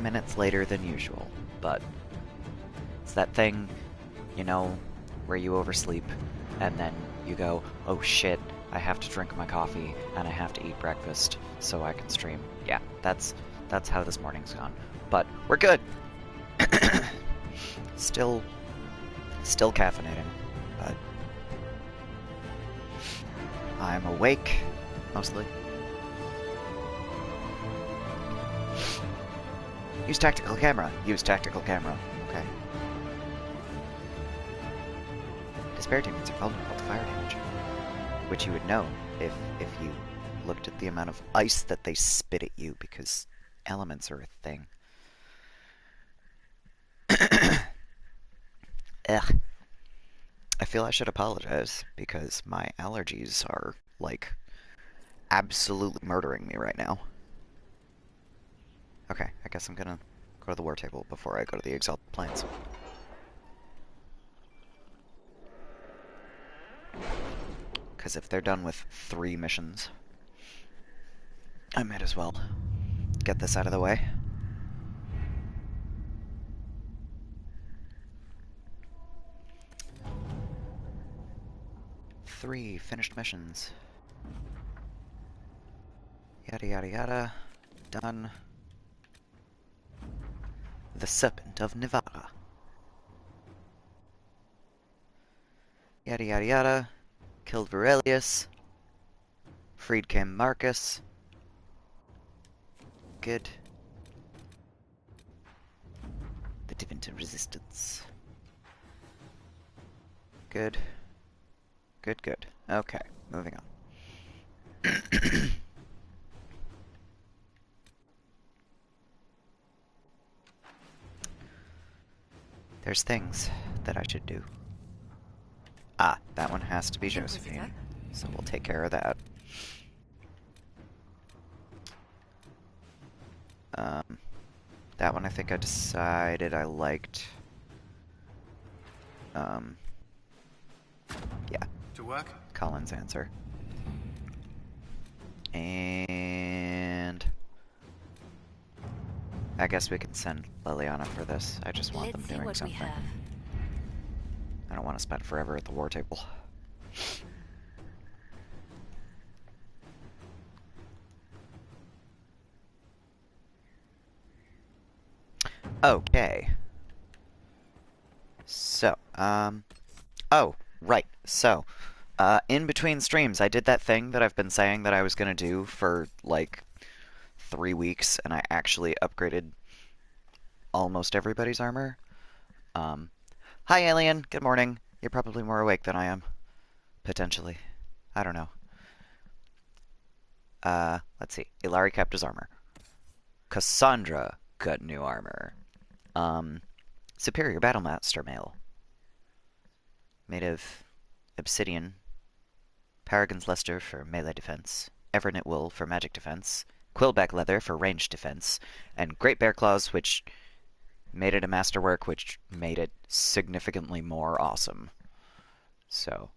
minutes later than usual, but it's that thing, you know, where you oversleep and then you go, oh shit, I have to drink my coffee and I have to eat breakfast so I can stream. Yeah, that's how this morning's gone. But we're good. Still caffeinating, but I'm awake mostly. Use tactical camera. Use tactical camera. Okay. Despair demons are vulnerable to fire damage, which you would know if you looked at the amount of ice that they spit at you, because elements are a thing. Ugh. I feel I should apologize because my allergies are, like, absolutely murdering me right now. Okay, I guess I'm gonna go to the war table before I go to the Exalted Plains. Because if they're done with 3 missions, I might as well get this out of the way. Three finished missions. Yada yada yada. Done. The Serpent of Nevada. Yada yada yada. Killed Virelius. Freed King Marcus. Good. The Divinity Resistance. Good. Good, good. Okay, moving on. There's things that I should do. Ah, that one has to be Josephine, so we'll take care of that. That one I think I decided I liked. Yeah. To work? Colin's answer. And I guess we can send Liliana for this. I just want them doing something. I don't want to spend forever at the war table. Okay. So, oh, right. So, in between streams, I did that thing that I've been saying that I was gonna do for, like, 3 weeks, and I actually upgraded almost everybody's armor. Hi, Alien. Good morning. You're probably more awake than I am. Potentially. I don't know. Let's see. Ilari kept his armor. Cassandra got new armor. Superior Battlemaster mail. Made of obsidian. Paragon's Luster for melee defense. Everknit wool for magic defense. Quillback leather for ranged defense. And Great Bear Claws, which made it a masterwork, which made it significantly more awesome. So,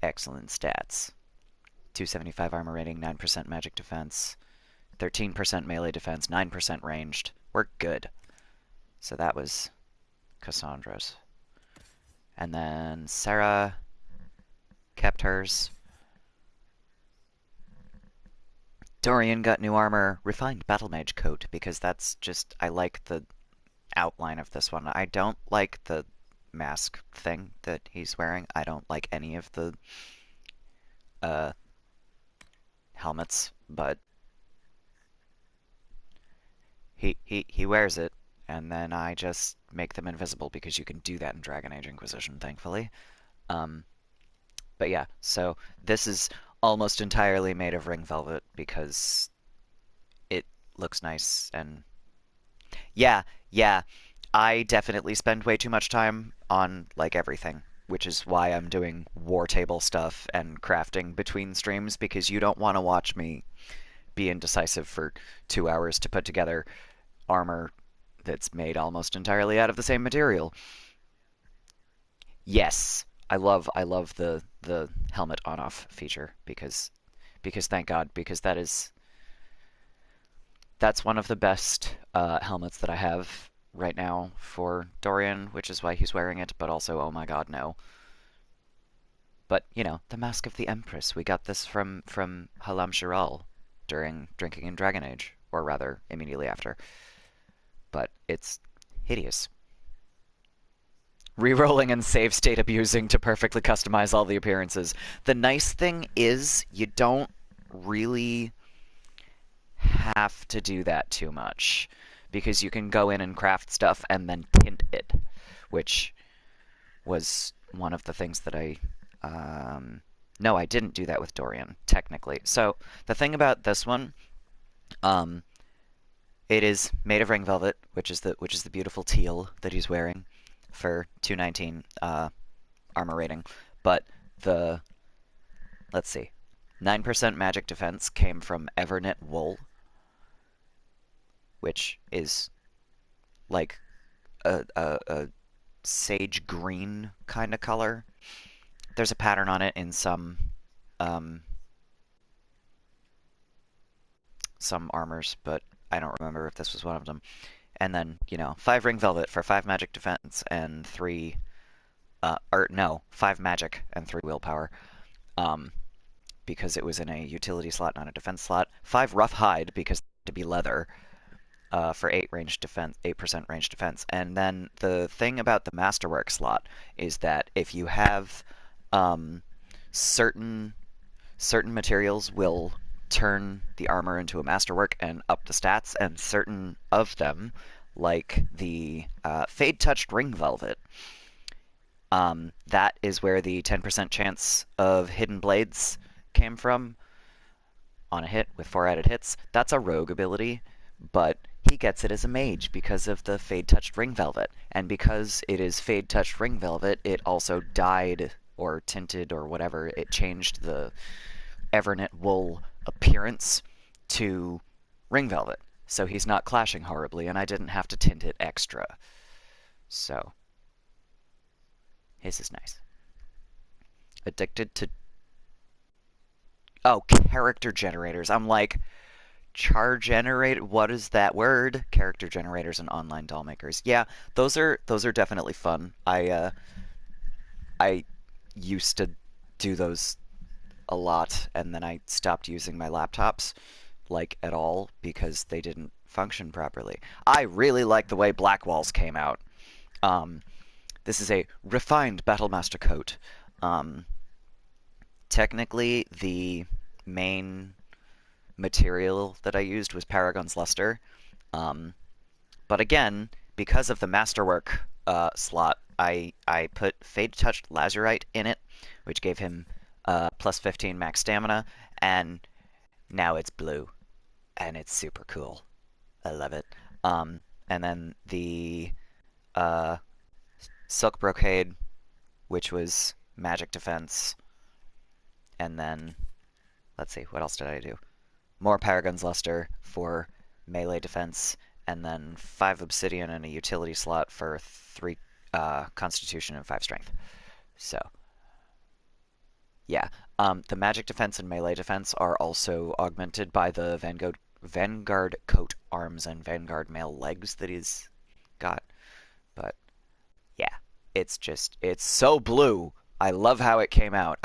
excellent stats. 275 armor rating, 9% magic defense, 13% melee defense, 9% ranged. We're good. So that was Cassandra's. And then Sarah kept hers. Dorian got new armor, refined battle mage coat, because that's just, I like the outline of this one. I don't like the mask thing that he's wearing. I don't like any of the helmets, but he wears it, and then I just make them invisible because you can do that in Dragon Age Inquisition, thankfully. But yeah, so this is almost entirely made of ring velvet because it looks nice, and yeah, I definitely spend way too much time on, like, everything, which is why I'm doing war table stuff and crafting between streams, because you don't want to watch me be indecisive for 2 hours to put together armor that's made almost entirely out of the same material. Yes, I love the helmet on-off feature because thank God, because that is That's one of the best helmets that I have right now for Dorian, which is why he's wearing it, but also, oh my god, no. But, you know, the Mask of the Empress. We got this from Halam Shiral during Drinking in Dragon Age, or rather, immediately after. But it's hideous. Rerolling and save state abusing to perfectly customize all the appearances. The nice thing is you don't really have to do that too much because you can go in and craft stuff and then tint it, which was one of the things that no, I didn't do that with Dorian, technically. So the thing about this one, um, it is made of ring velvet, which is the beautiful teal that he's wearing for 219 armor rating. But the let's see, 9% magic defense came from Everknit wool, which is like a sage green kind of color. There's a pattern on it in um, some armors, but I don't remember if this was one of them. And then, you know, 5 ring velvet for 5 magic defense and 3, or no, 5 magic and 3 willpower, um, because it was in a utility slot, not a defense slot. 5 rough hide because to be leather, for 8 range defense, 8% range defense. And then the thing about the masterwork slot is that if you have um, certain materials will turn the armor into a masterwork and up the stats, and certain of them, like the Fade Touched Ring Velvet, that is where the 10% chance of hidden blades came from on a hit with 4 added hits. That's a rogue ability, but he gets it as a mage because of the Fade Touched Ring Velvet. And because it is Fade Touched Ring Velvet, it also dyed or tinted or whatever. It changed the Everknit wool appearance to ring velvet. So he's not clashing horribly, and I didn't have to tint it extra. So his is nice. Addicted to character generators. I'm like, char generate, what is that word? Character generators and online doll makers. Yeah, those are definitely fun. I used to do those a lot, and then I stopped using my laptops like at all because they didn't function properly. I really like the way Black Walls came out. Um, this is a refined Battlemaster coat. Um, Technically, the main material that I used was Paragon's Luster. Um, but again, because of the Masterwork slot, I put Fade Touched Lazurite in it, which gave him plus 15 max stamina, and now it's blue, and it's super cool. I love it. And then the uh, Silk Brocade, which was magic defense, and then let's see, what else did I do? More Paragon's Luster for melee defense, and then 5 Obsidian and a utility slot for 3 Constitution and 5 Strength. So, yeah. The magic defense and melee defense are also augmented by the Vanguard coat arms and Vanguard mail legs that he's got. But yeah, it's so blue. I love how it came out.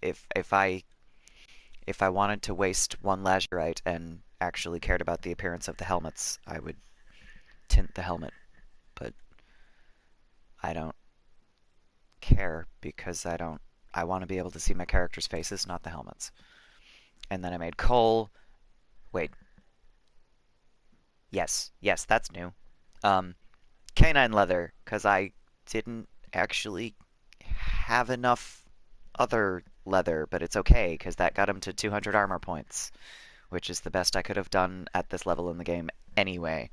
If I wanted to waste 1 lazurite and actually cared about the appearance of the helmets, I would tint the helmet. But I don't care because I want to be able to see my characters' faces, not the helmets. And then I made Cole. Wait. Yes, that's new. Um, Canine leather, because I didn't actually have enough other leather, but it's okay, because that got him to 200 armor points, which is the best I could have done at this level in the game anyway.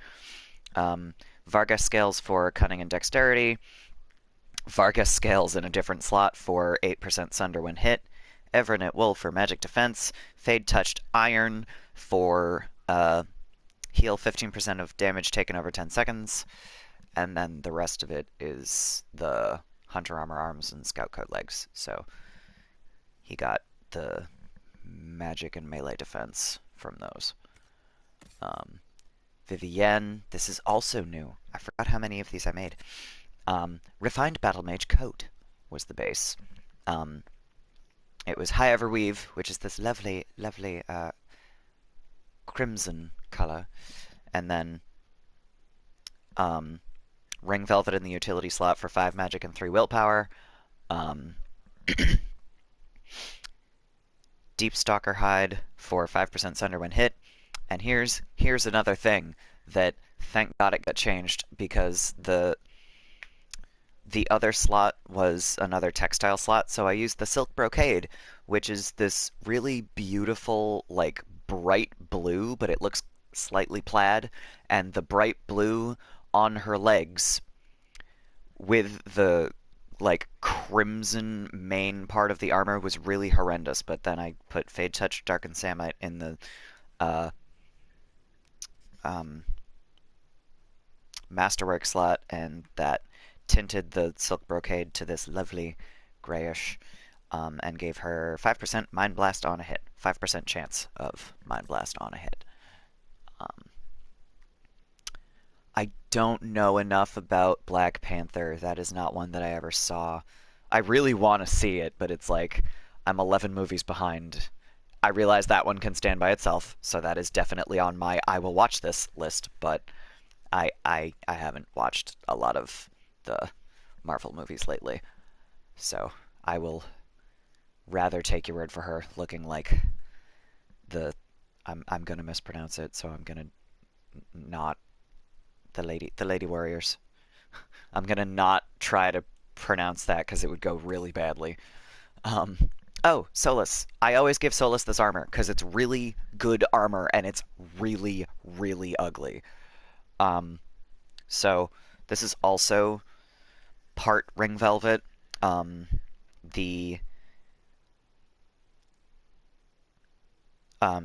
Vargas scales for cunning and dexterity. Vargas scales in a different slot for 8% sunder when hit. Everknit wool for magic defense. Fade touched iron for heal 15% of damage taken over 10 seconds. And then the rest of it is the hunter armor arms and scout coat legs. So he got the magic and melee defense from those. Vivienne, this is also new. I forgot how many of these I made. Refined Battle Mage Coat was the base. Um, it was High Everweave, which is this lovely, lovely crimson color, and then um, Ring Velvet in the utility slot for 5 magic and 3 willpower. Um, Deep Stalker Hide for 5% Sunder when hit. And here's another thing that thank God it got changed because the other slot was another textile slot, so I used the Silk Brocade, which is this really beautiful, like, bright blue, but it looks slightly plaid, and the bright blue on her legs with the like crimson main part of the armor was really horrendous, but then I put Fade Touch, Darkened Samite in the uh, um, Masterwork slot, and that tinted the Silk Brocade to this lovely grayish, and gave her 5% Mind Blast on a hit, 5% chance of Mind Blast on a hit. Um, I don't know enough about Black Panther. That is not one that I ever saw. I really want to see it, but it's like I'm 11 movies behind. I realize that one can stand by itself, so that is definitely on my I will watch this list, but I haven't watched a lot of the Marvel movies lately. So I will rather take your word for her looking like the I'm gonna mispronounce it, so I'm gonna not the lady warriors. I'm gonna not try to pronounce that because it would go really badly. Um, oh, Solus. I always give Solus this armor because it's really good armor and it's really, really ugly. Um, so this is also part ring velvet. Um, the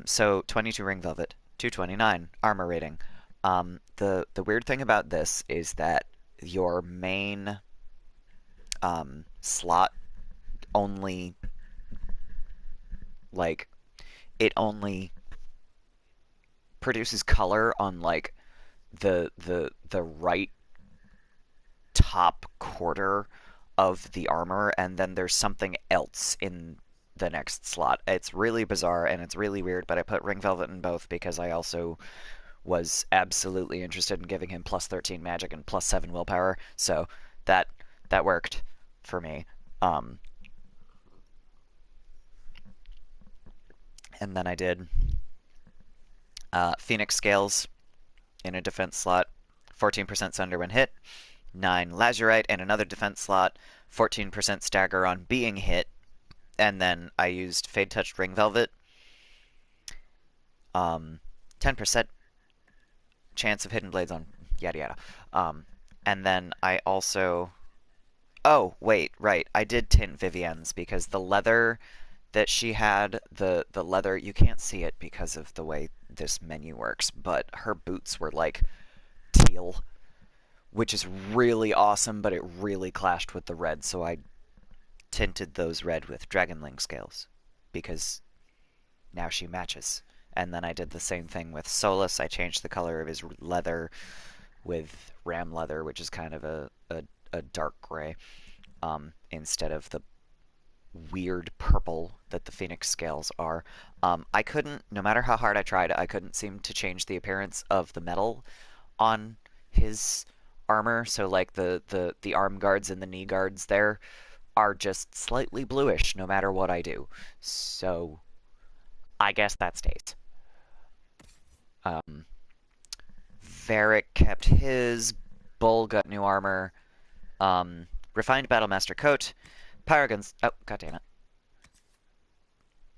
so 22 ring velvet, 229 armor rating. The weird thing about this is that your main slot only like it only produces color on like the right top quarter of the armor, and then there's something else in the next slot. It's really bizarre and it's really weird, but I put ring velvet in both because I also was absolutely interested in giving him plus 13 magic and plus 7 willpower, so that that worked for me. Um, and then I did Phoenix Scales in a defense slot, 14% Sunder when hit, 9 Lazurite in another defense slot, 14% stagger on being hit, and then I used Fade Touched Ring Velvet, 10% chance of hidden blades on yada yada. And then I also. Oh, wait, right. I did tint Vivienne's because the leather that she had, the leather, you can't see it because of the way this menu works, but her boots were like teal, which is really awesome, but it really clashed with the red, so I tinted those red with Dragonling scales because now she matches. And then I did the same thing with Solus. I changed the color of his leather with ram leather, which is kind of a dark gray, instead of the weird purple that the Phoenix scales are. I couldn't, no matter how hard I tried, I couldn't seem to change the appearance of the metal on his armor. So like the arm guards and the knee guards there are just slightly bluish no matter what I do. So I guess that stays. Um, Varric kept his. Bull got new armor. Refined Battlemaster coat. Paragon's. Oh, god damn it.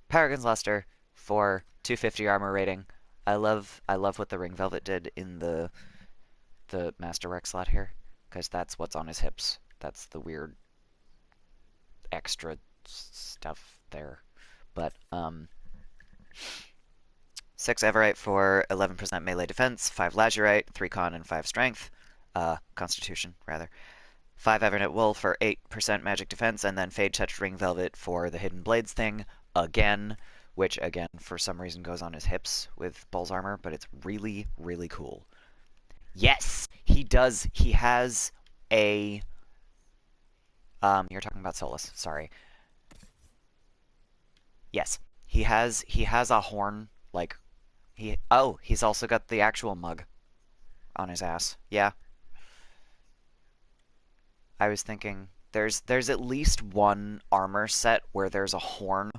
Paragon's Luster for 250 armor rating. I love what the Ring Velvet did in the Masterwork slot here, because that's what's on his hips. That's the weird extra stuff there. But 6 Everite for 11% melee defense, 5 Lazurite, 3 Con, and 5 Strength. Constitution, rather. 5 Evernet Wool for 8% magic defense, and then Fade Touched Ring Velvet for the Hidden Blades thing, again, which, again, for some reason goes on his hips with Bull's armor, but it's really, really cool. Yes, he does. He has a you're talking about Solus, sorry. Yes. He has a horn like he's also got the actual mug on his ass. Yeah. I was thinking there's at least one armor set where there's a horn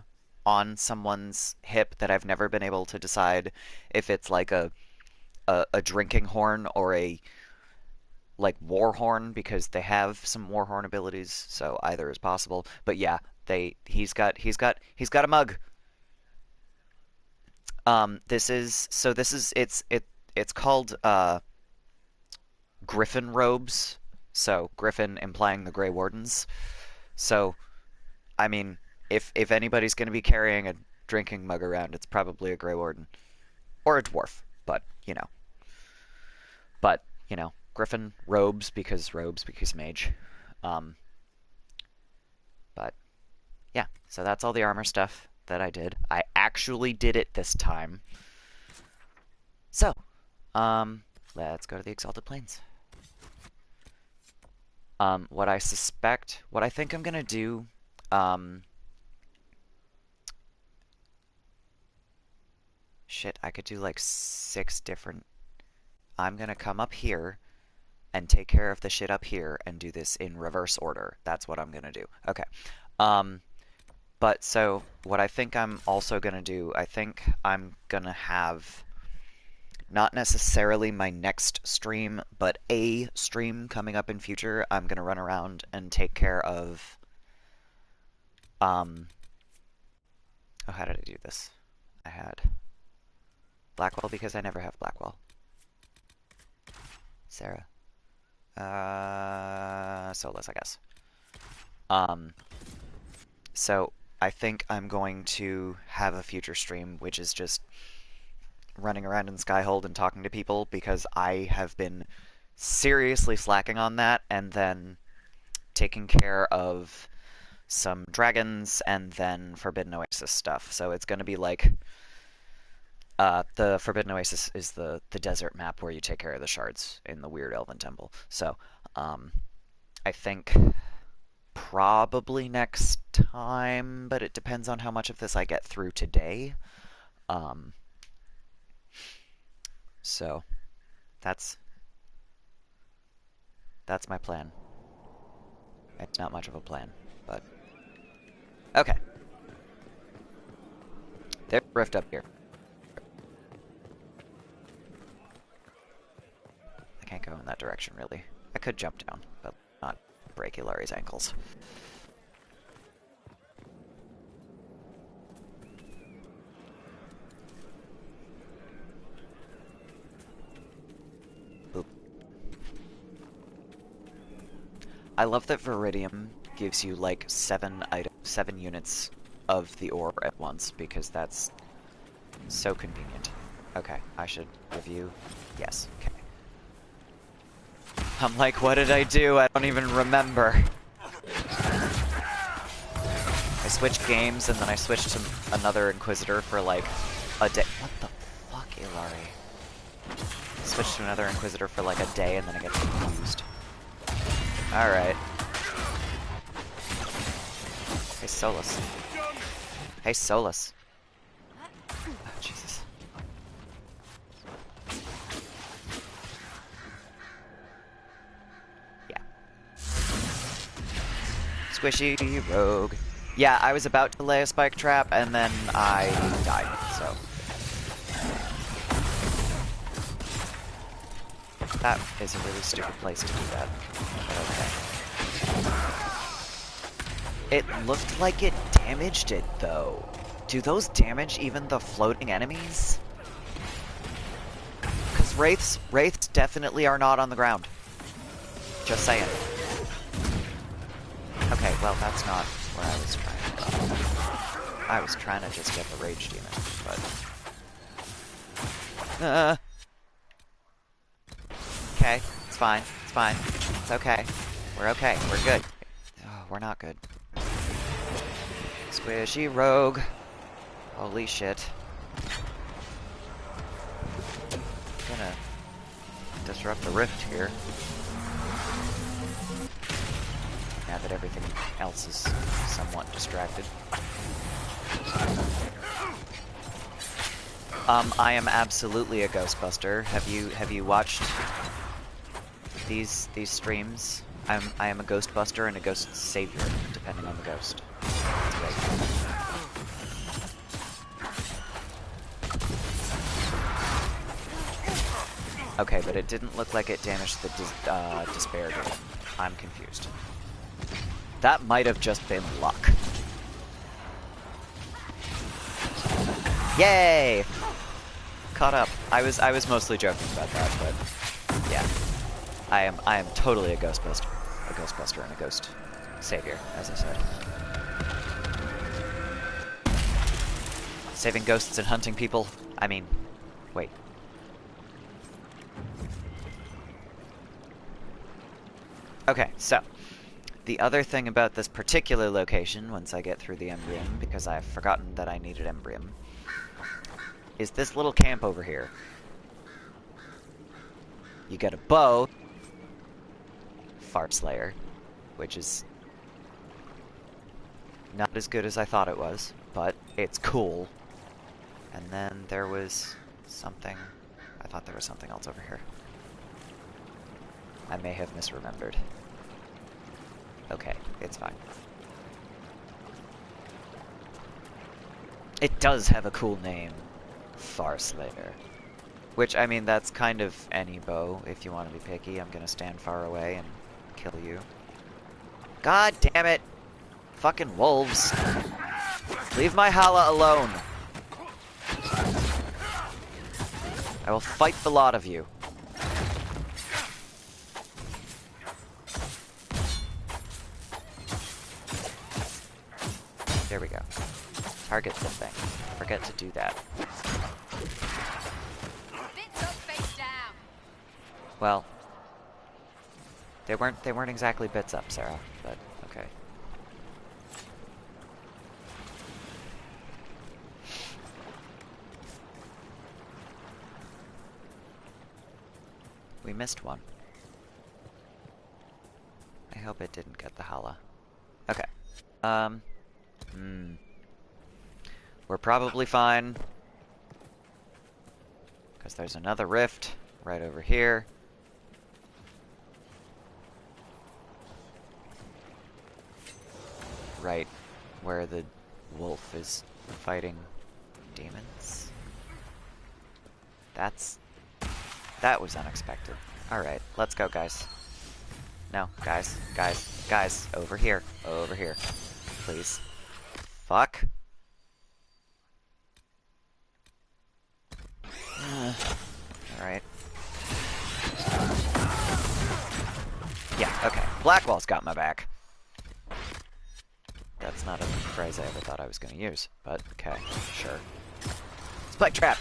on someone's hip that I've never been able to decide if it's like a drinking horn or a like war horn because they have some war horn abilities, so either is possible. But yeah, he's got a mug. It's called Griffin robes. So Griffin implying the Grey Wardens. So I mean, if anybody's going to be carrying a drinking mug around, it's probably a Grey Warden or a dwarf. But Griffin robes because mage. Um, but yeah, so that's all the armor stuff that I did. I actually did it this time. So, um, let's go to the Exalted Plains. What I think I'm gonna do, um, shit, I could do like 6 different. I'm gonna come up here and take care of the shit up here and do this in reverse order. That's what I'm gonna do. Okay. Um, but so what I think I'm also gonna do, I think I'm gonna have not necessarily my next stream, but a stream coming up in future. I'm gonna run around and take care of um oh, how did I do this? I had Blackwell because I never have Blackwell. Sarah. Solus, I guess. Um, so I think I'm going to have a future stream, which is just running around in Skyhold and talking to people because I have been seriously slacking on that and then taking care of some dragons and then Forbidden Oasis stuff. So it's going to be like the Forbidden Oasis is the desert map where you take care of the shards in the weird elven temple. So I think probably next time, but it depends on how much of this I get through today. Um, so that's my plan. It's not much of a plan, but okay. There's a rift up here. I can't go in that direction really. I could jump down, but not break Ilari's ankles. Boop. I love that Viridium gives you like 7 units of the ore at once because that's so convenient. Okay, I should review. Yes, okay. I'm like, what did I do? I don't even remember. I switched games and then I switched to another Inquisitor for like a day. What the fuck, Ilari? I switched to another Inquisitor for like a day and then I get confused. Alright. Hey, Solus. Hey, Solus. Oh, Jesus. Yeah. Squishy rogue. Yeah, I was about to lay a spike trap and then I died, so. That is a really stupid place to do that. But okay. It looked like it damaged it, though. Do those damage even the floating enemies? Because wraiths definitely are not on the ground. Just saying. Okay, well, that's not where I was trying to go. I was trying to just get the rage demon, but... Okay, it's fine, it's fine. It's okay. We're okay, we're good. Oh, we're not good. Squishy rogue. Holy shit. I'm gonna disrupt the rift here. Now that everything else is somewhat distracted. I am absolutely a Ghostbuster. Have you watched these streams? I am a Ghostbuster and a Ghost Savior, depending on the ghost. That's right. Okay, but it didn't look like it damaged the despair demon. I'm confused. That might have just been luck. Yay! Caught up. I was mostly joking about that, but yeah. I am totally a Ghostbuster. A Ghostbuster and a Ghost Savior, as I said. Saving ghosts and hunting people? I mean, wait. Okay, so, the other thing about this particular location, once I get through the Embrium, because I've forgotten that I needed Embrium, is this little camp over here. You get a bow, Fart Slayer, which is not as good as I thought it was, but it's cool. And then there was something, I thought there was something else over here. I may have misremembered. Okay, it's fine. It does have a cool name. Far Slayer. Which, I mean, that's kind of any bow, if you want to be picky. I'm gonna stand far away and kill you. God damn it! Fucking wolves! Leave my Hala alone! I will fight the lot of you. There we go. Target the thing. Forget to do that. Well, they weren't exactly bits up, Sarah, but okay. We missed one. I hope it didn't get the Hala. Okay. We're probably fine. Because there's another rift right over here. Right where the wolf is fighting demons. That was unexpected. Alright, let's go, guys. No, guys, over here, please. Fuck. Alright. Yeah, okay. Blackwall's got my back. That's not a phrase I ever thought I was going to use, but okay, sure. Spike trap!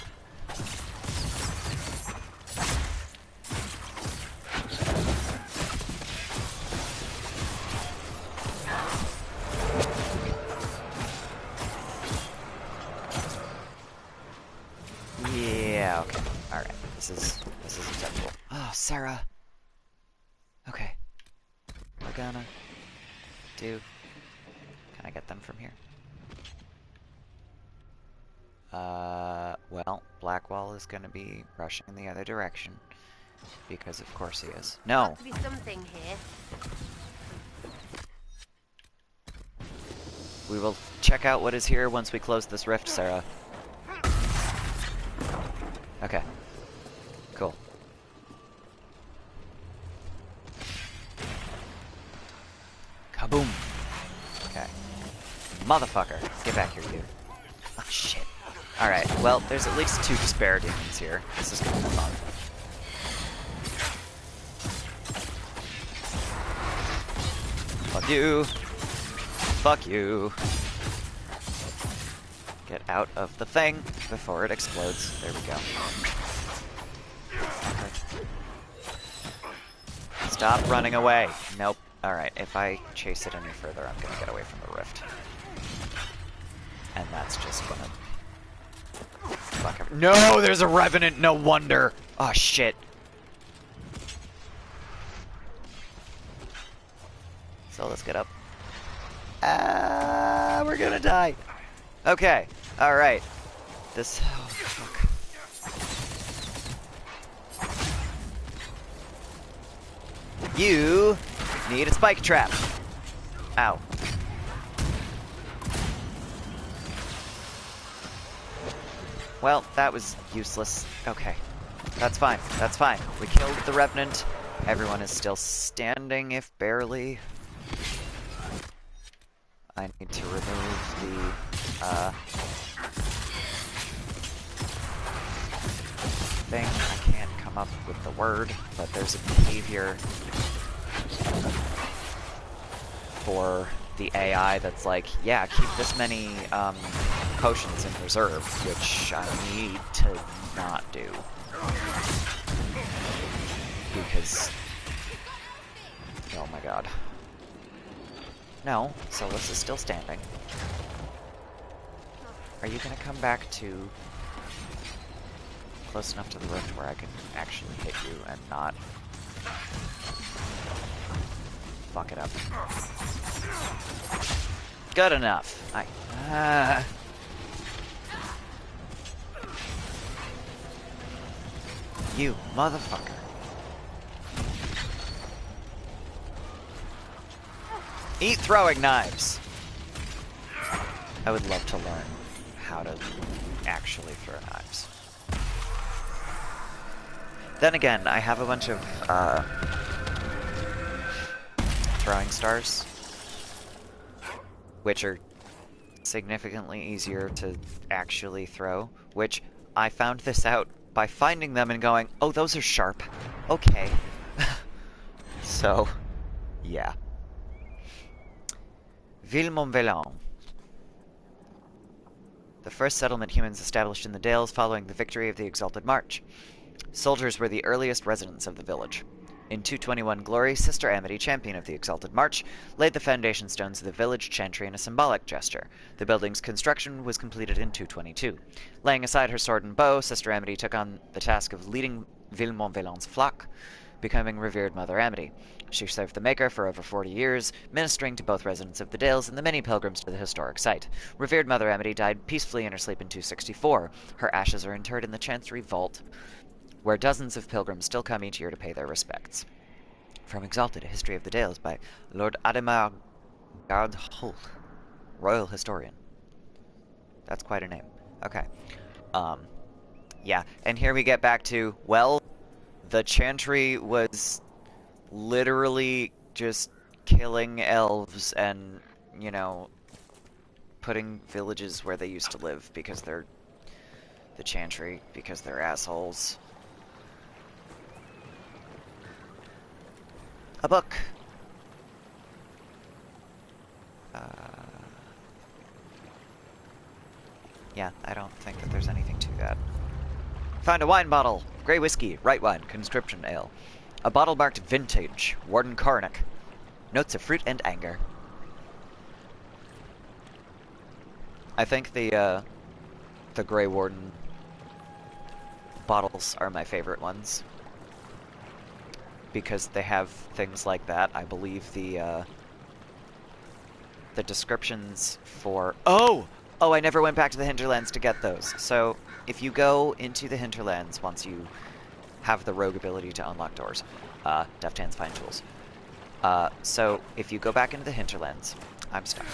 Yeah, okay. Alright, this is acceptable. Oh, Sarah! Okay. We're gonna do... Can I get them from here? Well, Blackwall is gonna be rushing in the other direction. Because of course he is. No! Got to be something here. We will check out what is here once we close this rift, Sarah. Okay. Cool. Kaboom! Okay. Motherfucker! Get back here, dude. Oh, shit. Alright, well, there's at least 2 despair demons here. This is gonna be fun. Fuck you! Fuck you! Get out of the thing before it explodes. There we go. Okay. Stop running away! Nope. Alright, if I chase it any further, I'm gonna get away from the rift. And that's just gonna... Fuck everything. No! There's a revenant! No wonder! Oh, shit. So let's get up. Ah, we're gonna die. Okay, alright. This... Oh, fuck. You need a spike trap. Ow. Well, that was useless. Okay. That's fine. That's fine. We killed the Revenant. Everyone is still standing, if barely. I need to remove the, thing. I can't come up with the word, but there's a behavior for the AI that's like, yeah, keep this many, potions in reserve, which I need to not do. Because... oh my god. No, Solus is still standing. Are you gonna come back to close enough to the rift where I can actually hit you and not fuck it up? Good enough. You motherfucker. Eat throwing knives! I would love to learn how to actually throw knives. Then again, I have a bunch of throwing stars, which are significantly easier to actually throw, which I found this out by finding them and going, oh, those are sharp. Okay. So, yeah. Ville-Montveillon. The first settlement humans established in the Dales following the victory of the Exalted March. Soldiers were the earliest residents of the village. In 221 Glory, Sister Amity, champion of the Exalted March, laid the foundation stones of the village chantry in a symbolic gesture. The building's construction was completed in 222. Laying aside her sword and bow, Sister Amity took on the task of leading Ville-Montveillon's flock, becoming revered Mother Amity. She served the Maker for over 40 years, ministering to both residents of the Dales and the many pilgrims to the historic site. Revered Mother Amity died peacefully in her sleep in 264. Her ashes are interred in the Chancery Vault, where dozens of pilgrims still come each year to pay their respects. From Exalted, A History of the Dales by Lord Ademar Gardholt, Royal Historian. That's quite a name. Okay. Yeah, and here we get back to, well, the Chantry was literally just killing elves and, you know, putting villages where they used to live because they're the Chantry, because they're assholes. A book. Yeah, I don't think that there's anything to that. Found a wine bottle. Grey whiskey, right wine, conscription ale. A bottle marked vintage, Warden Coronac. Notes of fruit and anger. I think the Grey Warden bottles are my favorite ones. Because they have things like that. I believe the descriptions for... Oh! Oh, I never went back to the hinterlands to get those. So, if you go into the hinterlands once you have the rogue ability to unlock doors, deft hands find tools. So, if you go back into the hinterlands... I'm stuck.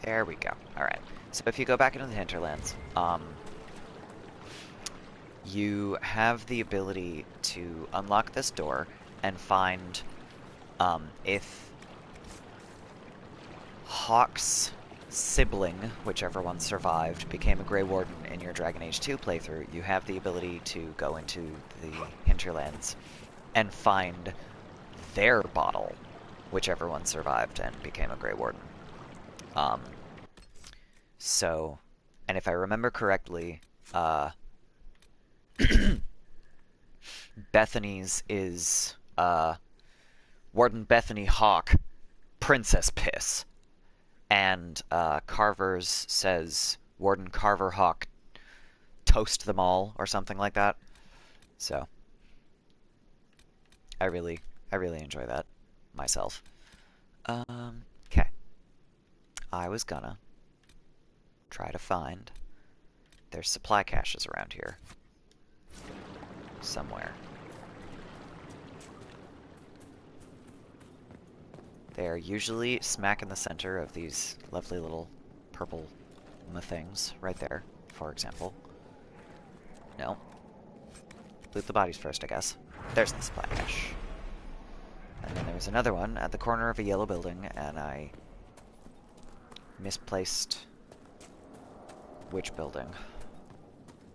There we go. Alright. So, if you go back into the hinterlands, you have the ability to unlock this door and find if Hawk's sibling, whichever one survived, became a Grey Warden in your Dragon Age 2 playthrough, you have the ability to go into the hinterlands and find their bottle, whichever one survived and became a Grey Warden. So, and if I remember correctly, Bethany's is Warden Bethany Hawk, Princess Piss, and Carver's says Warden Carver Hawk, toast them all, or something like that. So, I really enjoy that myself. Okay. I was gonna try to find. There's supply caches around here. Somewhere. They are usually smack in the center of these lovely little purple things right there, for example. No. Loot the bodies first, I guess. There's the supply cache. And then there was another one at the corner of a yellow building, and I misplaced which building.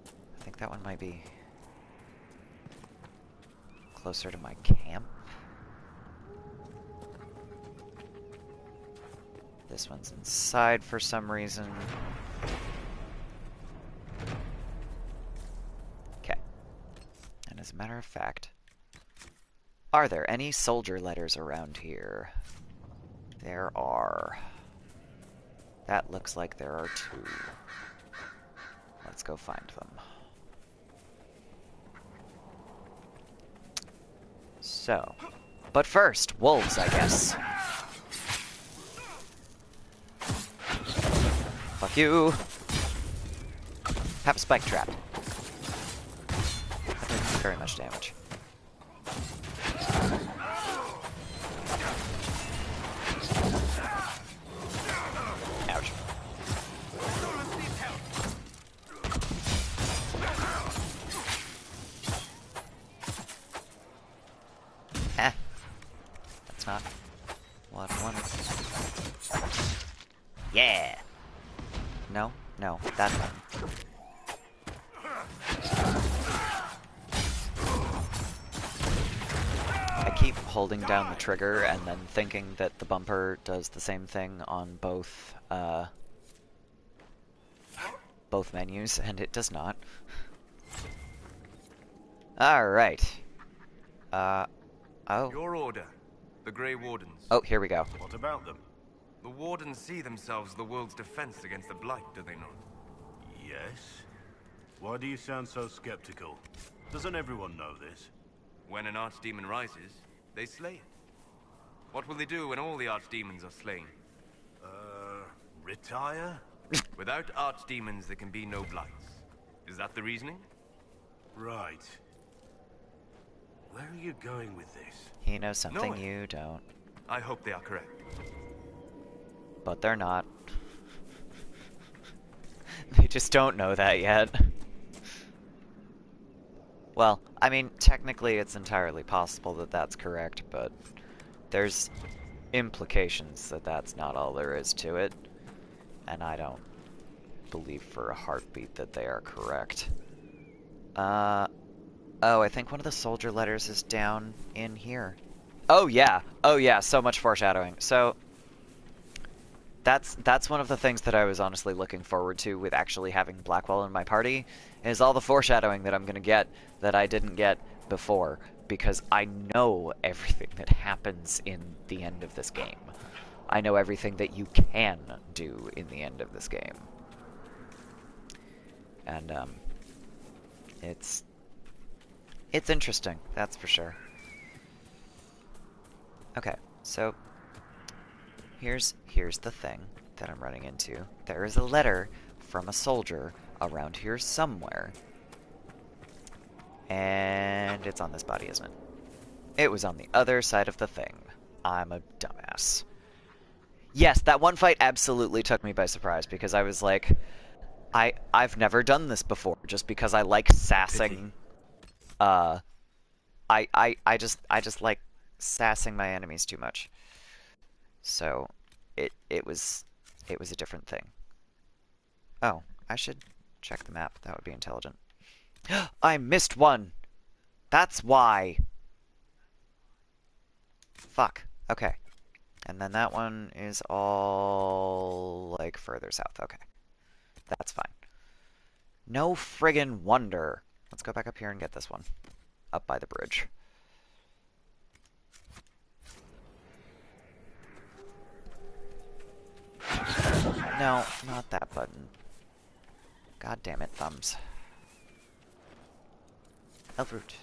I think that one might be closer to my camp. This one's inside for some reason. Okay. And as a matter of fact, are there any soldier letters around here? There are. That looks like there are 2. Let's go find them. So, but first, wolves, I guess. Fuck you. Have a spike trap. That doesn't do very much damage. Ouch. That's not what I wanted. Yeah! No, no, that one. I keep holding down the trigger and then thinking that the bumper does the same thing on both menus, and it does not. Alright. Oh. Your order, the Grey Wardens. Oh, here we go. What about them? The Wardens see themselves the world's defense against the Blight, do they not? Yes. Why do you sound so skeptical? Doesn't everyone know this? When an archdemon rises, they slay it. What will they do when all the archdemons are slain? Retire? Without archdemons, there can be no Blights. Is that the reasoning? Right. Where are you going with this? He knows something you don't. I hope they are correct. But they're not. They just don't know that yet. Well, I mean, technically it's entirely possible that that's correct, but there's implications that that's not all there is to it. And I don't believe for a heartbeat that they are correct. Oh, I think one of the soldier letters is down in here. Oh yeah, so much foreshadowing. So that's one of the things that I was honestly looking forward to with actually having Blackwell in my party, is all the foreshadowing that I'm gonna get that I didn't get before, because I know everything that happens in the end of this game. I know everything that you can do in the end of this game. And it's interesting, that's for sure. Okay, so here's the thing that I'm running into. There is a letter from a soldier around here somewhere. And it's on this body, isn't it? It was on the other side of the thing. I'm a dumbass. Yes, that one fight absolutely took me by surprise, because I was like, I've never done this before, just because I like sassing. I just like sassing my enemies too much. So it was a different thing. Oh, I should check the map. That would be intelligent. I missed one. That's why. Fuck. Okay. And then that one is all like further south. Okay. That's fine. No friggin' wonder. Let's go back up here and get this one. Up by the bridge. No, not that button. God damn it, thumbs. Elfroot.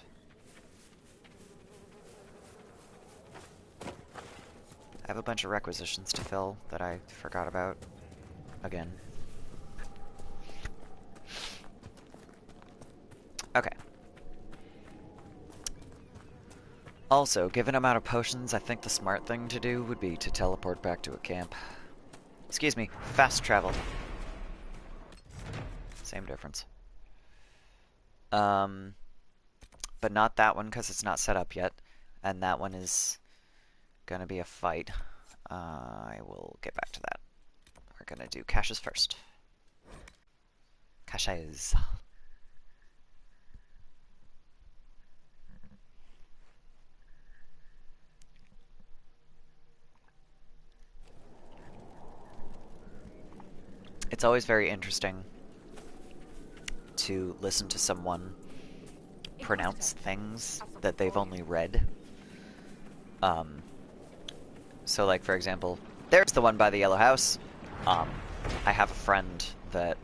have a bunch of requisitions to fill that I forgot about. Again. Okay. Also, given amount of potions, I think the smart thing to do would be to teleport back to a camp. Excuse me, fast travel. Same difference. But not that one because it's not set up yet, and that one is gonna be a fight. I will get back to that. We're gonna do caches first. Caches. It's always very interesting to listen to someone pronounce things that they've only read. So like, for example, there's the one by the yellow house. I have a friend that,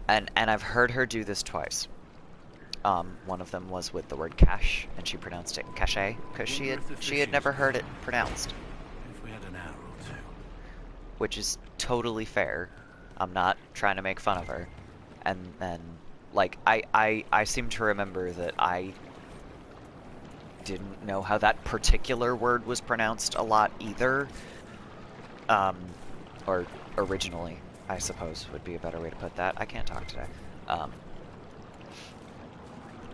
and I've heard her do this twice. One of them was with the word cache, and she pronounced it cache, because she had never heard it pronounced. If we had an hour or two. Which is totally fair. I'm not trying to make fun of her. And then, like, I seem to remember that I didn't know how that particular word was pronounced a lot either. Or originally, I suppose, would be a better way to put that. I can't talk today.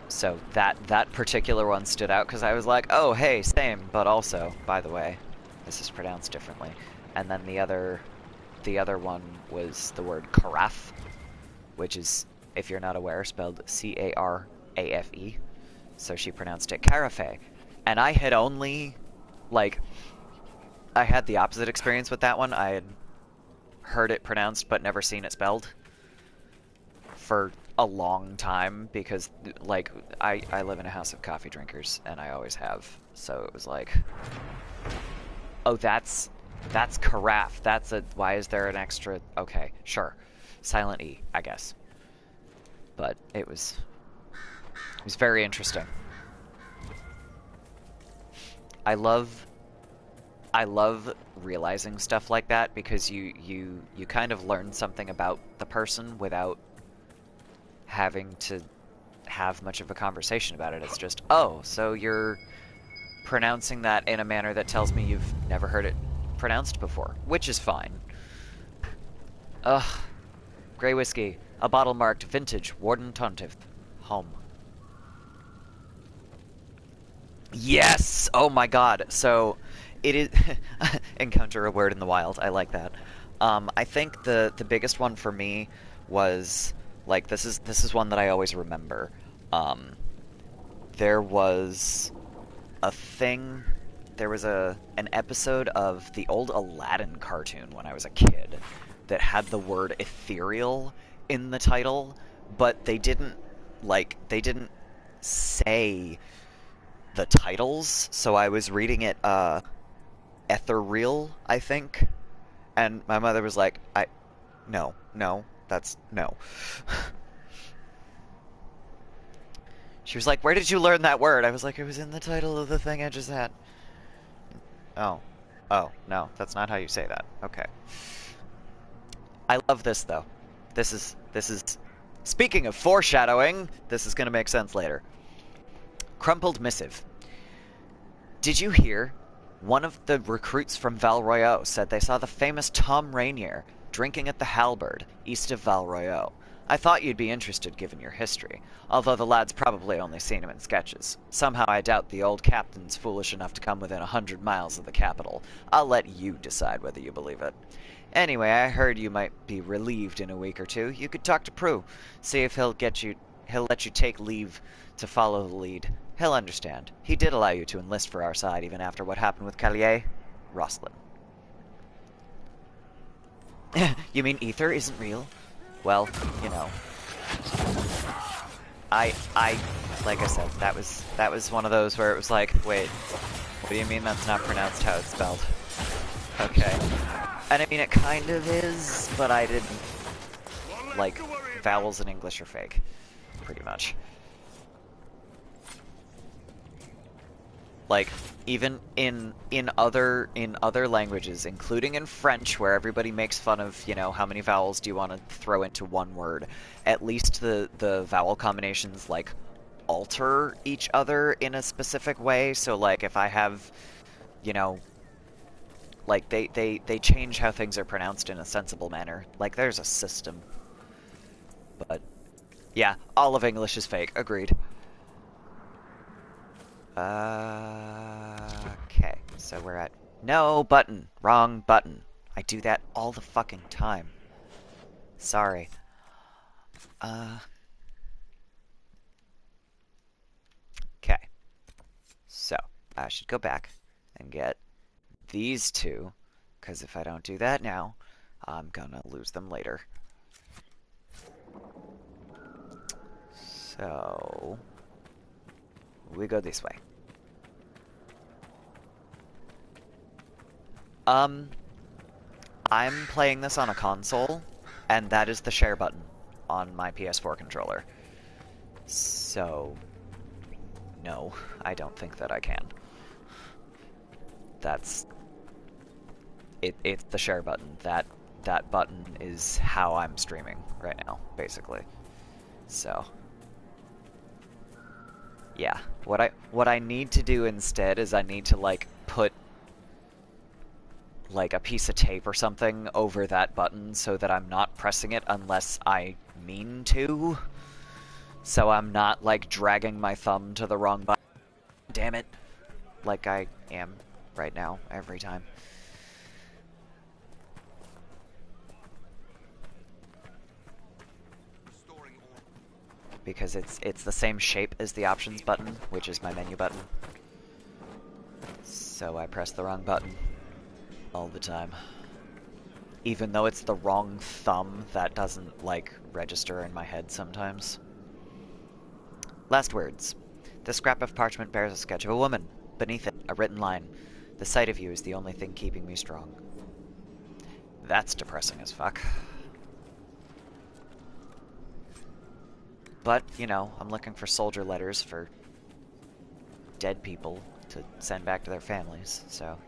So that particular one stood out because I was like, oh, hey, same, but also, by the way, this is pronounced differently. And then the other one was the word carafe, which is, if you're not aware, spelled C-A-R-A-F-E. So she pronounced it carafe. And I had only, like, I had the opposite experience with that one. I had heard it pronounced but never seen it spelled for a long time because, like, I live in a house of coffee drinkers, and I always have. So it was like, oh, that's carafe. Why is there an extra? Okay, sure. Silent E, I guess. But it was very interesting. I love realizing stuff like that because you kind of learn something about the person without having to have much of a conversation about it. It's just, oh, so you're pronouncing that in a manner that tells me you've never heard it pronounced before, which is fine. Ugh. Grey whiskey. A bottle marked vintage Warden Tontiff. Home. Yes! Oh my god. So, it is... encounter a word in the wild. I like that. I think the biggest one for me was, like, this is one that I always remember. There was a thing... There was an episode of the old Aladdin cartoon when I was a kid that had the word ethereal in the title, but they didn't say the titles, so I was reading it ethereal, I think, and my mother was like, no, that's no. She was like, where did you learn that word? I was like, it was in the title of the thing I just had. Oh, no, that's not how you say that. Okay. I love this, though. This is... Speaking of foreshadowing, this is going to make sense later. Crumpled missive. Did you hear? One of the recruits from Val Royeaux said they saw the famous Tom Rainier drinking at the Halberd, east of Val Royeaux. I thought you'd be interested given your history, although the lad's probably only seen him in sketches. Somehow I doubt the old captain's foolish enough to come within 100 miles of the capital. I'll let you decide whether you believe it. Anyway, I heard you might be relieved in a week or two. You could talk to Prue, see if he'll let you take leave to follow the lead. He'll understand. He did allow you to enlist for our side even after what happened with Callier. Roslyn. You mean ether isn't real? Well, you know. I like I said, that was one of those where it was like, wait, what do you mean that's not pronounced how it's spelled? Okay. And I mean, it kind of is, but I didn't, like, vowels in English are fake, pretty much. Like, even in other languages, including in French, where everybody makes fun of, how many vowels do you want to throw into one word, at least the vowel combinations like alter each other in a specific way. So like if I have, you know, like they change how things are pronounced in a sensible manner. Like there's a system. But yeah, all of English is fake. Agreed. Okay, so we're at no button. Wrong button. I do that all the fucking time. Sorry. Okay. So, I should go back and get these two, because if I don't do that now, I'm gonna lose them later. So, we go this way. I'm playing this on a console, and that is the share button on my PS4 controller. So, no, I don't think that I can. That's it's the share button. That button is how I'm streaming right now, basically. So, yeah. What I need to do instead is I need to like put like a piece of tape or something over that button so that I'm not pressing it unless I mean to. So I'm not like dragging my thumb to the wrong button. Damn it. Like I am right now every time. Because it's the same shape as the options button, which is my menu button. So I press the wrong button all the time. Even though it's the wrong thumb, that doesn't, like, register in my head sometimes. Last words. The scrap of parchment bears a sketch of a woman. Beneath it, a written line. The sight of you is the only thing keeping me strong. That's depressing as fuck. But, I'm looking for soldier letters for dead people to send back to their families, so,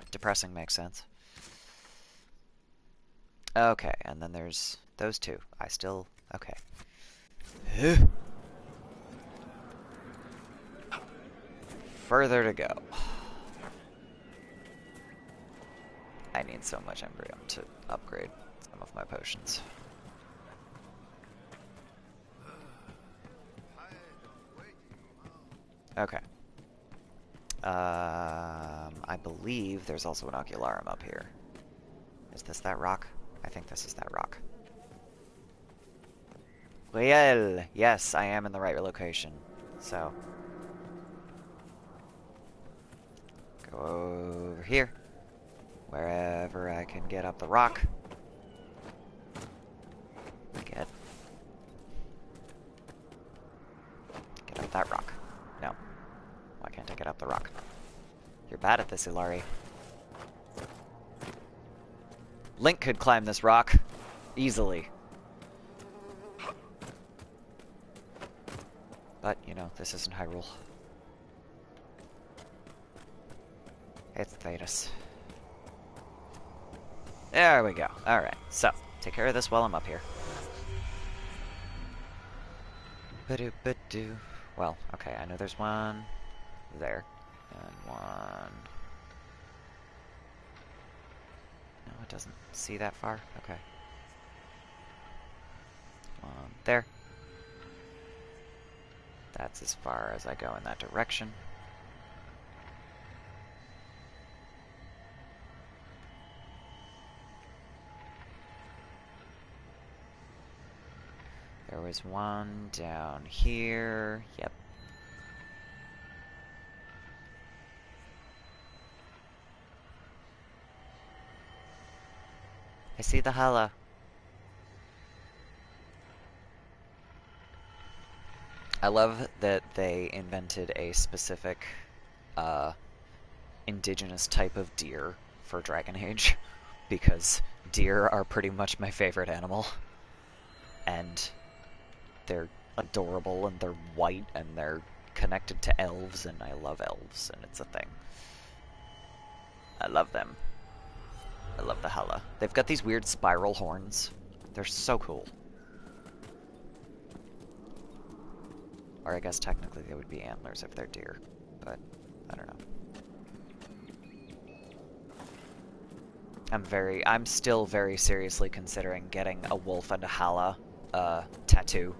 depressing makes sense. Okay, and then there's those two. Okay. Further to go. I need so much embryo to upgrade some of my potions. Okay. I believe there's also an ocularum up here. Is this that rock? I think this is that rock. Well, yes, I am in the right location. So, go over here. Wherever I can get up the rock. Get up that rock. No. Why can't I get up the rock? You're bad at this, Ilari. Link could climb this rock. Easily. But, this isn't Hyrule. It's Thetis. There we go. Alright, so, take care of this while I'm up here. Ba-do-ba-do. Well, okay, I know there's one there. And one... No, it doesn't see that far. Okay. One there. That's as far as I go in that direction. There was one down here. Yep. I see the hala. I love that they invented a specific indigenous type of deer for Dragon Age, because deer are pretty much my favorite animal. And they're adorable, and they're white, and they're connected to elves, and I love elves, and it's a thing. I love them. I love the Hala. They've got these weird spiral horns. They're so cool. Or I guess technically they would be antlers if they're deer, but I don't know. I'm still very seriously considering getting a wolf and a Hala tattoo.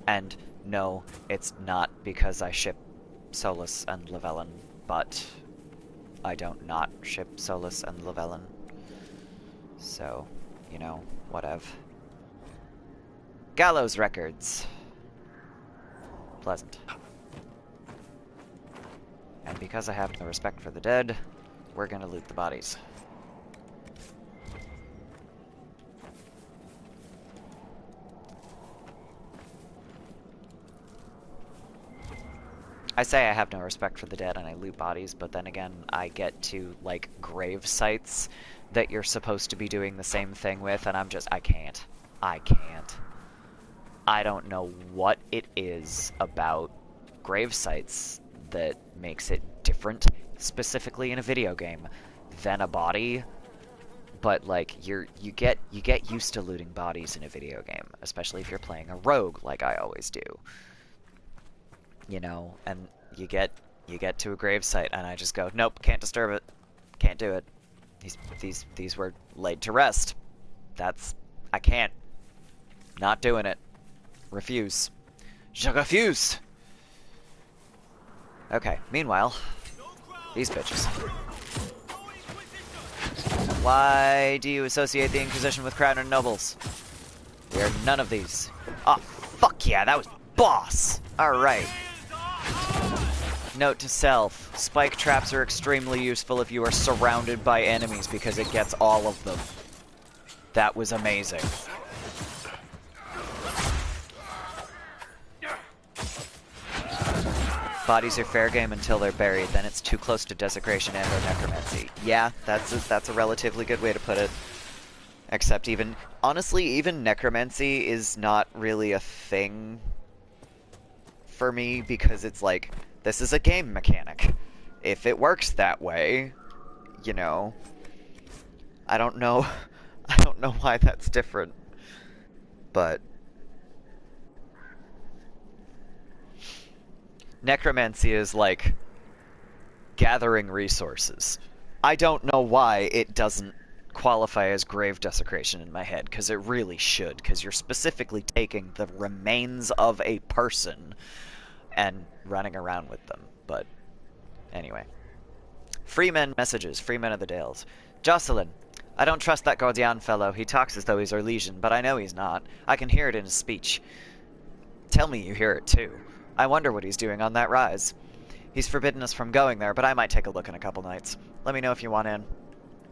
And no, it's not because I ship Solus and Llewellyn, but I don't not ship Solus and Llewellyn. So, you know, whatever. Gallows records. Pleasant. And because I have no respect for the dead, we're gonna loot the bodies. I say I have no respect for the dead and I loot bodies, but then again, I get to, like, grave sites that you're supposed to be doing the same thing with, and I can't. I can't. I don't know what it is about grave sites that makes it different, specifically in a video game, than a body. But, like, you get used to looting bodies in a video game, especially if you're playing a rogue, like I always do. You know, and you get to a gravesite, and I just go, nope, can't disturb it, can't do it. These were laid to rest. I can't. Not doing it. Refuse. Je refuse. Okay. Meanwhile, these bitches. Why do you associate the Inquisition with crown and nobles? We are none of these. Oh, fuck yeah, that was boss. All right. Note to self, spike traps are extremely useful if you are surrounded by enemies because it gets all of them. That was amazing. Bodies are fair game until they're buried, then it's too close to desecration and or necromancy. Yeah, that's a relatively good way to put it. Except honestly, even necromancy is not really a thing for me because it's like, this is a game mechanic. If it works that way, you know, I don't know why that's different. But necromancy is like gathering resources. I don't know why it doesn't qualify as grave desecration in my head, because it really should, because you're specifically taking the remains of a person and running around with them. But anyway. Freemen messages. Freemen of the Dales. Jocelyn. I don't trust that Gordian fellow. He talks as though he's our legion, but I know he's not. I can hear it in his speech. Tell me you hear it too. I wonder what he's doing on that rise. He's forbidden us from going there, but I might take a look in a couple nights. Let me know if you want in.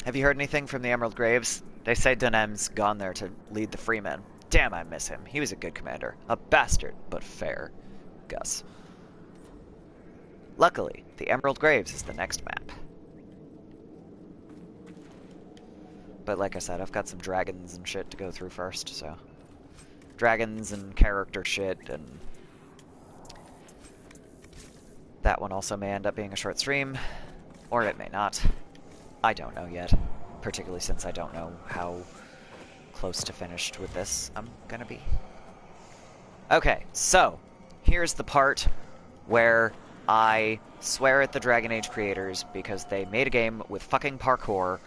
Have you heard anything from the Emerald Graves? They say Dunham's gone there to lead the Freemen. Damn, I miss him. He was a good commander. A bastard, but fair. Gus. Luckily, the Emerald Graves is the next map. But like I said, I've got some dragons and shit to go through first, so... Dragons and character shit, and... That one also may end up being a short stream, or it may not. I don't know yet, particularly since I don't know how close to finished with this I'm gonna be. Okay, so, here's the part where I swear at the Dragon Age creators because they made a game with fucking parkour,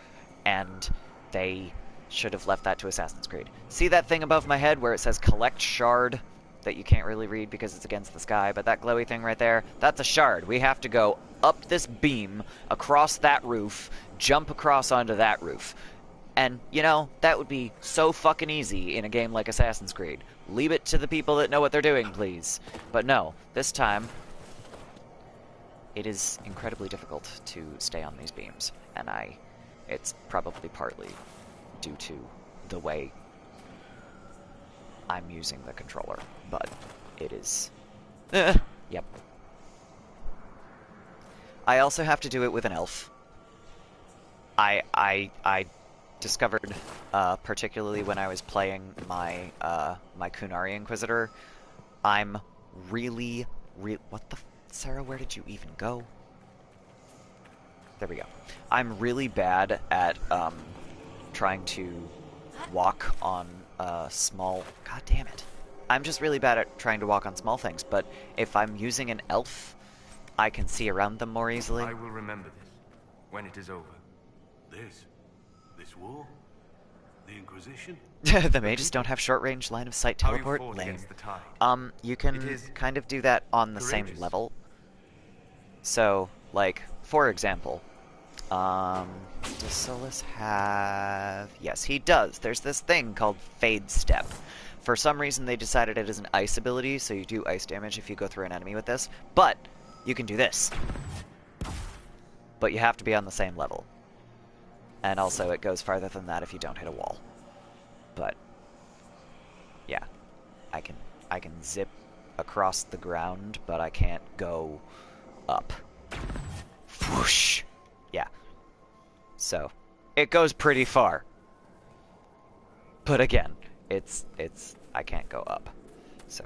and they should have left that to Assassin's Creed. See that thing above my head where it says collect shard? That you can't really read because it's against the sky, but that glowy thing right there, that's a shard. We have to go up this beam, across that roof, jump across onto that roof. And, you know, that would be so fucking easy in a game like Assassin's Creed. Leave it to the people that know what they're doing, please. But no, this time, it is incredibly difficult to stay on these beams. And it's probably partly due to the way I'm using the controller, but it is... Yep. I also have to do it with an elf. I discovered, particularly when I was playing my my Kunari Inquisitor, I'm really... What the Sarah, where did you even go? There we go. I'm really bad at trying to walk on small... God damn it. I'm just really bad at trying to walk on small things, but if I'm using an elf, I can see around them more easily. I will remember this when it is over. This war? The Inquisition? The mages don't have short-range line-of-sight How you teleport? fought Lame. against the tide. You can It is kind of do that on the same courageous. level. So, like, for example, does Solus have... Yes, he does. There's this thing called Fade Step. For some reason, they decided it is an ice ability, so you do ice damage if you go through an enemy with this. But, you can do this. But you have to be on the same level. And also, it goes farther than that if you don't hit a wall. But, yeah. I can zip across the ground, but I can't go up. Whoosh! Yeah. So, it goes pretty far. But again, I can't go up. So.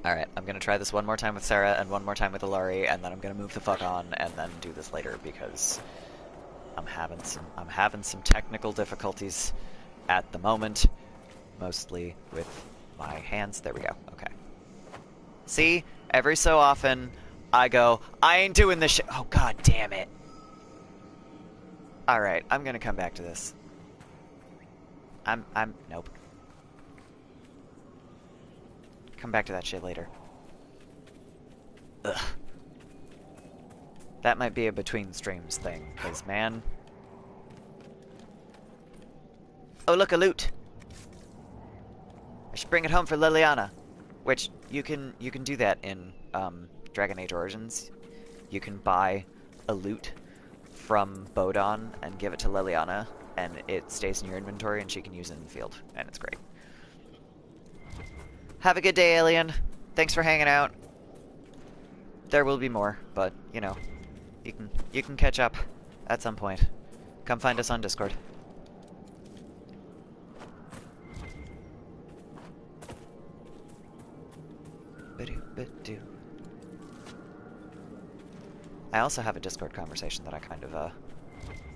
Alright, I'm gonna try this one more time with Sarah and one more time with Ilari, and then I'm gonna move the fuck on and then do this later because I'm having some technical difficulties at the moment. Mostly with my hands. There we go. Okay. See? Every so often, I go, I ain't doing this shit. Oh, god damn it. Alright, I'm gonna come back to this. Nope. Come back to that shit later. Ugh. That might be a between streams thing, because, man... Oh, look, a loot! I should bring it home for Liliana. Which, you can do that in, Dragon Age Origins. You can buy a loot from Bodon and give it to Liliana, and it stays in your inventory and she can use it in the field, and it's great. Have a good day, Alien. Thanks for hanging out. There will be more, but, you know, you can catch up at some point. Come find us on Discord. I also have a Discord conversation that I kind of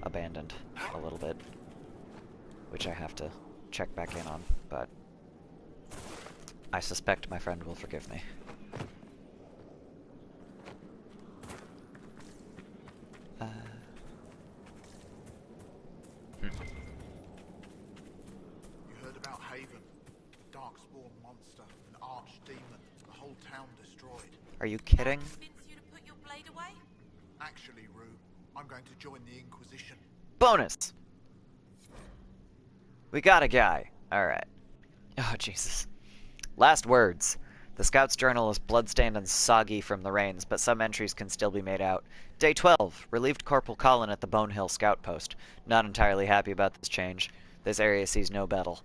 abandoned a little bit, which I have to check back in on, but I suspect my friend will forgive me. You heard about Haven? Darkspawn monster, an archdemon, the whole town destroyed. Are you kidding? Convince you to put your blade away? Actually, Rue, I'm going to join the Inquisition. Bonus! We got a guy. Alright. Oh, Jesus. Last words. The Scout's journal is bloodstained and soggy from the rains, but some entries can still be made out. Day 12. Relieved Corporal Colin at the Bone Hill Scout Post. Not entirely happy about this change. This area sees no battle.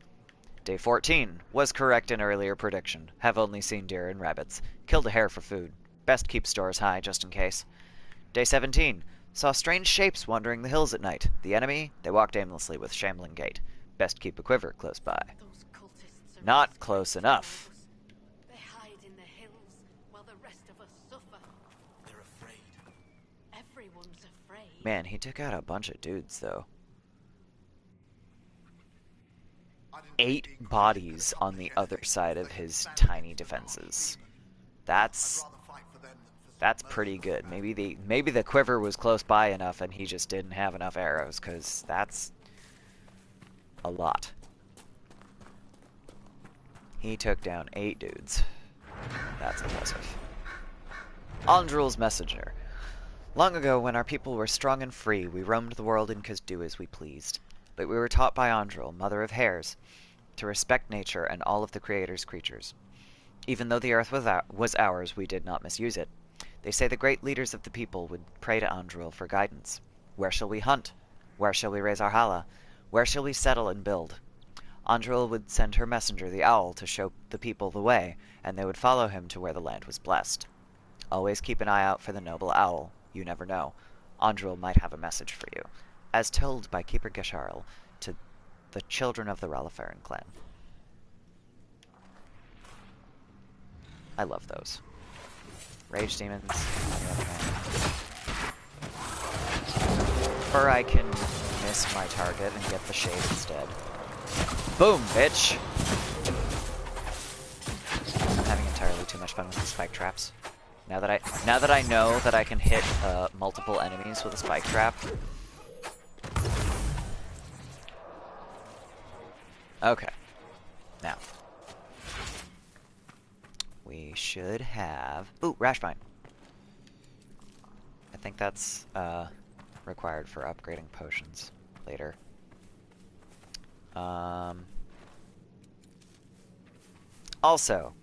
Day 14. Was correct in earlier prediction. Have only seen deer and rabbits. Killed a hare for food. Best keep stores high, just in case. Day 17. Saw strange shapes wandering the hills at night. The enemy? They walked aimlessly with shambling gait. Best keep a quiver close by. Those cultists are Not close enough. They hide in the hills while the rest of us suffer. They're afraid. Everyone's afraid. Man, he took out a bunch of dudes, though. I didn't 8 think the Inquisition bodies could on the accomplish other anything. side of They his stand tiny against an defenses. archdemon. That's I'd rather fight for them than for some that's pretty good. Maybe the quiver was close by enough and he just didn't have enough arrows, because that's a lot. He took down 8 dudes. That's impressive. Andrul's messenger. Long ago, when our people were strong and free, we roamed the world and could do as we pleased. But we were taught by Andrul, mother of hares, to respect nature and all of the Creator's creatures. Even though the earth was ours, we did not misuse it. They say the great leaders of the people would pray to Andrul for guidance. Where shall we hunt? Where shall we raise our hala? Where shall we settle and build? Andrul would send her messenger, the owl, to show the people the way, and they would follow him to where the land was blessed. Always keep an eye out for the noble owl. You never know. Andrul might have a message for you, as told by Keeper Gesharl to the children of the Ralafaran clan. I love those. Rage demons, on the other hand. Or I can miss my target and get the shade instead. Boom, bitch! I'm having entirely too much fun with the spike traps. Now that I know that I can hit multiple enemies with a spike trap. Okay. Now. We should have... Ooh, Rash Vine. I think that's required for upgrading potions later. Also,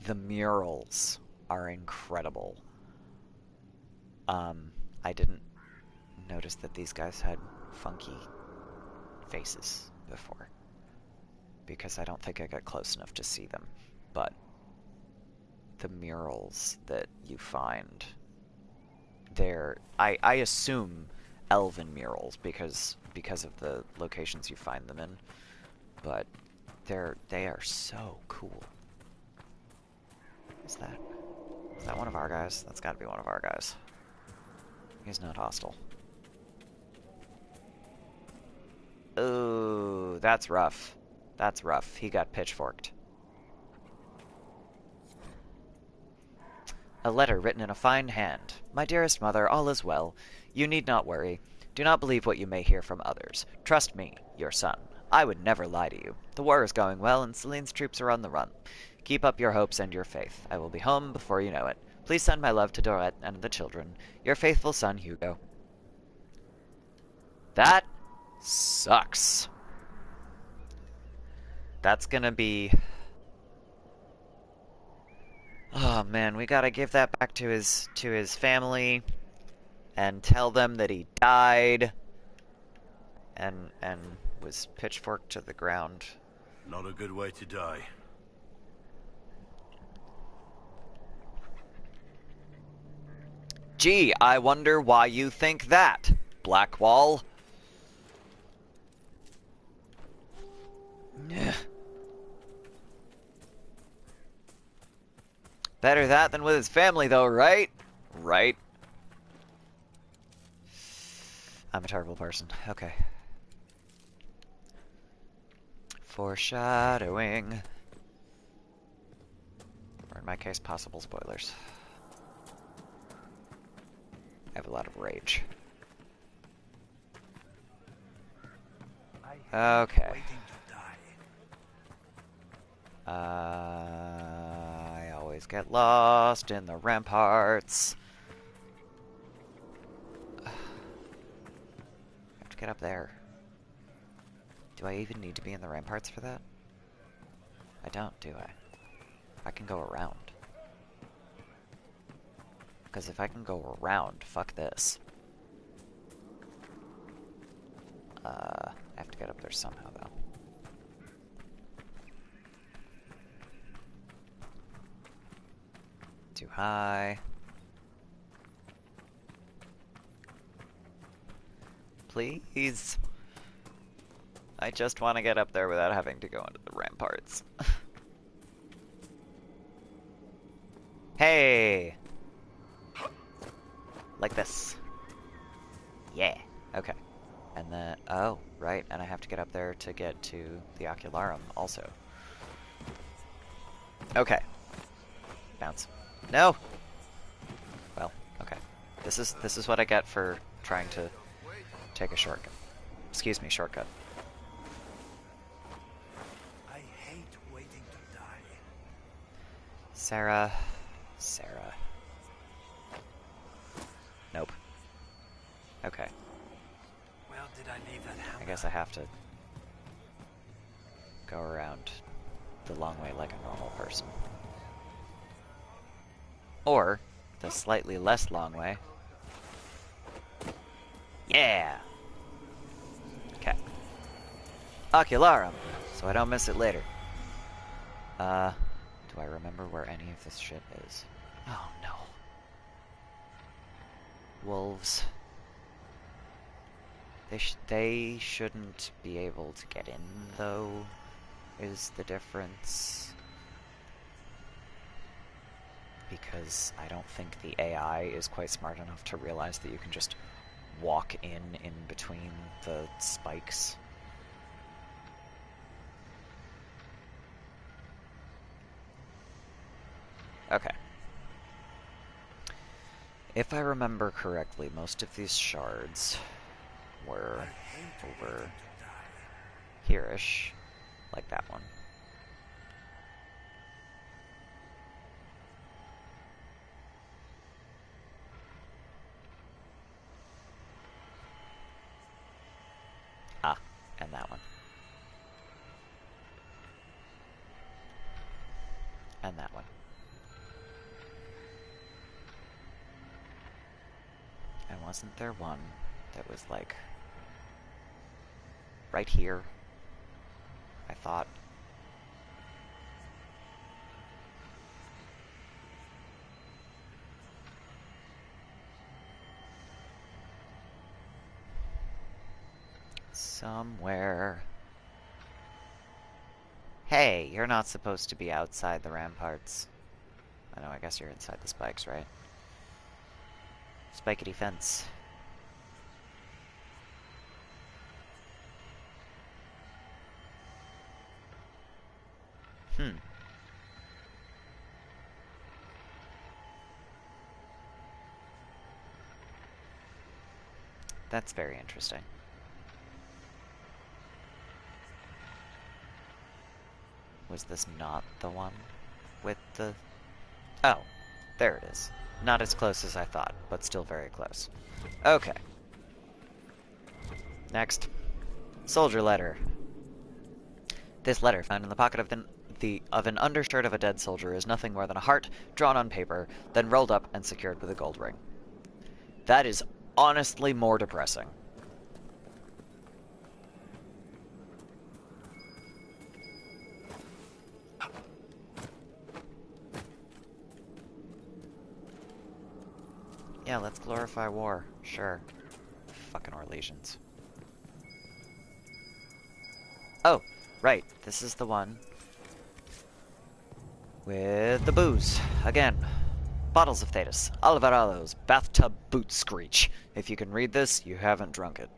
the murals are incredible. I didn't notice that these guys had funky faces before, because I don't think I got close enough to see them, but the murals that you find, they're, I assume elven murals because of the locations you find them in, but they are so cool. Is that one of our guys? That's got to be one of our guys. He's not hostile. Ooh, that's rough. That's rough. He got pitchforked. A letter written in a fine hand. My dearest mother, all is well. You need not worry. Do not believe what you may hear from others. Trust me, your son. I would never lie to you. The war is going well, and Celine's troops are on the run. Keep up your hopes and your faith. I will be home before you know it. Please send my love to Dorette and the children. Your faithful son, Hugo. That sucks. That's gonna be... Oh man, we gotta give that back to his family and tell them that he died and was pitchforked to the ground. Not a good way to die. Gee, I wonder why you think that, Blackwall. Better that than with his family, though, right? Right. I'm a terrible person. Okay. Foreshadowing. Or in my case, possible spoilers. I have a lot of rage. Okay. I always get lost in the ramparts. I have to get up there. Do I even need to be in the ramparts for that? I don't, do I? I can go around. Because if I can go around, fuck this. I have to get up there somehow, though. Too high. Please. I just want to get up there without having to go into the ramparts. Hey! Like this. Yeah. Okay. And then, oh, right, and I have to get up there to get to the Ocularum also. Okay. Bounce. No! Well, okay. This is what I get for trying to take a shortcut. Excuse me, shortcut. I hate waiting to die. Sarah. Nope. Okay. Where did I leave that hammer? I guess I have to go around the long way like a normal person. Or the slightly less long way. Yeah! Okay. Ocularum, so I don't miss it later. Do I remember where any of this shit is? Oh no. Wolves. They shouldn't be able to get in, though, is the difference. because I don't think the AI is quite smart enough to realize that you can just walk in between the spikes. Okay. If I remember correctly, most of these shards were over here-ish, like that one. Ah, and that one. And that one. And wasn't there one that was like right here? I thought. Somewhere. Hey, you're not supposed to be outside the ramparts. I know, I guess you're inside the spikes, right? Spikety fence. Hmm. That's very interesting. Was this not the one with the... Oh, there it is. Not as close as I thought, but still very close. Okay. Next. Soldier letter. This letter, found in the pocket of an undershirt of a dead soldier, is nothing more than a heart drawn on paper, then rolled up and secured with a gold ring. That is honestly more depressing. Yeah, let's glorify war. Sure. Fucking Orlesians. Oh, right. This is the one with the booze. Again. Bottles of Thetis, Alvarado's, bathtub boot screech. If you can read this, you haven't drunk it.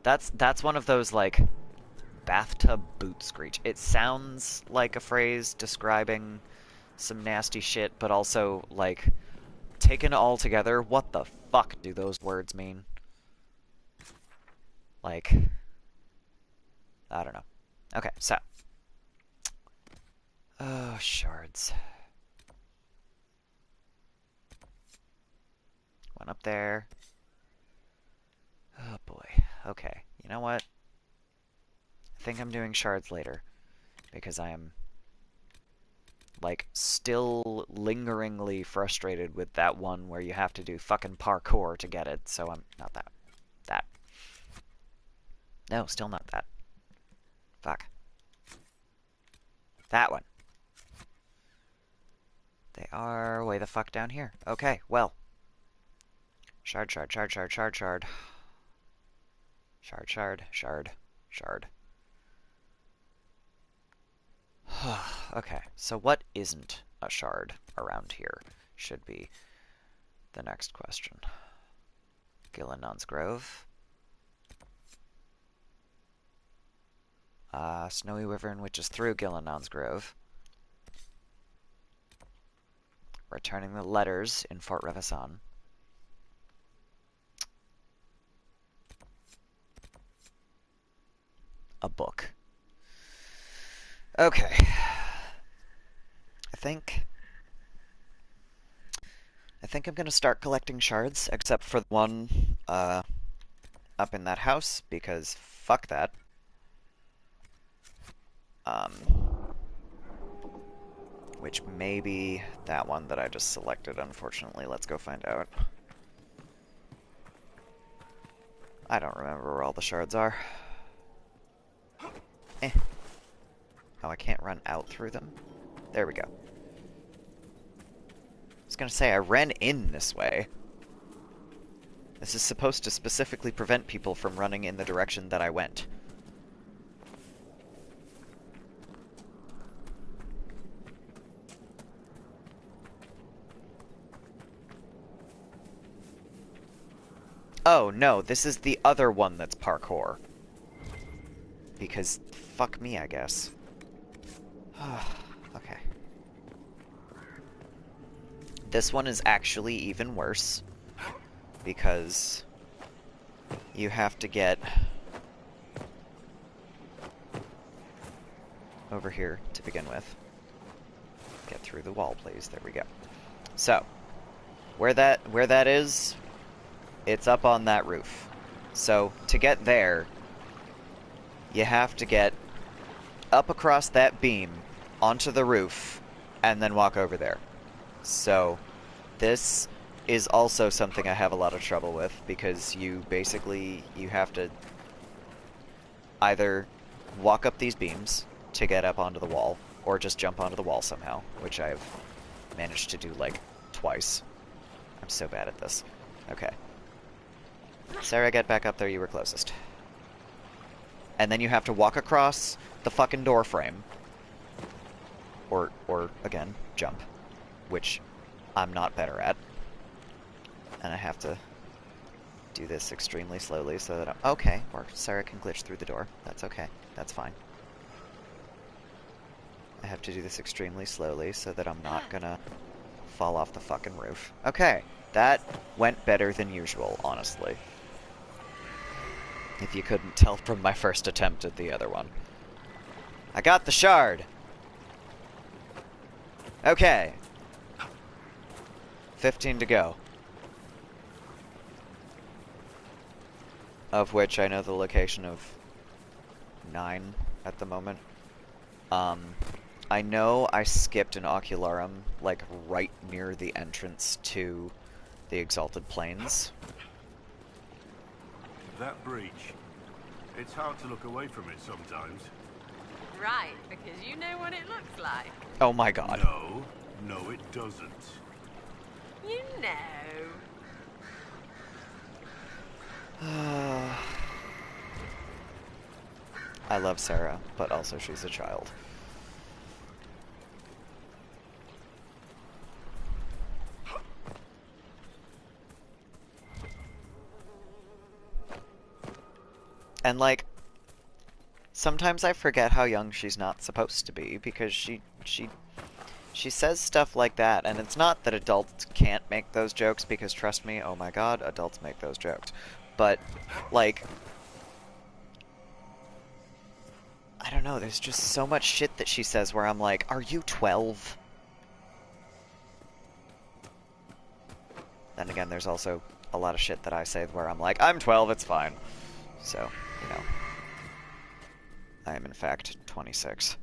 That's one of those, like, bathtub boot screech. It sounds like a phrase describing some nasty shit, but also, like, taken all together, what the fuck do those words mean? Like, I don't know. Okay, so. Oh, shards. One up there. Oh boy. Okay, you know what? I think I'm doing shards later, because I am, like, still lingeringly frustrated with that one where you have to do fucking parkour to get it, so I'm not that. That. No, still not that. Fuck. That one. They are way the fuck down here. Okay, well. Shard, shard, shard, shard, shard, shard. Shard, shard, shard, shard. Okay, so what isn't a shard around here should be the next question. Gillenon's Grove. Snowy Wyvern, which is through Gillenon's Grove. Returning the letters in Fort Revasan. A book. Okay. I think I'm gonna start collecting shards, except for the one up in that house, because fuck that. Which may be that one that I just selected, unfortunately. Let's go find out. I don't remember where all the shards are. Eh. Oh, I can't run out through them? There we go. I was gonna say, I ran in this way. This is supposed to specifically prevent people from running in the direction that I went. Oh, no, this is the other one that's parkour. Because, fuck me, I guess. Okay. This one is actually even worse. Because you have to get over here to begin with. Get through the wall, please. There we go. So, where that is, it's up on that roof. So, to get there, you have to get up across that beam onto the roof and then walk over there. So, this is also something I have a lot of trouble with because you have to either walk up these beams to get up onto the wall or just jump onto the wall somehow, which I've managed to do like twice. I'm so bad at this. Okay. Sarah, get back up there, you were closest. And then you have to walk across the fucking door frame. Or again, jump. Which I'm not better at. And I have to do this extremely slowly so that okay, or Sarah can glitch through the door. That's okay. That's fine. I have to do this extremely slowly so that I'm not gonna fall off the fucking roof. Okay, that went better than usual, honestly. If you couldn't tell from my first attempt at the other one. I got the shard! Okay. 15 to go. Of which I know the location of 9 at the moment. I know I skipped an ocularum, like, right near the entrance to the Exalted Plains. That breach. It's hard to look away from it sometimes. Right, because you know what it looks like. Oh my god. No, it doesn't. You know. I love Sarah, but also she's a child. And, like, sometimes I forget how young she's not supposed to be, because she says stuff like that, and it's not that adults can't make those jokes, because trust me, oh my god, adults make those jokes. But, like, I don't know, there's just so much shit that she says where I'm like, are you 12? Then again, there's also a lot of shit that I say where I'm like, I'm 12, it's fine. So, you know, I am in fact 26.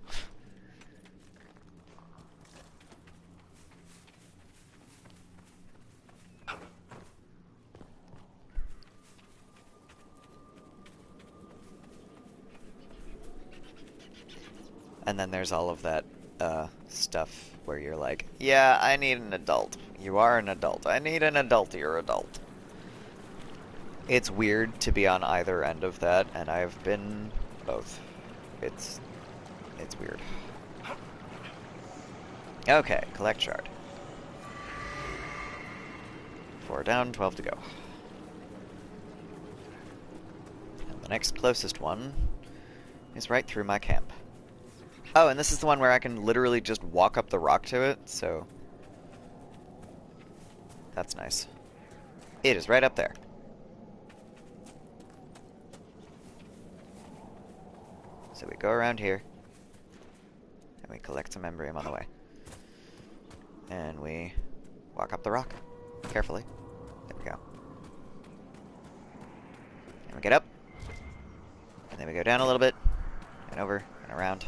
And then there's all of that stuff where you're like, yeah, I need an adult. You are an adult. I need an adultier adult. It's weird to be on either end of that, and I've been both. It's weird. Okay, collect shard. 4 down, 12 to go. And the next closest one is right through my camp. Oh, and this is the one where I can literally just walk up the rock to it, so that's nice. It is right up there. So we go around here, and we collect some embryum on the way. And we walk up the rock, carefully. There we go. And we get up, and then we go down a little bit, and over, and around.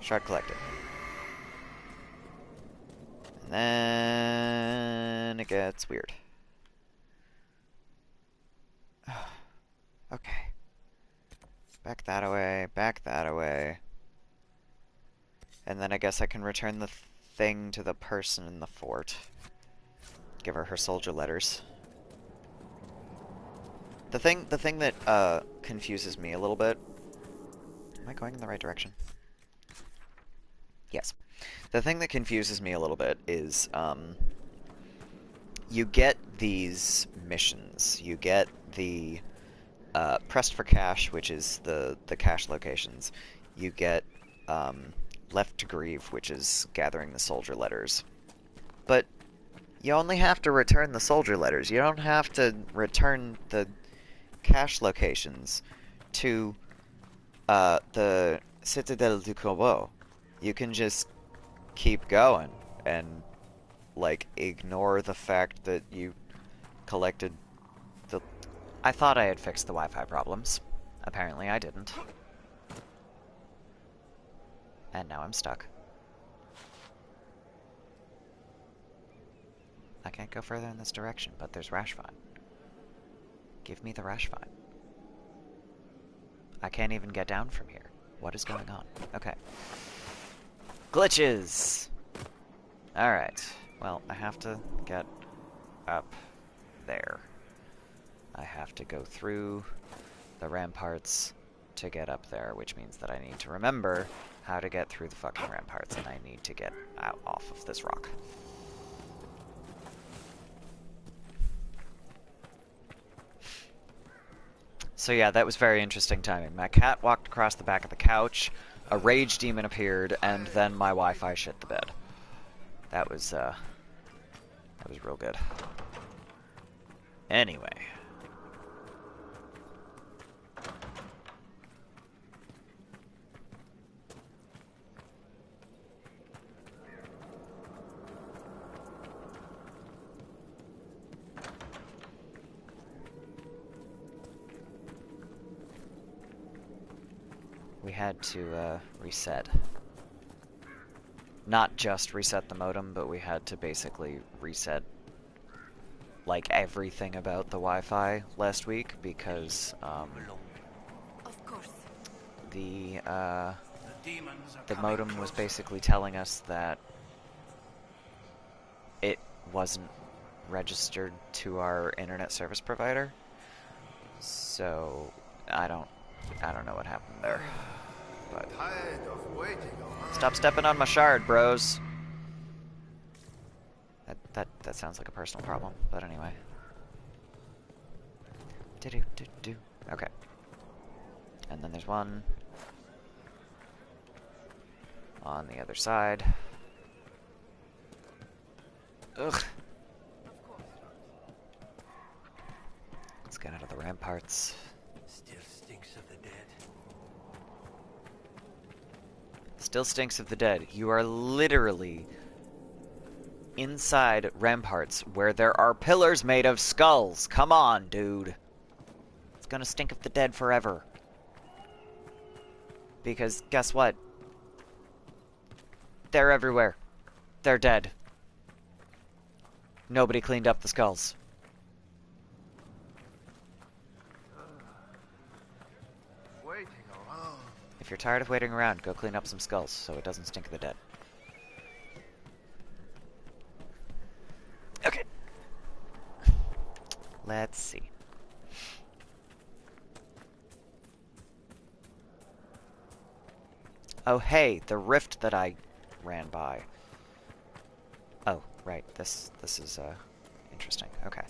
Shard collected. And then it gets weird. Okay. Back that away, back that away. And then I guess I can return the thing to the person in the fort. Give her soldier letters. The thing that confuses me a little bit. Am I going in the right direction? Yes. The thing that confuses me a little bit is you get these missions. You get the Pressed for Cash, which is the cash locations. You get Left to Grieve, which is gathering the soldier letters. But you only have to return the soldier letters. You don't have to return the cache locations to the Citadel du Corbeau. You can just keep going and, like, ignore the fact that you collected the... I thought I had fixed the Wi-Fi problems. Apparently I didn't. And now I'm stuck. I can't go further in this direction, but there's Rashvine. Give me the Rashvine. I can't even get down from here. What is going on? Okay. Glitches! Alright. Well, I have to get up there. I have to go through the ramparts to get up there, which means that I need to remember how to get through the fucking ramparts, and I need to get out off of this rock. So yeah, that was very interesting timing. My cat walked across the back of the couch, a rage demon appeared, and then my Wi-Fi shit the bed. That was real good. Anyway. We had to reset. Not just reset the modem, but we had to basically reset like everything about the Wi-Fi last week because Of course. the modem was basically telling us that it wasn't registered to our internet service provider. So I don't know what happened there. But stop stepping on my shard, bros. That sounds like a personal problem, but anyway. Do. Okay. And then there's one on the other side. Ugh. Let's get out of the ramparts. Still stinks of the dead. Still stinks of the dead. You are literally inside ramparts where there are pillars made of skulls. Come on, dude. It's gonna stink of the dead forever. Because guess what? They're everywhere. They're dead. Nobody cleaned up the skulls. If you're tired of waiting around, go clean up some skulls so it doesn't stink of the dead. Okay. Let's see. Oh, hey, the rift that I ran by. Oh, right. This is interesting. Okay.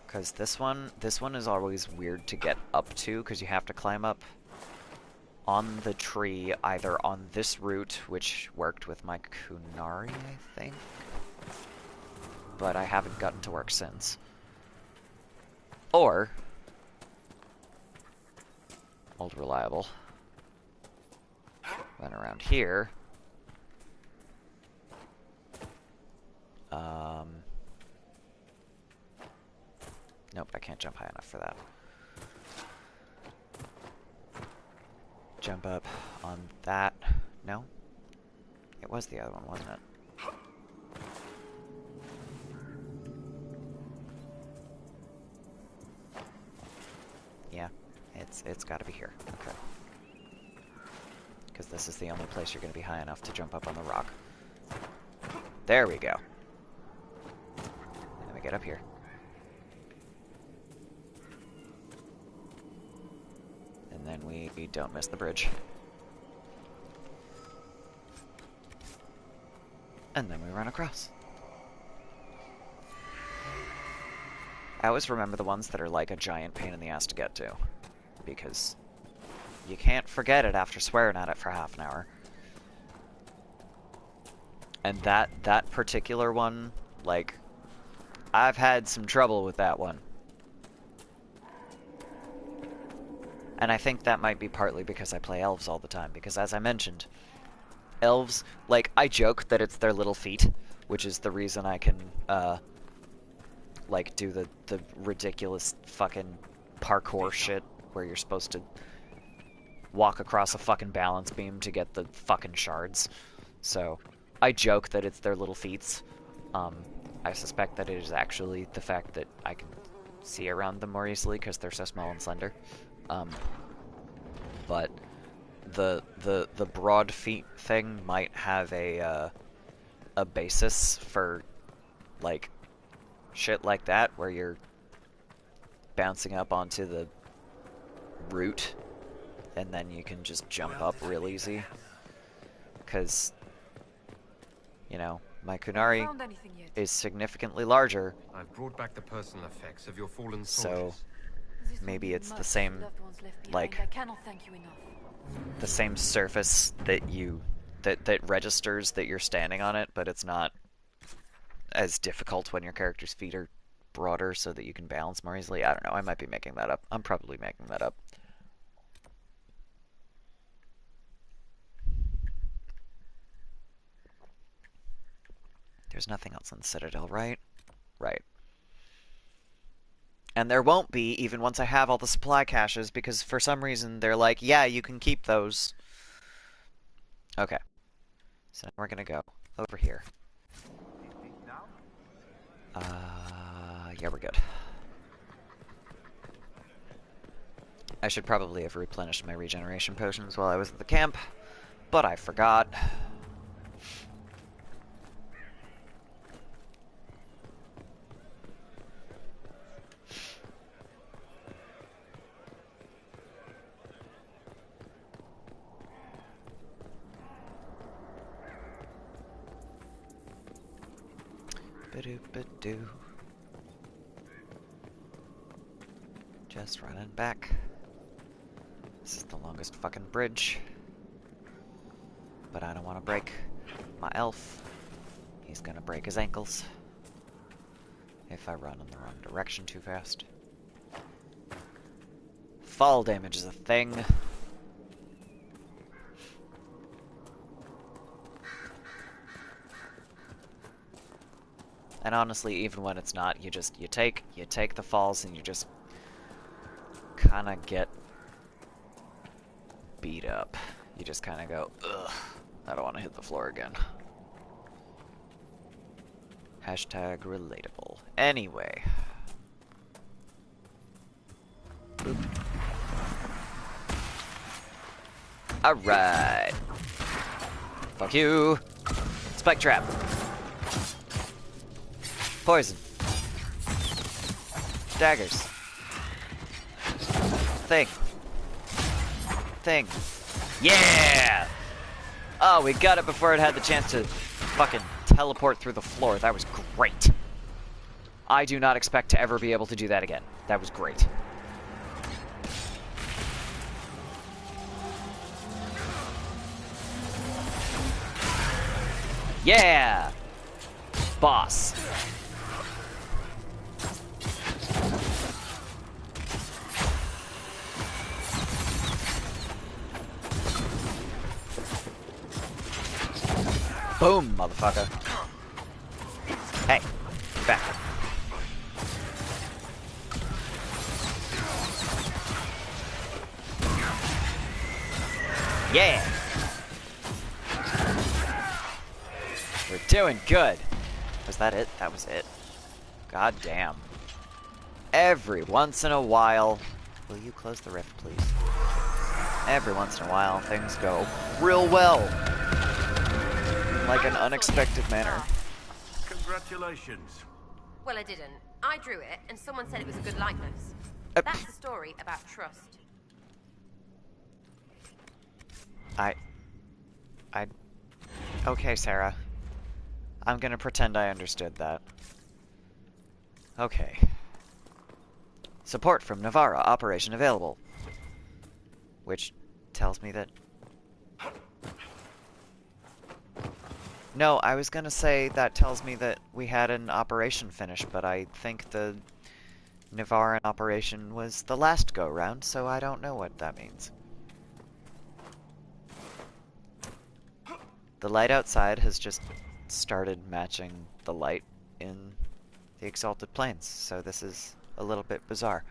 Because this one is always weird to get up to because you have to climb up on the tree, either on this route, which worked with my Kunari, I think, but I haven't gotten to work since, or old reliable, then around here, nope, I can't jump high enough for that. Jump up on that. No? It was the other one, wasn't it? Yeah, it's gotta be here. Okay. Because this is the only place you're gonna be high enough to jump up on the rock. There we go. Let me get up here. And then we don't miss the bridge. And then we run across. I always remember the ones that are like a giant pain in the ass to get to, because you can't forget it after swearing at it for half an hour. And that particular one, like, I've had some trouble with that one. And I think that might be partly because I play elves all the time, because as I mentioned, elves, like, I joke that it's their little feet, which is the reason I can, like, do the ridiculous fucking parkour shit where you're supposed to walk across a fucking balance beam to get the fucking shards. So, I joke that it's their little feets. I suspect that it is actually the fact that I can see around them more easily because they're so small and slender. But the broad feet thing might have a basis for, like, shit like that, where you're bouncing up onto the root and then you can just jump up real easy. Because, you know, my Kunari is significantly larger. I've brought back the personal effects of your fallen so soldiers. maybe it's the same, like, the same surface that that registers that you're standing on it, but it's not as difficult when your character's feet are broader so that you can balance more easily. I don't know, I might be making that up. I'm probably making that up. There's nothing else in the Citadel, right? Right. And there won't be, even once I have all the supply caches, because for some reason they're like, yeah, you can keep those. Okay. So now we're gonna go over here. Yeah, we're good. I should probably have replenished my regeneration potions while I was at the camp, but I forgot. Ba-do-ba-do. Just running back. This is the longest fucking bridge. But I don't want to break my elf. He's gonna break his ankles if I run in the wrong direction too fast. Fall damage is a thing. And honestly, even when it's not, you take the falls and you just kind of get beat up. You just kind of go, ugh, I don't want to hit the floor again. Hashtag relatable. Anyway. Boop. Alright. Fuck you. Spike trap. Poison. Daggers. Thing. Thing. Yeah! Oh, we got it before it had the chance to fucking teleport through the floor. That was great. I do not expect to ever be able to do that again. That was great. Yeah! Boss. Boom, motherfucker. Hey, back. Yeah. We're doing good. Was that it? That was it. God damn. Every once in a while... Will you close the rift, please? Every once in a while, things go real well. In like an unexpected manner. Congratulations. Well, I didn't. I drew it, and someone said it was a good likeness. That's a story about trust. Okay, Sarah. I'm gonna pretend I understood that. Okay. Support from Navarra, operation available. Which tells me that... No, I was gonna say that tells me that we had an operation finished, but I think the Navarran operation was the last go-round, so I don't know what that means. The light outside has just started matching the light in the Exalted Plains, so this is a little bit bizarre.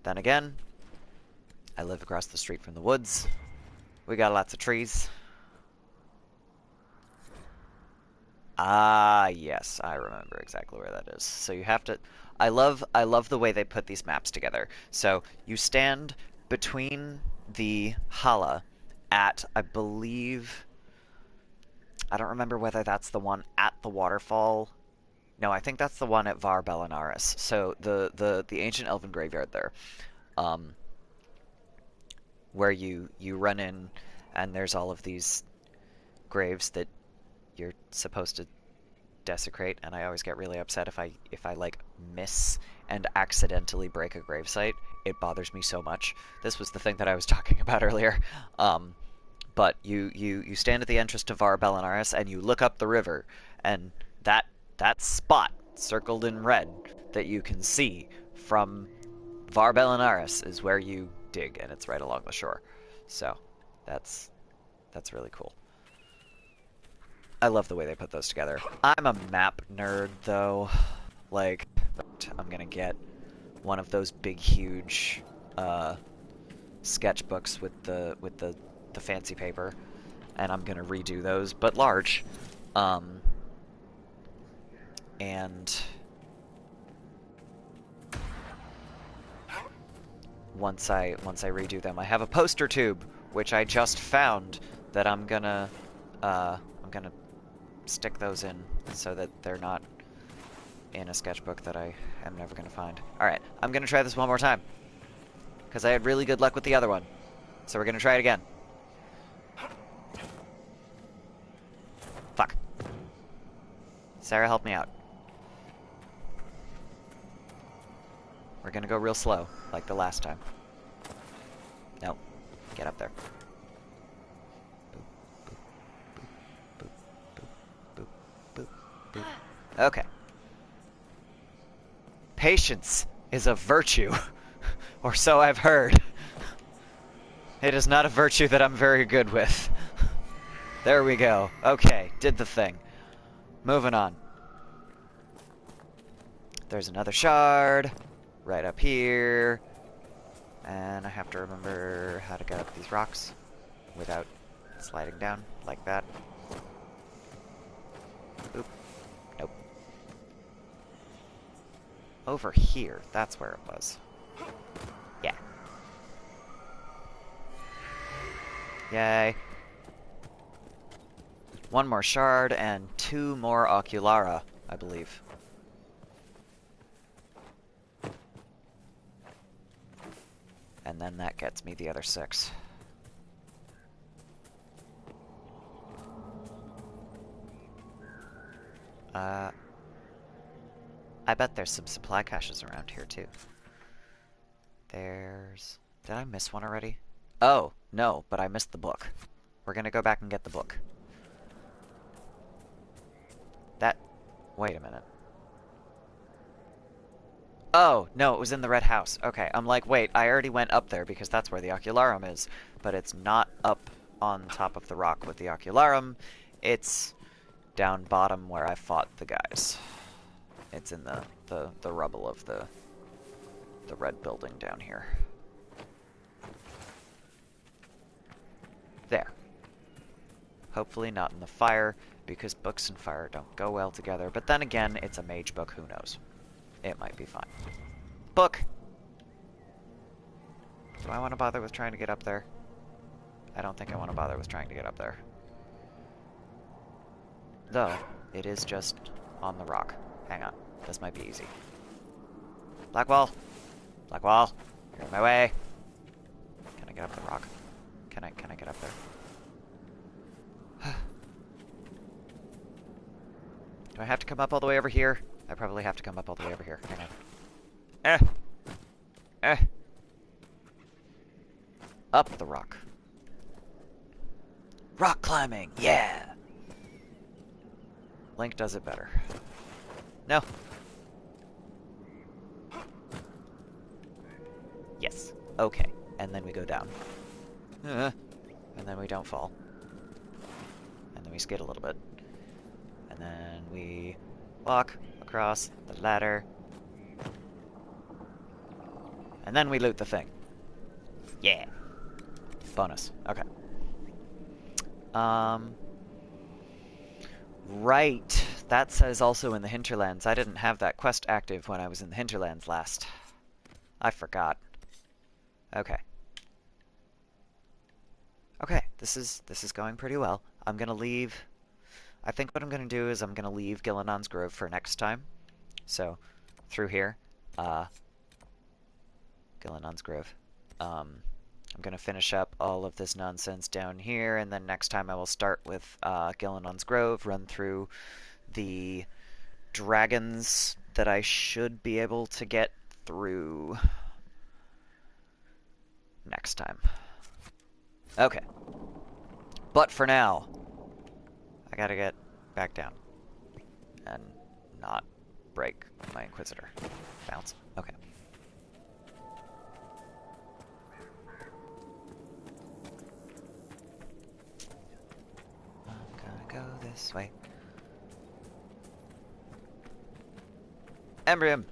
Then again, I live across the street from the woods. We got lots of trees. Ah, yes, I remember exactly where that is. So you have to... I love the way they put these maps together. So you stand between the Hala at, I believe... I don't remember whether that's the one at the waterfall. No, I think that's the one at Var Bellinaris. So the ancient elven graveyard there. Where you run in and there's all of these graves that you're supposed to desecrate, and I always get really upset if I like miss and accidentally break a gravesite. It bothers me so much. This was the thing that I was talking about earlier. But you stand at the entrance to Var Bellinaris and you look up the river, and that spot circled in red that you can see from Var Bellinaris is where you dig, and it's right along the shore. So that's really cool. I love the way they put those together. I'm a map nerd, though. Like, I'm gonna get one of those big, huge sketchbooks with the fancy paper, and I'm gonna redo those, but large. And once I redo them, I have a poster tube which I just found that I'm gonna stick those in so that they're not in a sketchbook that I am never gonna find. Alright, I'm gonna try this one more time, because I had really good luck with the other one. So we're gonna try it again. Fuck. Sarah, help me out. We're gonna go real slow, like the last time. Nope. Get up there. Boop, boop, boop, boop, boop, boop. Okay. Patience is a virtue, or so I've heard. It is not a virtue that I'm very good with. There we go. Okay, did the thing. Moving on. There's another shard right up here. And I have to remember how to get up these rocks without sliding down like that. Oop. Nope. Over here, that's where it was. Yeah. Yay. One more shard and 2 more oculara, I believe. And then that gets me the other 6. I bet there's some supply caches around here too. There's... Did I miss one already? Oh, no, but I missed the book. We're gonna go back and get the book. That... Wait a minute. Oh, no, it was in the red house. Okay, I'm like, wait, I already went up there because that's where the ocularum is. But it's not up on top of the rock with the ocularum. It's down bottom where I fought the guys. It's in the rubble of the red building down here. There. Hopefully not in the fire, because books and fire don't go well together. But then again, it's a mage book, who knows? It might be fine. Book! Do I want to bother with trying to get up there? I don't think I want to bother with trying to get up there. Though, it is just on the rock. Hang on. This might be easy. Blackwall! Blackwall! You're in my way! Can I get up the rock? Can I get up there? Do I have to come up all the way over here? I probably have to come up all the way over here. Hang on. Eh. Eh. Up the rock. Rock climbing, yeah! Link does it better. No. Yes. Okay. And then we go down. And then we don't fall. And then we skid a little bit. And then we walk across the ladder. And then we loot the thing. Yeah. Bonus. Okay. Right. That says also in the hinterlands. I didn't have that quest active when I was in the hinterlands last. I forgot. Okay. Okay, this is going pretty well. I'm gonna leave. I think what I'm gonna do is I'm gonna leave Gillenon's Grove for next time. So, through here, Gillenon's Grove. I'm gonna finish up all of this nonsense down here, and then next time I will start with Gillenon's Grove, run through the dragons that I should be able to get through next time. Okay. But for now, I gotta get back down and not break my Inquisitor. Bounce. Okay. I'm gonna go this way. Embrium!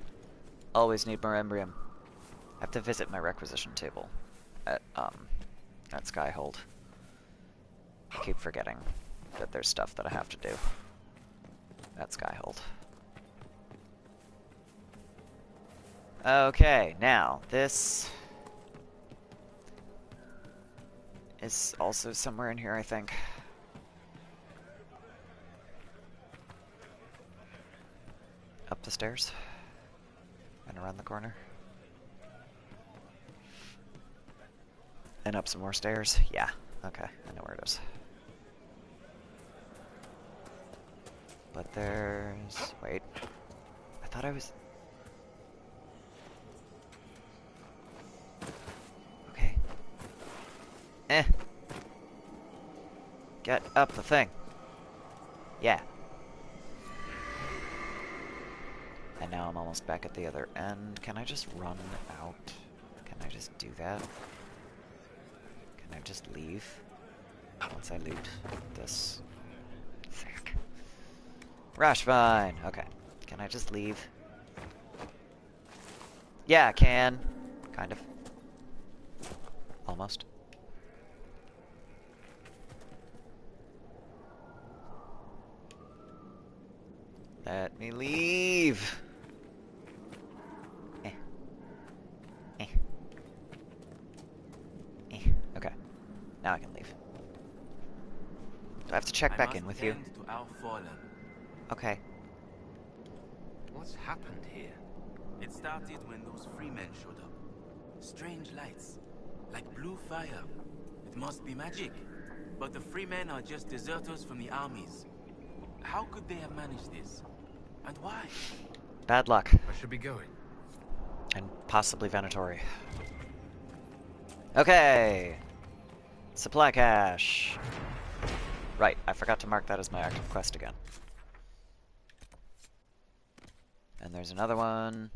Always need more Embrium. I have to visit my requisition table at Skyhold. I keep forgetting that there's stuff that I have to do at Skyhold. Okay, now, this is also somewhere in here, I think. Up the stairs and around the corner. And up some more stairs. Yeah, okay, I know where it is. But there's... wait. I thought I was... okay. Get up the thing. Yeah. And now I'm almost back at the other end. Can I just run out? Can I just do that? Can I just leave? Once I loot this. Sick. Rashvine! Okay. Can I just leave? Yeah, I can. Kind of. Almost. Let me leave! Okay. Now I can leave. Do I have to check back in with you? To our fallen. Okay. What's happened here? It started when those free men showed up. Strange lights, like blue fire. It must be magic. But the free men are just deserters from the armies. How could they have managed this? And why? Bad luck. I should be going. And possibly Venatori. Okay! Supply cache! Right, I forgot to mark that as my active quest again. And there's another one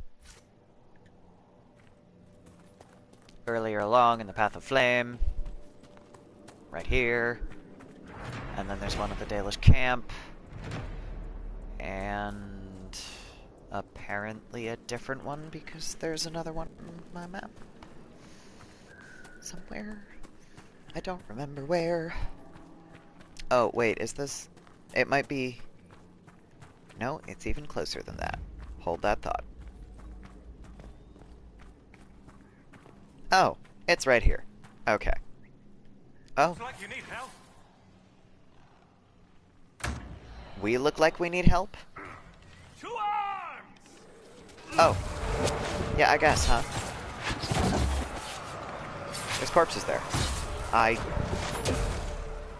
earlier along in the Path of Flame. Right here. And then there's one at the Dalish camp. And apparently a different one because there's another one on my map. Somewhere. I don't remember where. Oh, wait, is this... it might be... no, it's even closer than that. Hold that thought. Oh, it's right here. Okay. Oh. Looks like you need help. We look like we need help? To arms! Oh. Yeah, I guess, huh? There's corpses there. I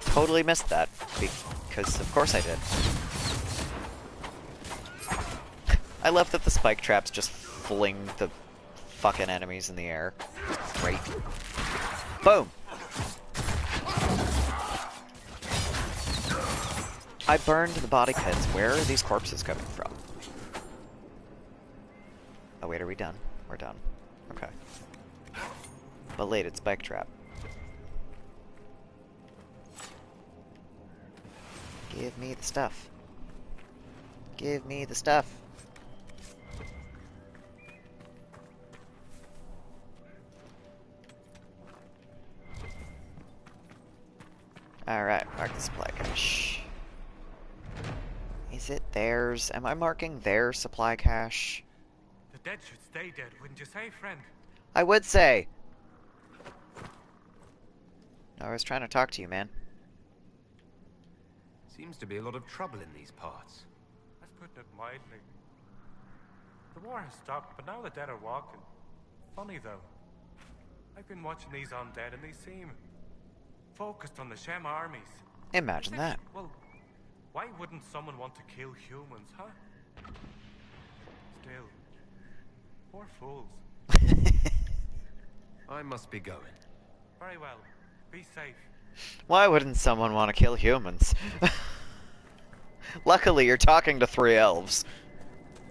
totally missed that, because of course I did. I love that the spike traps just fling the fucking enemies in the air. Great. Boom! I burned the body pits. Where are these corpses coming from? Oh wait, are we done? We're done. Okay. Belated spike trap. Give me the stuff. Give me the stuff. Alright, mark the supply cache. Is it theirs? Am I marking their supply cache? The dead should stay dead, wouldn't you say, friend? I would say! I was trying to talk to you, man. Seems to be a lot of trouble in these parts. That's putting it mildly. The war has stopped, but now the dead are walking. Funny though. I've been watching these undead and they seem focused on the Shem armies. Imagine that. Well, why wouldn't someone want to kill humans, huh? Still, poor fools. I must be going. Very well. Be safe. Why wouldn't someone want to kill humans? Luckily, you're talking to 3 elves.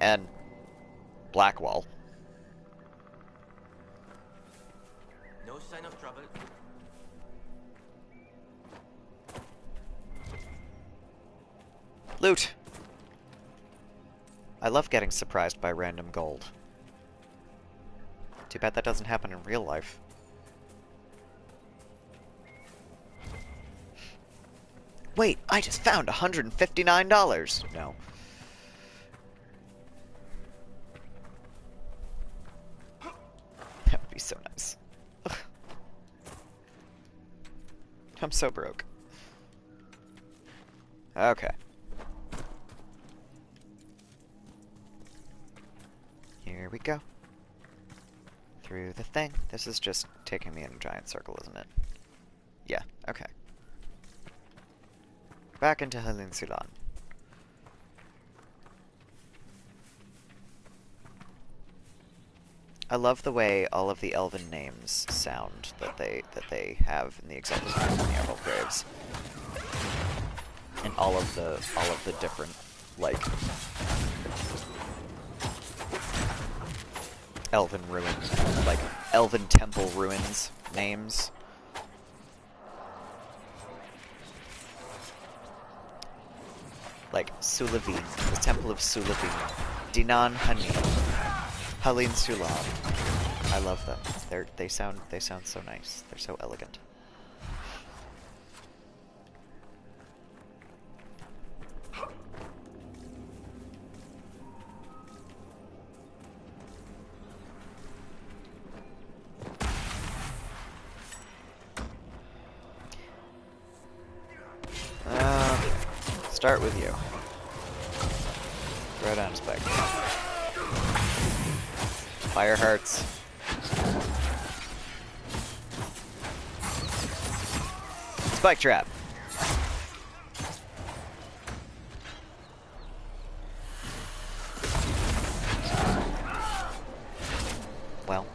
And Blackwall. No sign of trouble. Loot! I love getting surprised by random gold. Too bad that doesn't happen in real life. Wait, I just found $159! No. That would be so nice. Ugh. I'm so broke. Okay. Here we go. Through the thing. This is just taking me in a giant circle, isn't it? Yeah, okay. Back into Inquisition. I love the way all of the elven names sound that they have in the Exalted Plains and the Emerald Graves. And all of the different, like, elven ruin, like elven temple ruins names. Like Sulavine, the Temple of Sulavine, Dinan Hani, Halin Sulam. I love them. They sound so nice. They're so elegant. Start with you. Throw down a spike. Fire hearts. Spike trap. Well.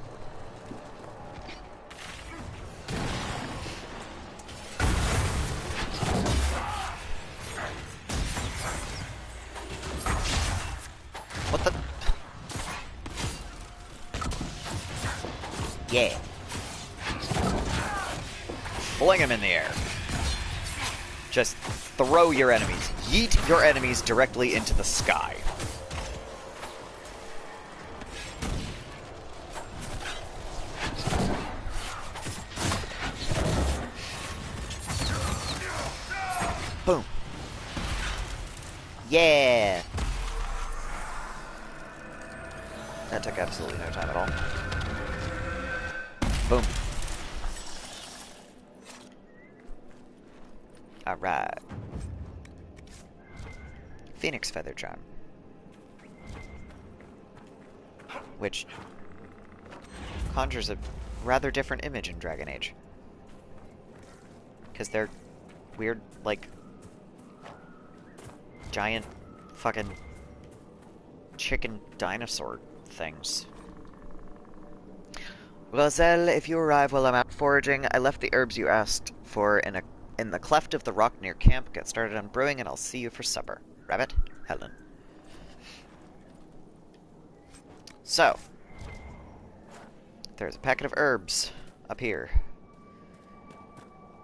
What the? Yeah. Fling him in the air. Just throw your enemies. Yeet your enemies directly into the sky. Boom. Yeah. That took absolutely no time at all. Boom. Alright. Phoenix Feather Charm. Which conjures a rather different image in Dragon Age. Because they're weird, like, giant fucking chicken dinosaur things. Roselle, if you arrive while I'm out foraging, I left the herbs you asked for in the cleft of the rock near camp. Get started on brewing and I'll see you for supper. Rabbit, Helen. So, there's a packet of herbs up here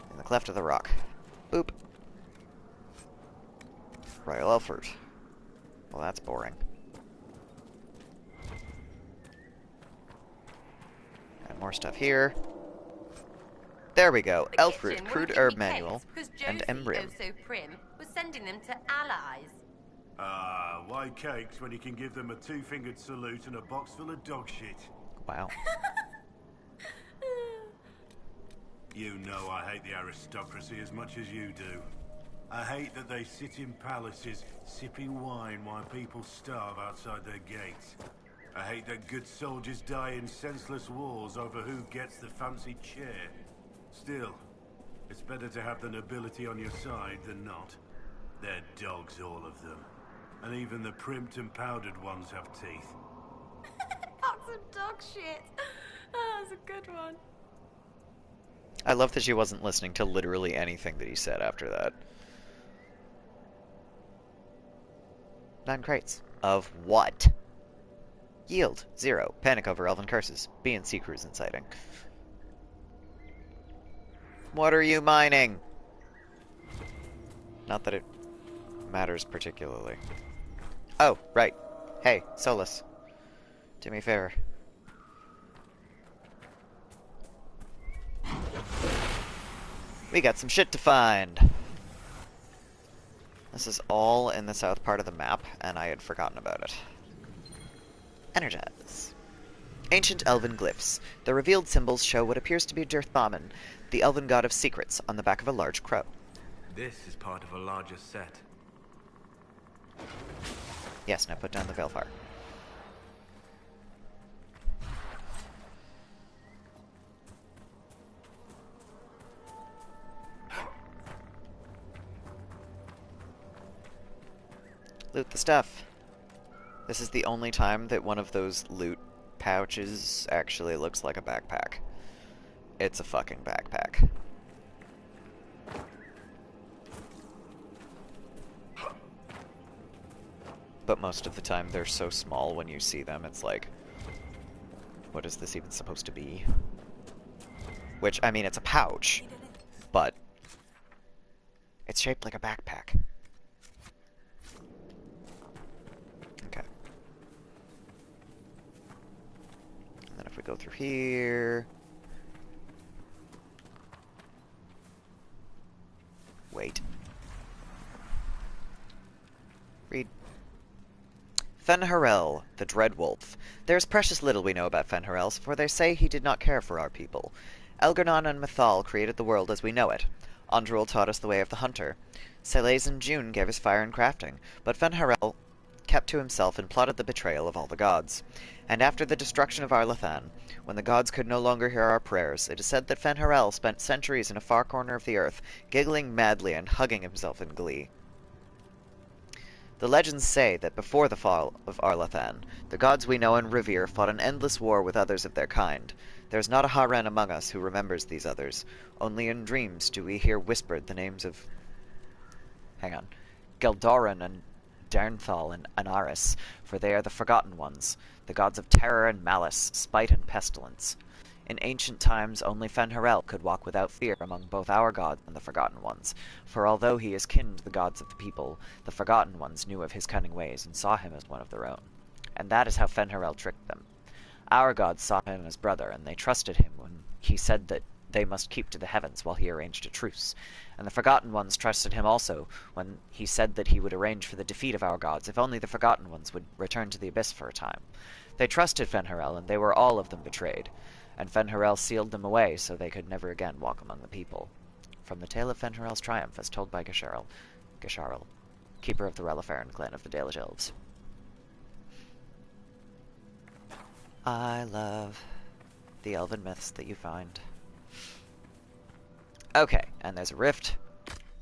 in the cleft of the rock. Boop. Royal Elford. Well, that's boring. And more stuff here. There we go. The Elfroot, kitchen crude wouldn't give herb me manual, cakes because and Josie, Embrim. oh so prim, was sending them to allies. Why cakes when you can give them a two-fingered salute and a box full of dog shit? Wow. You know I hate the aristocracy as much as you do. I hate that they sit in palaces, sipping wine while people starve outside their gates. I hate that good soldiers die in senseless wars over who gets the fancy chair. Still, it's better to have the nobility on your side than not. They're dogs, all of them. And even the primped and powdered ones have teeth. That's some dog shit. Oh, that's a good one. I love that she wasn't listening to literally anything that he said after that. 9 crates. Of what? Yield, 0. Panic over elven curses. B and C crews inciting. What are you mining? Not that it matters particularly. Oh, right. Hey, Solus. Do me a favor. We got some shit to find. This is all in the south part of the map, and I had forgotten about it. Energize. Ancient elven glyphs. The revealed symbols show what appears to be Dirthaman, the elven god of secrets, on the back of a large crow. This is part of a larger set. Yes, now put down the Veilfire. Loot the stuff. This is the only time that one of those loot pouches actually looks like a backpack. It's a fucking backpack. But most of the time they're so small when you see them, it's like, what is this even supposed to be? Which, I mean, it's a pouch, but it's shaped like a backpack. Okay. And then if we go through here... Wait. Read. Fen'Harel, the Dread Wolf. There is precious little we know about Fen'Harel, for they say he did not care for our people. Elgar'nan and Mythal created the world as we know it. Andrul taught us the way of the hunter. Selaise and June gave us fire and crafting, but Fen'Harel kept to himself and plotted the betrayal of all the gods. And after the destruction of Arlathan, when the gods could no longer hear our prayers, it is said that Fen'Harel spent centuries in a far corner of the earth, giggling madly and hugging himself in glee. The legends say that before the fall of Arlathan, the gods we know and revere fought an endless war with others of their kind. There is not a Haren among us who remembers these others. Only in dreams do we hear whispered the names of... Geldoran and Dernthal and Anaris, for they are the Forgotten Ones, the gods of terror and malice, spite and pestilence. In ancient times, only Fen'Harel could walk without fear among both our gods and the Forgotten Ones, for although he is kin to the gods of the people, the Forgotten Ones knew of his cunning ways and saw him as one of their own. And that is how Fen'Harel tricked them. Our gods saw him as brother, and they trusted him when he said that they must keep to the heavens while he arranged a truce. And the Forgotten Ones trusted him also when he said that he would arrange for the defeat of our gods if only the Forgotten Ones would return to the Abyss for a time. They trusted Fen'Harel, and they were all of them betrayed. And Fen'Harel sealed them away so they could never again walk among the people. From the tale of Fen'Harel's triumph as told by Gesharel, keeper of the Relifaran clan of the Dalish Elves. I love the elven myths that you find. Okay, and there's a rift,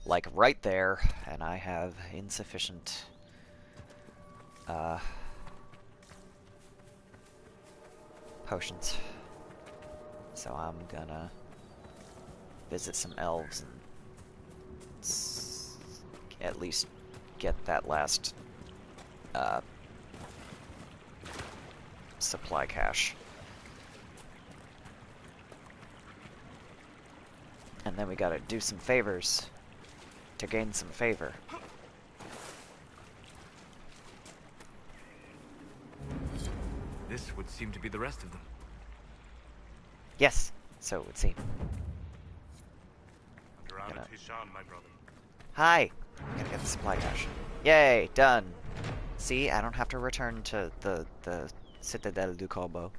like right there, and I have insufficient potions. So I'm gonna visit some elves and at least get that last supply cache. And then we gotta do some favors to gain some favor. This would seem to be the rest of them. Yes, so it would seem. Gonna... Tishan, my brother. Hi! I gotta get the supply cache. Yay! Done! See, I don't have to return to the Citadel du Corbeau.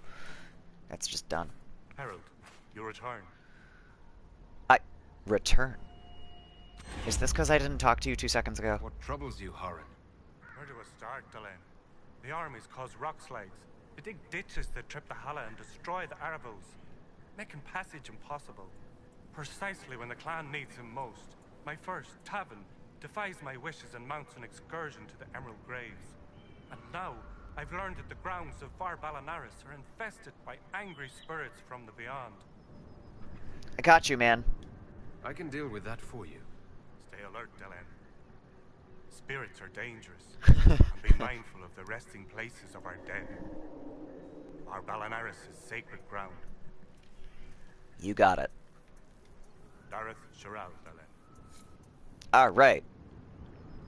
That's just done. Harold, you return. Return? Is this because I didn't talk to you 2 seconds ago? What troubles you, Horan? Where do I start, Delenn? The armies cause rock slides. They dig ditches that trip the Hala and destroy the Arabels, making passage impossible. Precisely when the clan needs him most, my first, Tavin, defies my wishes and mounts an excursion to the Emerald Graves. And now, I've learned that the grounds of Var Balanaris are infested by angry spirits from the beyond. I got you, man. I can deal with that for you. Stay alert, Delenn. Spirits are dangerous, and be mindful of the resting places of our dead. Var Balanaris is sacred ground. You got it. Dareth Shiral, Delenn. Alright.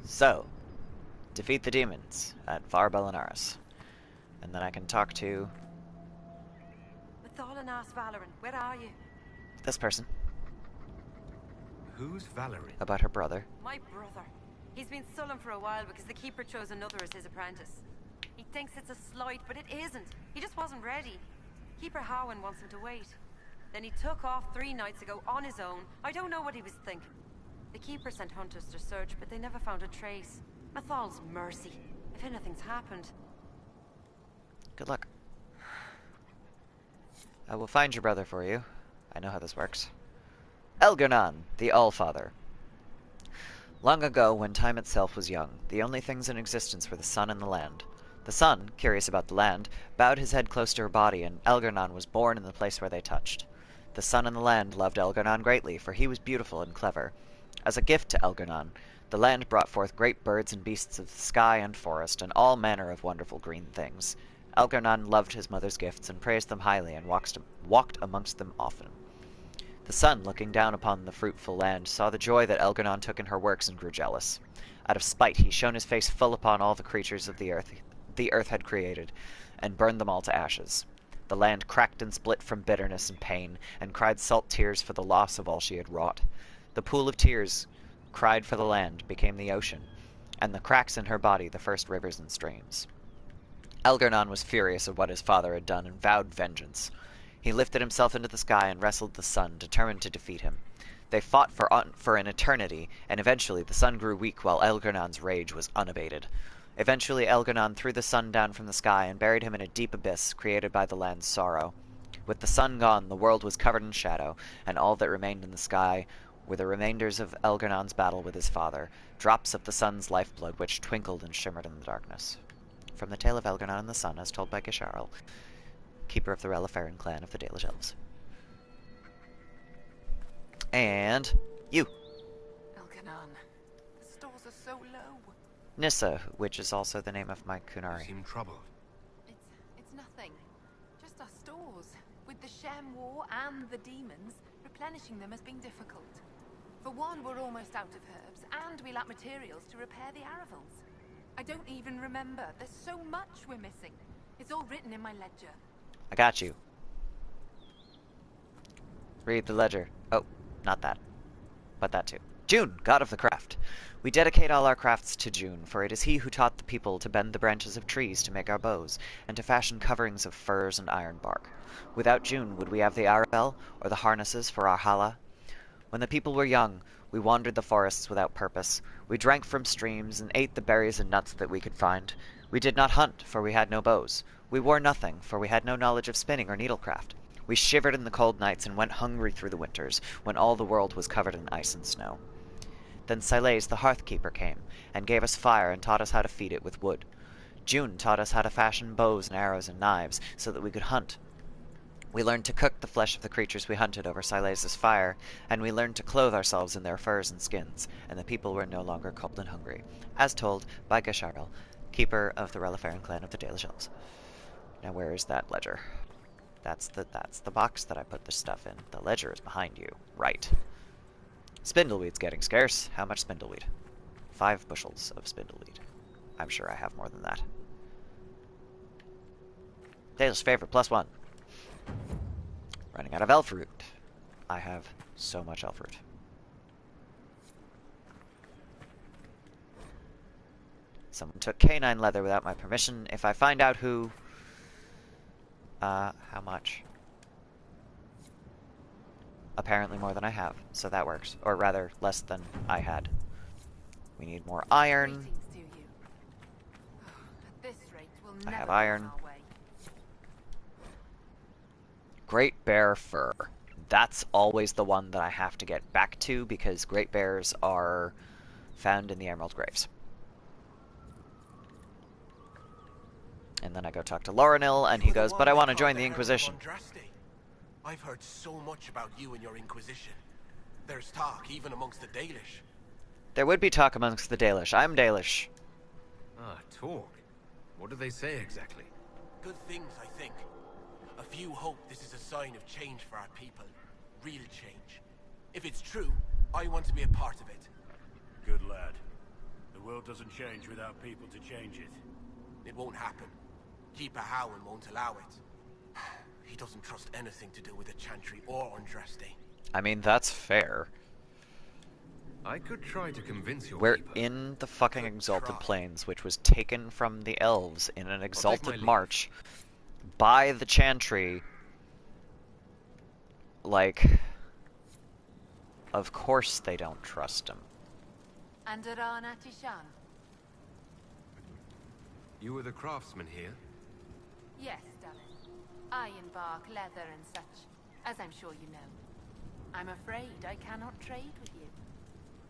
So, defeat the demons at Var Balanaris. And then I can talk to... Mathalanas Valoran, where are you? this person. Who's Valerie? About her brother. My brother. He's been sullen for a while because the Keeper chose another as his apprentice. He thinks it's a slight, but it isn't. He just wasn't ready. Keeper Howen wants him to wait. Then he took off 3 nights ago on his own. I don't know what he was thinking. The Keeper sent hunters to search, but they never found a trace. Mathal's mercy. If anything's happened. Good luck. I will find your brother for you. I know how this works. Elgernon, the Allfather. Long ago, when time itself was young, the only things in existence were the sun and the land. The sun, curious about the land, bowed his head close to her body, and Elgernon was born in the place where they touched. The sun and the land loved Elgernon greatly, for he was beautiful and clever. As a gift to Elgernon, the land brought forth great birds and beasts of the sky and forest, and all manner of wonderful green things. Elgernon loved his mother's gifts, and praised them highly, and walked amongst them often. The sun, looking down upon the fruitful land, saw the joy that Elgernon took in her works, and grew jealous. Out of spite, he shone his face full upon all the creatures of the earth had created, and burned them all to ashes. The land cracked and split from bitterness and pain, and cried salt tears for the loss of all she had wrought. The pool of tears cried for the land, became the ocean, and the cracks in her body the first rivers and streams. Elgernon was furious at what his father had done, and vowed vengeance. He lifted himself into the sky and wrestled the sun, determined to defeat him. They fought for an eternity, and eventually the sun grew weak while Elgernon's rage was unabated. Eventually Elgernon threw the sun down from the sky and buried him in a deep abyss created by the land's sorrow. With the sun gone, the world was covered in shadow, and all that remained in the sky were the remainders of Elgernon's battle with his father, drops of the sun's lifeblood which twinkled and shimmered in the darkness. From the tale of Elgernon and the Sun, as told by Gisharl, keeper of the Reliferan clan of the Dalish Elves. And you. Elganon, the stores are so low. Nissa, which is also the name of my Kunari. You seem troubled. It's nothing. Just our stores. With the Shem War and the demons, replenishing them has been difficult. For one, we're almost out of herbs, and we lack materials to repair the Aravals. I don't even remember. There's so much we're missing. It's all written in my ledger. I got you. Read the ledger. Oh, not that. But that too. June, god of the craft. We dedicate all our crafts to June, for it is he who taught the people to bend the branches of trees to make our bows, and to fashion coverings of furs and iron bark. Without June, would we have the arabel, or the harnesses for our hala? When the people were young, we wandered the forests without purpose. We drank from streams, and ate the berries and nuts that we could find. We did not hunt, for we had no bows. We wore nothing, for we had no knowledge of spinning or needlecraft. We shivered in the cold nights and went hungry through the winters, when all the world was covered in ice and snow. Then Siles, the hearth-keeper, came, and gave us fire and taught us how to feed it with wood. June taught us how to fashion bows and arrows and knives, so that we could hunt. We learned to cook the flesh of the creatures we hunted over Silesa's fire, and we learned to clothe ourselves in their furs and skins, and the people were no longer cold and hungry, as told by Gasharel, keeper of the Relifaran clan of the Dalish Elves. Now where is that ledger? That's the box that I put this stuff in. The ledger is behind you. Right. Spindleweed's getting scarce. How much spindleweed? 5 bushels of spindleweed. I'm sure I have more than that. Dale's favorite, +1. Running out of elf root. I have so much elf root. Someone took canine leather without my permission. If I find out who... how much? Apparently more than I have, so that works. Or rather, less than I had. We need more iron. I have iron. Great bear fur. That's always the one that I have to get back to, because great bears are found in the Emerald Graves. And then I go talk to Lorinil, and he goes, but I want to join the Inquisition. I've heard so much about you and your Inquisition. There's talk, even amongst the Dalish. There would be talk amongst the Dalish. I'm Dalish. Ah, talk. What do they say exactly? Good things, I think. A few hope this is a sign of change for our people. Real change. If it's true, I want to be a part of it. Good lad. The world doesn't change without people to change it. It won't happen. Keeper Howen won't allow it. He doesn't trust anything to do with the Chantry or Andraste. I mean, that's fair. I could try to convince your We're keeper. in the fucking Exalted Plains, which was taken from the elves in an exalted march by the Chantry. Like, of course they don't trust him. Andarana Tishan. You were the craftsman here? Yes, darling. Ironbark, leather and such, as I'm sure you know. I'm afraid I cannot trade with you.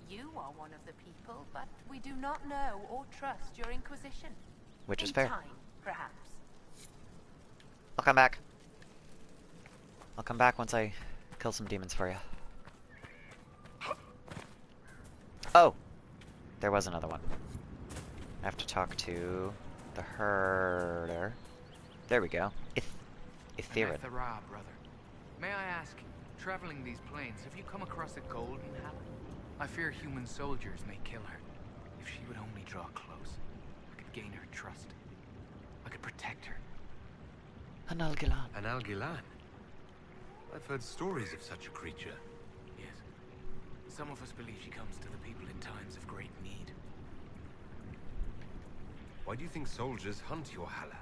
You are one of the people, but we do not know or trust your Inquisition. Which is In fair. time, perhaps. I'll come back. I'll come back once I kill some demons for you. Oh! There was another one. I have to talk to the herder. There we go. Etherin. Thera, brother. May I ask, traveling these plains, have you come across a golden Helen? I fear human soldiers may kill her. If she would only draw close, I could gain her trust. I could protect her. An Algilan. An Algilan? I've heard stories of such a creature. Yes. Some of us believe she comes to the people in times of great need. Why do you think soldiers hunt your Hala?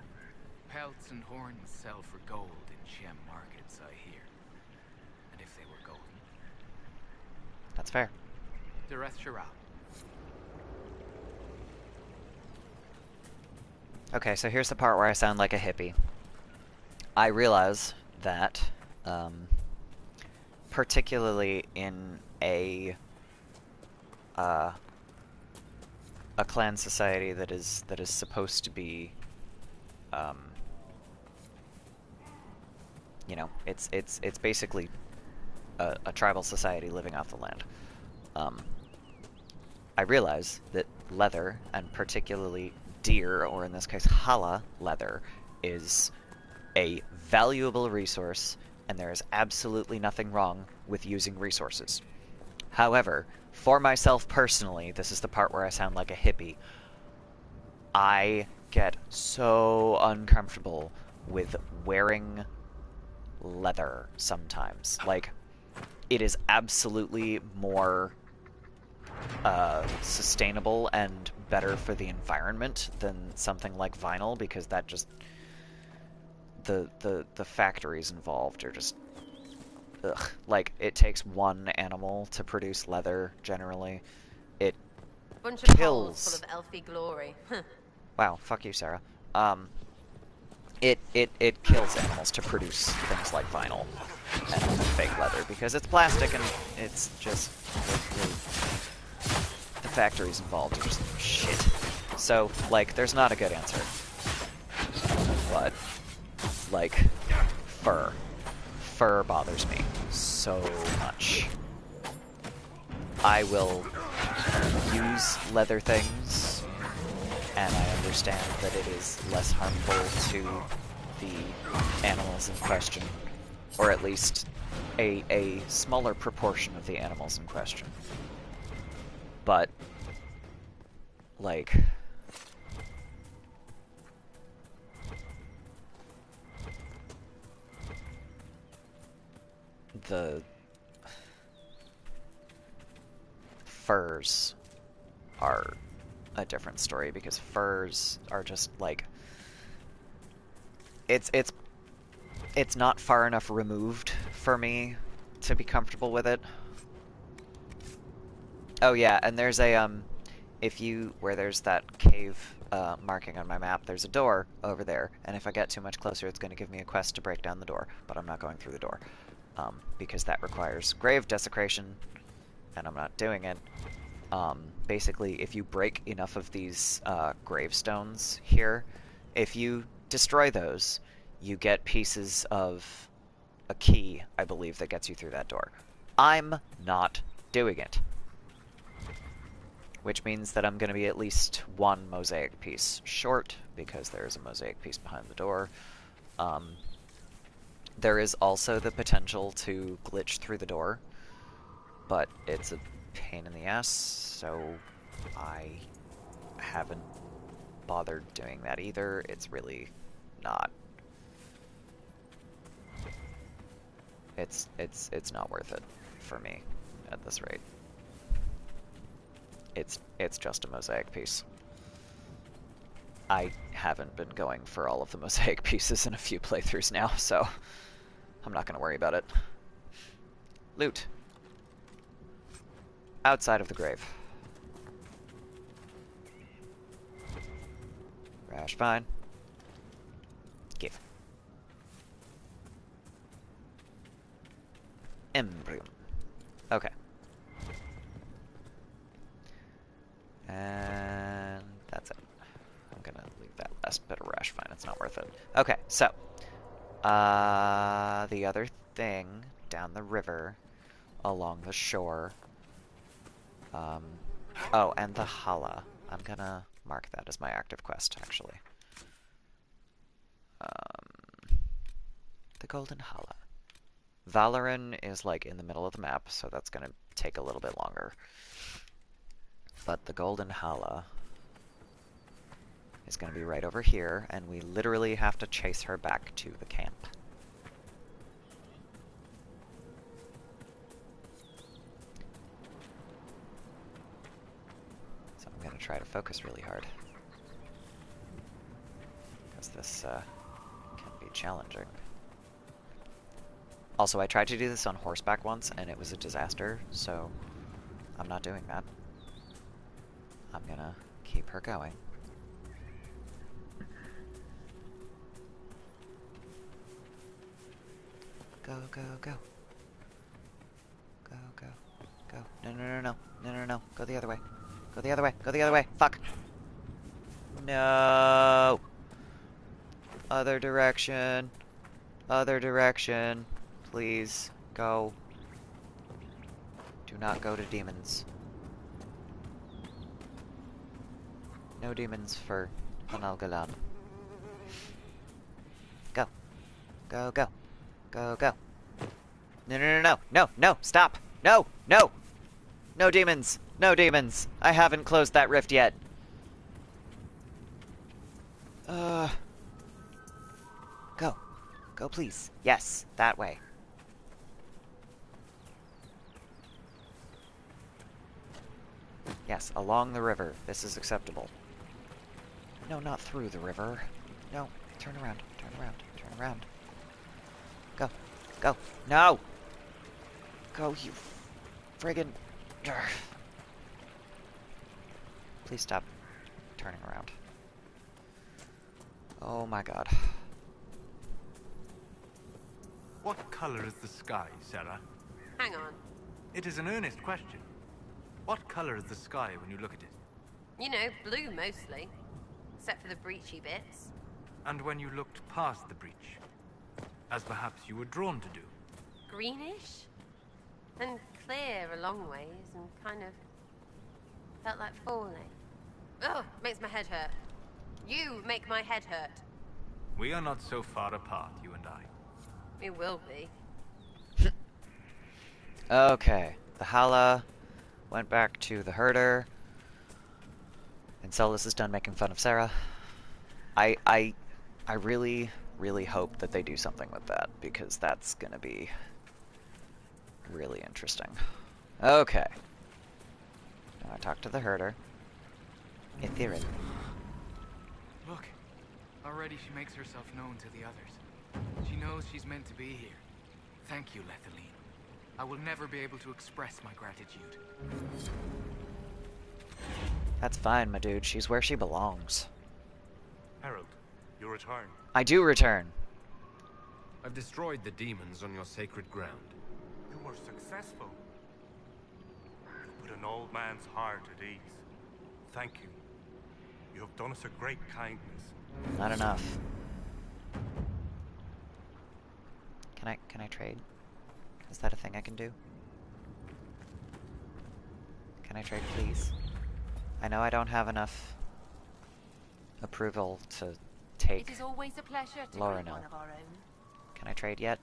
Pelts and horns sell for gold in Shem markets, I hear. And if they were golden? That's fair. Dereth Shirah. Okay, so here's the part where I sound like a hippie. I realize that, particularly in a clan society that is supposed to be, you know, it's basically a tribal society living off the land. I realize that leather, and particularly deer, or in this case Hala leather, is a valuable resource, and there is absolutely nothing wrong with using resources. However, for myself personally, this is the part where I sound like a hippie, I get so uncomfortable with wearing leather sometimes. Like, it is absolutely more sustainable and better for the environment than something like vinyl, because that just... the factories involved are just... ugh. Like, it takes one animal to produce leather, generally. It Bunch of kills... holes full of elfy glory. Wow, fuck you, Sarah. It kills animals to produce things like vinyl and fake leather, because it's plastic and it's just... the factories involved are just shit. So, like, there's not a good answer. But, like, fur. fur bothers me so much. I will use leather things, and I understand that it is less harmful to the animals in question, or at least a smaller proportion of the animals in question. But, like, the furs are a different story, because furs are just like it's not far enough removed for me to be comfortable with it. Oh yeah, and there's a where there's that cave marking on my map, there's a door over there, and if I get too much closer it's going to give me a quest to break down the door, but I'm not going through the door because that requires grave desecration and I'm not doing it. Basically, if you break enough of these gravestones here, if you destroy those, you get pieces of a key, I believe, that gets you through that door. I'm not doing it. Which means that I'm going to be at least one mosaic piece short, because there is a mosaic piece behind the door. There is also the potential to glitch through the door, but it's a pain in the ass, so I haven't bothered doing that either. It's really not. It's not worth it for me at this rate. It's just a mosaic piece. I haven't been going for all of the mosaic pieces in a few playthroughs now, so I'm not going to worry about it. Loot. Outside of the grave. Rash fine. Give. Embryo. Okay. And that's it. I'm gonna leave that last bit of rash fine. It's not worth it. Okay, so the other thing down the river along the shore. Oh, and the Hala. I'm gonna mark that as my active quest, actually. The Golden Hala. Valoran is like in the middle of the map, so that's gonna take a little bit longer. But the Golden Hala is gonna be right over here, and we literally have to chase her back to the camp. So I'm gonna try to focus really hard, because this can be challenging. Also, I tried to do this on horseback once, and it was a disaster, so I'm not doing that. I'm gonna keep her going. Go, go, go. Go, go, go. No, no, no, no. No, no, no. Go the other way. Go the other way. Go the other way. Fuck. No. Other direction. Other direction. Please. Go. Do not go to demons. No demons for Panalgalan. Go. Go, go. Go, go. No, no, no, no. No, no. Stop. No, no. No demons. No demons. I haven't closed that rift yet. Go. Go, please. Yes, that way. Yes, along the river. This is acceptable. No, not through the river. No, turn around, turn around, turn around. Go, go, no! Go, you friggin'... Please stop turning around. Oh my god. What color is the sky, Sarah? Hang on. It is an earnest question. What color is the sky when you look at it? You know, blue mostly. Except for the breachy bits. And when you looked past the breach? As perhaps you were drawn to do? greenish and clear a long ways and kind of felt like falling. Ugh, makes my head hurt. You make my head hurt. We are not so far apart, you and I. It will be. Okay, the Hala went back to the herder, and Solus is done making fun of Sarah. I really, really hope that they do something with that, because that's gonna be really interesting. Okay. Now I talk to the herder. Etherin. Look, already she makes herself known to the others. She knows she's meant to be here. Thank you, Lethaline. I will never be able to express my gratitude. That's fine, my dude. She's where she belongs. Harold, you return. I do return. I've destroyed the demons on your sacred ground. You were successful. You put an old man's heart at ease. Thank you. You have done us a great kindness. Not enough. Can I trade? Is that a thing I can do? Can I trade, please? I know I don't have enough approval to take It is always a pleasure to Lauren. greet one of our own. Can I trade yet?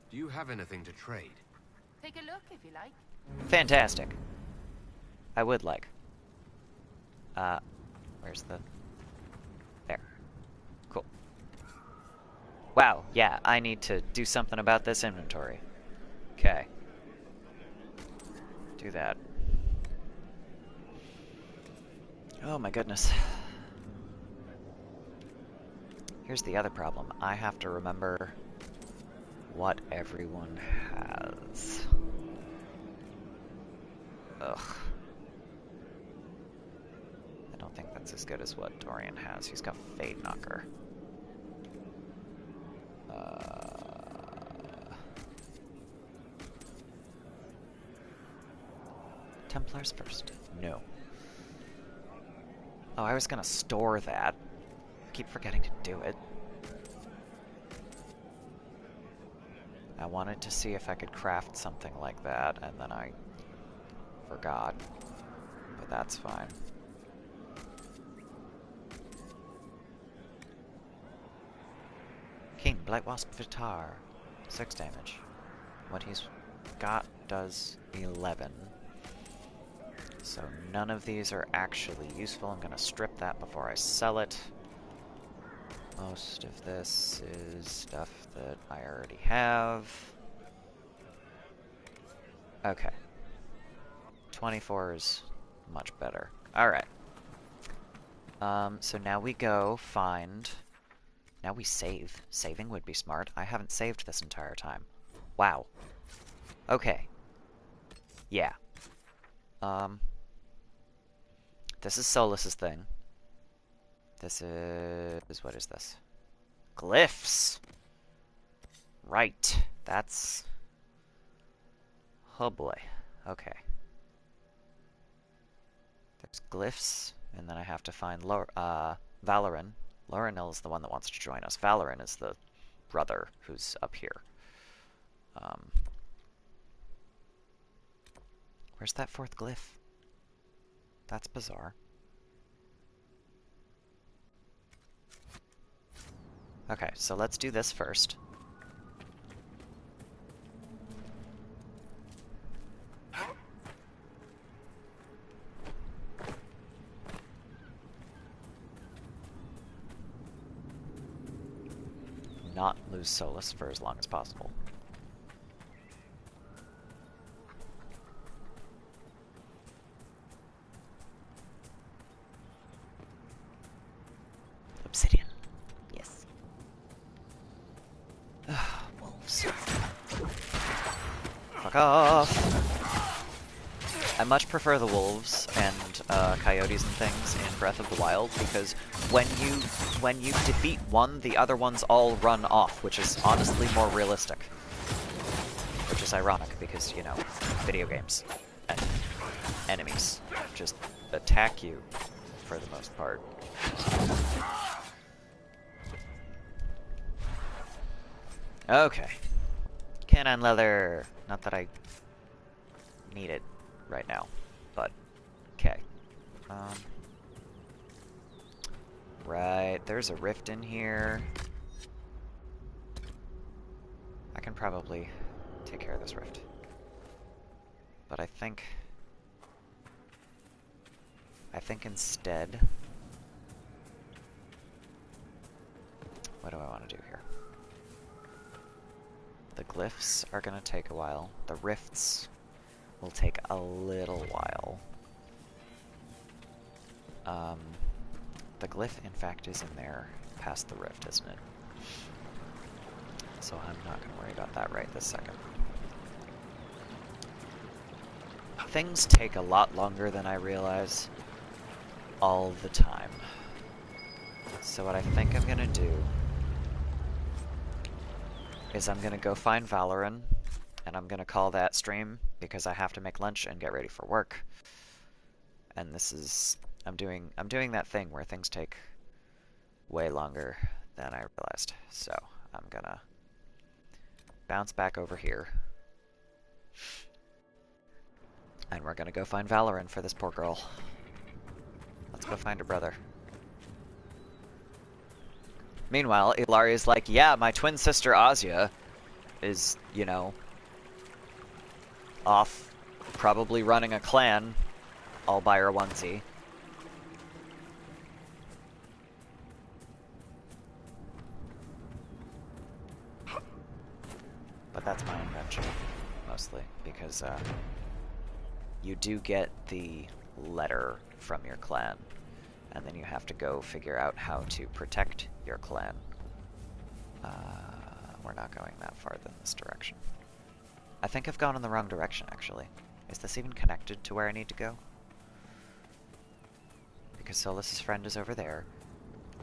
Do you have anything to trade? Take a look if you like. Fantastic. I would like. Where's the... There. Cool. Wow, yeah, I need to do something about this inventory. Okay. Do that. Oh my goodness. Here's the other problem. I have to remember what everyone has. Ugh. I don't think that's as good as what Dorian has. He's got Fade Knocker. Templars first. No. Oh, I was gonna store that. I keep forgetting to do it. I wanted to see if I could craft something like that, and then I forgot. But that's fine. King, Blight Wasp Vitar. 6 damage. What he's got does 11. So none of these are actually useful. I'm gonna strip that before I sell it. Most of this is stuff that I already have. Okay. 24 is much better. Alright. So now we go find... Now we save. Saving would be smart. I haven't saved this entire time. Wow. Okay. Yeah. This is Solus's thing. This is... What is this? Glyphs! Right. That's... Oh boy. Okay. There's glyphs, and then I have to find Valoran. Lorinil is the one that wants to join us. Valoran is the brother who's up here. Where's that 4th glyph? That's bizarre. Okay, so let's do this first. Not lose Solus for as long as possible. Obsidian. Yes. Wolves. Fuck off! I much prefer the wolves and coyotes and things in Breath of the Wild because when you defeat one, the other ones all run off, which is honestly more realistic. Which is ironic because, you know, video games and enemies just attack you for the most part. Okay. Canine leather! Not that I need it right now, but okay. Right, there's a rift in here. I can probably take care of this rift. But I think instead, what do I want to do here? The glyphs are going to take a while. The rifts will take a little while. The glyph, in fact, is in there past the rift, isn't it? So I'm not going to worry about that right this second. Things take a lot longer than I realize all the time. So what I think I'm going to do is I'm going to go find Valoran, and I'm going to call that stream because I have to make lunch and get ready for work. And this is... I'm doing that thing where things take way longer than I realized. So I'm gonna bounce back over here. And we're gonna go find Valoran for this poor girl. Let's go find her brother. Meanwhile, Ilaria's like, yeah, my twin sister Azia is, you know, off probably running a clan all by her onesie. But that's my invention, mostly, because you do get the letter from your clan, and then you have to go figure out how to protect your clan. We're not going that far in this direction. I think I've gone in the wrong direction, actually. Is this even connected to where I need to go? Because Solus's friend is over there.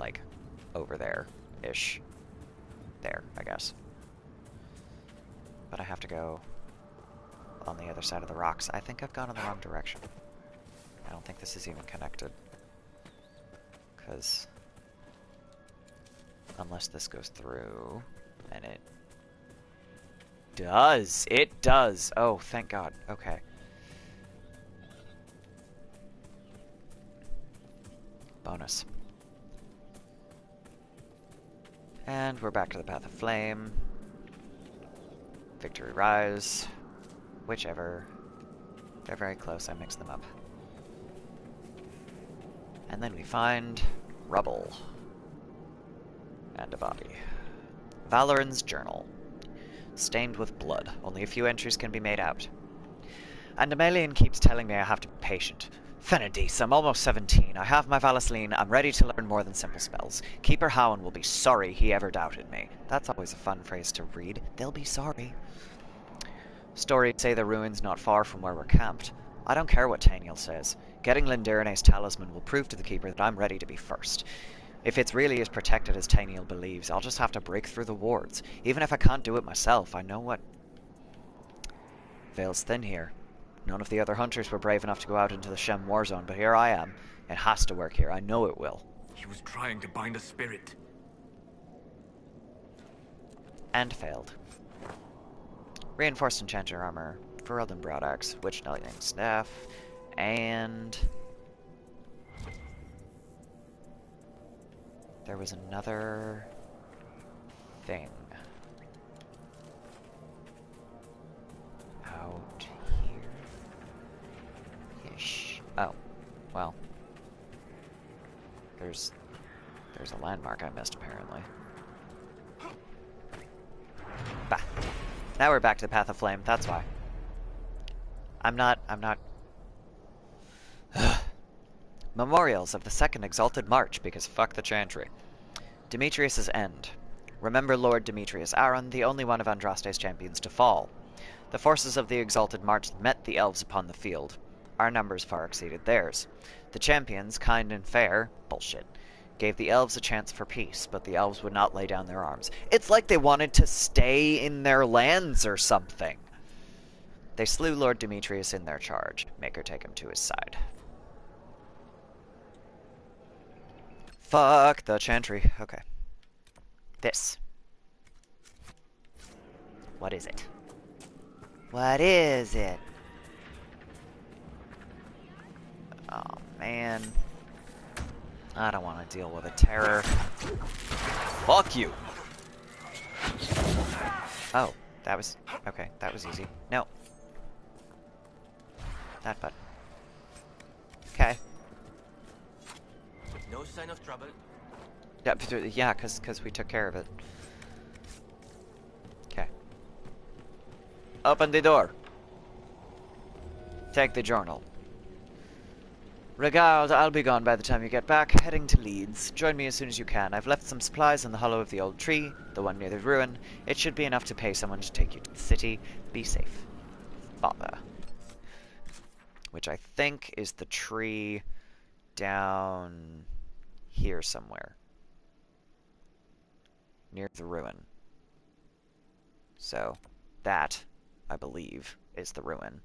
Like, over there-ish. There, I guess. But I have to go on the other side of the rocks. I think I've gone in the wrong direction. I don't think this is even connected. Because... unless this goes through... and it... does! It does! Oh, thank God. Okay. Bonus. And we're back to the Path of Flame. Victory Rise, whichever. They're very close, I mix them up. And then we find rubble. And a body. Valoran's journal. Stained with blood. Only a few entries can be made out. And Amelian keeps telling me I have to be patient. Fenadis, I'm almost 17. I have my Valasleen. I'm ready to learn more than simple spells. Keeper Howen will be sorry he ever doubted me. That's always a fun phrase to read. They'll be sorry. Stories say the ruin's not far from where we're camped. I don't care what Taniel says. Getting Lindirane's talisman will prove to the Keeper that I'm ready to be first. If it's really as protected as Taniel believes, I'll just have to break through the wards. Even if I can't do it myself, I know what... Veil's thin here. None of the other hunters were brave enough to go out into the Shem war zone, but here I am. It has to work here. I know it will. He was trying to bind a spirit. And failed. Reinforced enchanter armor, Ferelden broadaxe, witch lightning staff, and... there was another... thing. Out here... ish. Oh. Well. There's a landmark I missed, apparently. Bah. Now we're back to the Path of Flame, that's why. I'm not... Memorials of the Second Exalted March, because fuck the Chantry. Demetrius's End. Remember Lord Demetrius Aaron, the only one of Andraste's champions to fall. The forces of the Exalted March met the elves upon the field. Our numbers far exceeded theirs. The champions, kind and fair, bullshit, gave the elves a chance for peace, but the elves would not lay down their arms. It's like they wanted to stay in their lands or something. They slew Lord Demetrius in their charge. Make her take him to his side. Fuck the Chantry. Okay. This. What is it? What is it? Oh, man. I don't want to deal with a terror. Fuck you! Oh, that was... Okay, that was easy. No. That button. Okay. No sign of trouble. Yeah, because we took care of it. Okay. Open the door. Take the journal. Regard, I'll be gone by the time you get back, heading to Leeds. Join me as soon as you can. I've left some supplies in the hollow of the old tree, the one near the ruin. It should be enough to pay someone to take you to the city. Be safe. Father. Which I think is the tree down here somewhere. Near the ruin. So, that, I believe, is the ruin.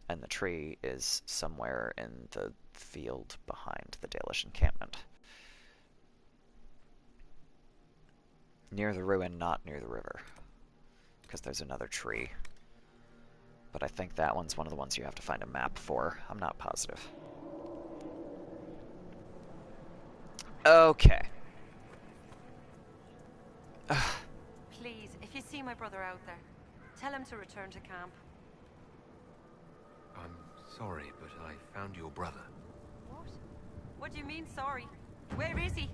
And the tree is somewhere in the field behind the Dalish encampment. Near the ruin, not near the river. Because there's another tree. But I think that one's one of the ones you have to find a map for. I'm not positive. Okay. Please, if you see my brother out there, tell him to return to camp. I'm sorry, but I found your brother. What? What do you mean, sorry? Where is he?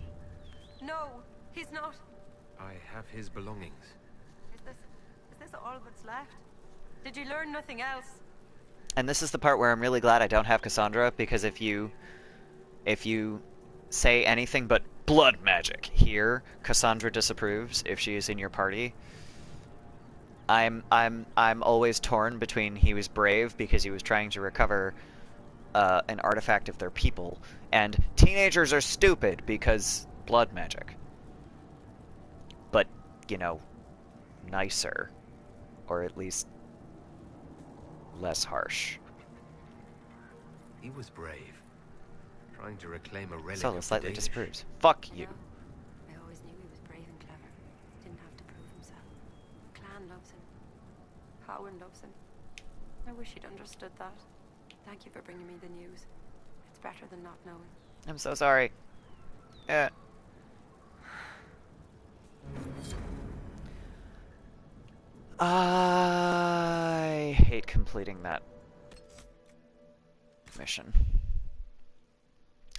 No, he's not. I have his belongings. Is this all that's left? Did you learn nothing else? And this is the part where I'm really glad I don't have Cassandra, because if you say anything but blood magic here, Cassandra disapproves if she is in your party. I'm always torn between he was brave because he was trying to recover an artifact of their people, and teenagers are stupid because blood magic. But, you know, nicer. Or at least less harsh. He was brave. Trying to reclaim a relic Solo of the slightly Danish. disapproves. Fuck you. I always knew he was brave and clever. Didn't have to prove himself. Clan loves him. Howard loves him. I wish he'd understood that. Thank you for bringing me the news. It's better than not knowing. I'm so sorry. Yeah. I hate completing that mission.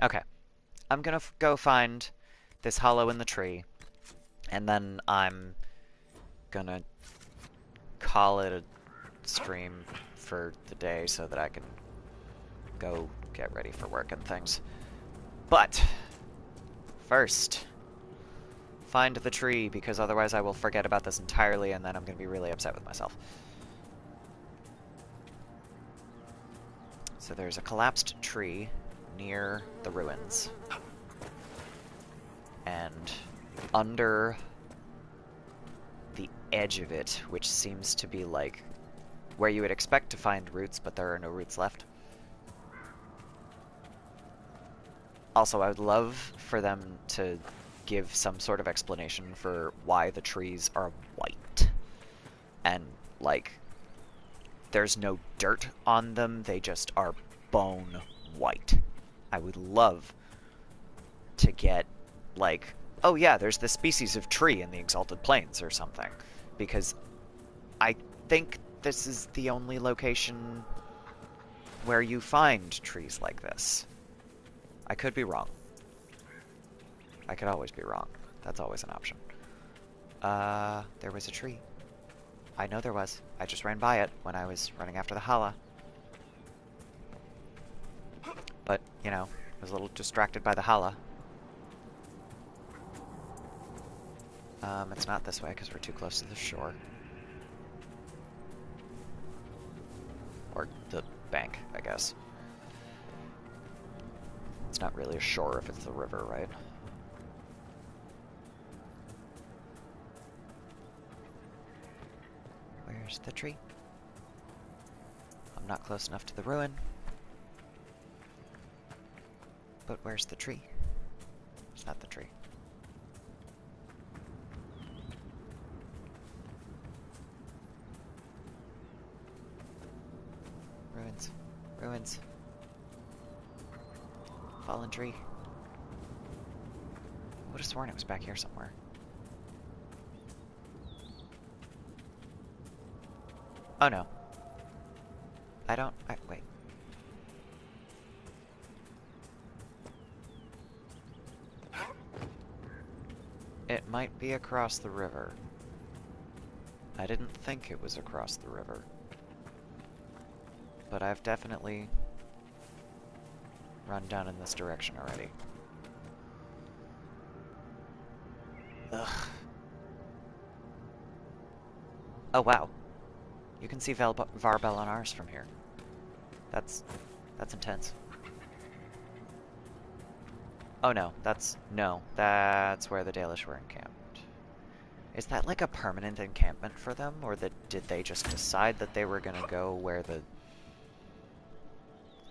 Okay. I'm gonna go find this hollow in the tree, and then I'm gonna call it a stream for the day so that I can go get ready for work and things. But first, find the tree, because otherwise I will forget about this entirely and then I'm going to be really upset with myself. So there's a collapsed tree near the ruins. And under the edge of it, which seems to be like where you would expect to find roots, but there are no roots left. Also, I would love for them to give some sort of explanation for why the trees are white. And, like, there's no dirt on them, they just are bone white. I would love to get, like, oh yeah, there's this species of tree in the Exalted Plains or something. Because I think this is the only location where you find trees like this. I could be wrong. I could always be wrong. That's always an option. There was a tree. I know there was. I just ran by it when I was running after the Hala. But, you know, I was a little distracted by the Hala. It's not this way because we're too close to the shore. Or the bank, I guess. It's not really a shore if it's the river, right? Where's the tree? I'm not close enough to the ruin. But where's the tree? It's not the tree. ruins. Fallen tree. I would have sworn it was back here somewhere. Oh no. Wait. It might be across the river. I didn't think it was across the river. But I've definitely run down in this direction already. Ugh. Oh wow. You can see Varbel on ours from here. That's intense. Oh no, that's where the Dalish were encamped. Is that like a permanent encampment for them, or did they just decide that they were gonna go where the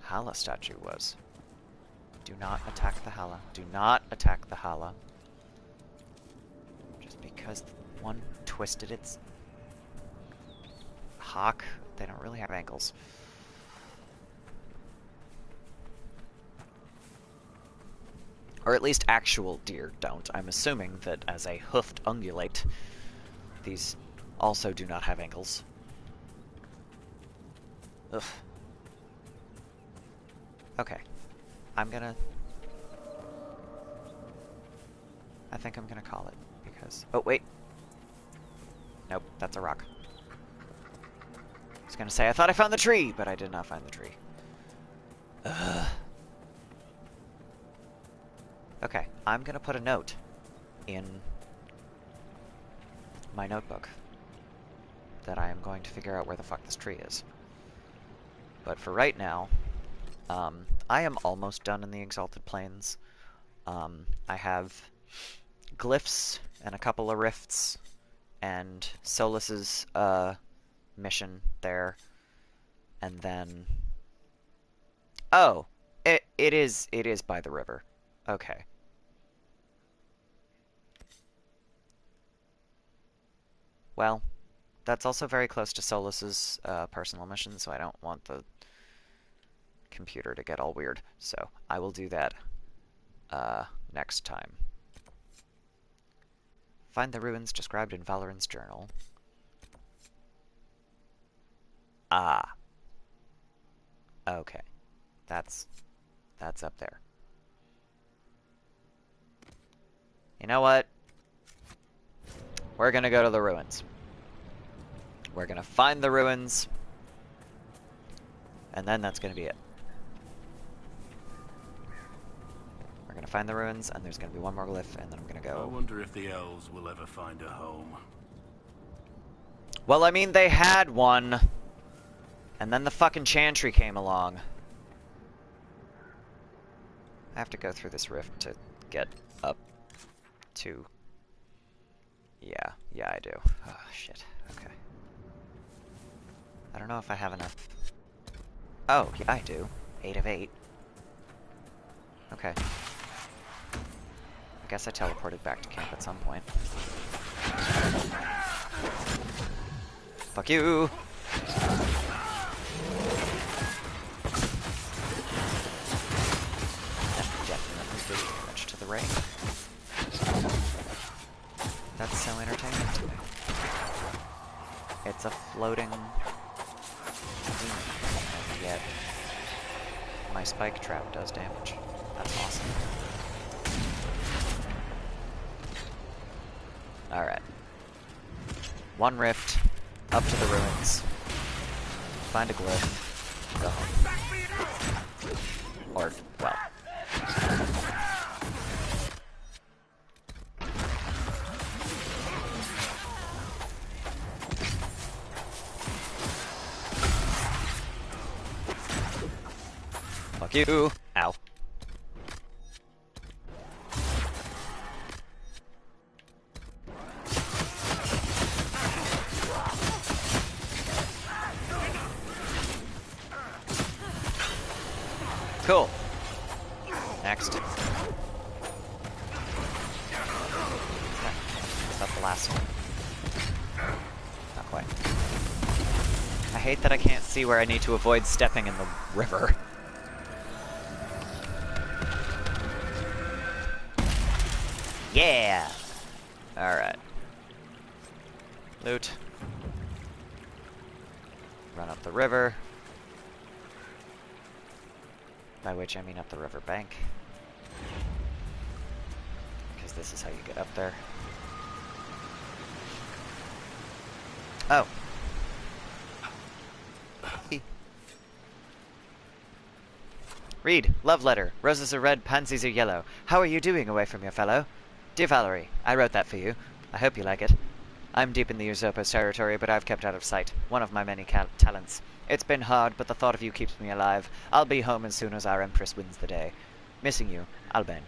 Hala statue was? Do not attack the Hala. Do not attack the Hala. Just because one twisted its hock, they don't really have ankles. Or at least actual deer don't. I'm assuming that as a hoofed ungulate, these also do not have ankles. Ugh. Okay. I think I'm gonna call it, because... Oh, wait. Nope, that's a rock. I was gonna say, I thought I found the tree, but I did not find the tree. Ugh. Okay, I'm gonna put a note in my notebook that I am going to figure out where the fuck this tree is. But for right now, I am almost done in the Exalted Plains. I have glyphs and a couple of rifts and Solus's mission there, and then it is by the river. Okay. Well, that's also very close to Solus's personal mission, so I don't want the computer to get all weird. So I will do that next time. Find the ruins described in Valoran's journal. Ah. Okay. That's up there. You know what? We're gonna go to the ruins. We're gonna find the ruins, and then that's gonna be it. We're gonna find the ruins, and there's gonna be one more glyph, and then I'm gonna go. I wonder if the elves will ever find a home. Well, I mean, they had one, and then the fucking Chantry came along. I have to go through this rift to get up to... Yeah, I do. Oh, shit. Okay. I don't know if I have enough. Oh, yeah, I do. 8 of 8. Okay. I guess I teleported back to camp at some point. Fuck you! That definitely did damage to the ring. That's so entertaining to me. It's a floating demon, and yet my spike trap does damage. That's awesome. Alright. One rift, up to the ruins, find a glyph, go home. Or, well... Fuck you! Ow. Cool. Next. Is that the last one? Not quite. I hate that I can't see where I need to avoid stepping in the river. Yeah! Alright. Loot. Run up the river. By which I mean up the river bank. Because this is how you get up there. Oh. Read. Love letter. Roses are red, pansies are yellow. How are you doing away from your fellow? Dear Valerie, I wrote that for you. I hope you like it. I'm deep in the usurper's territory, but I've kept out of sight. One of my many talents. It's been hard, but the thought of you keeps me alive. I'll be home as soon as our Empress wins the day. Missing you, Alban.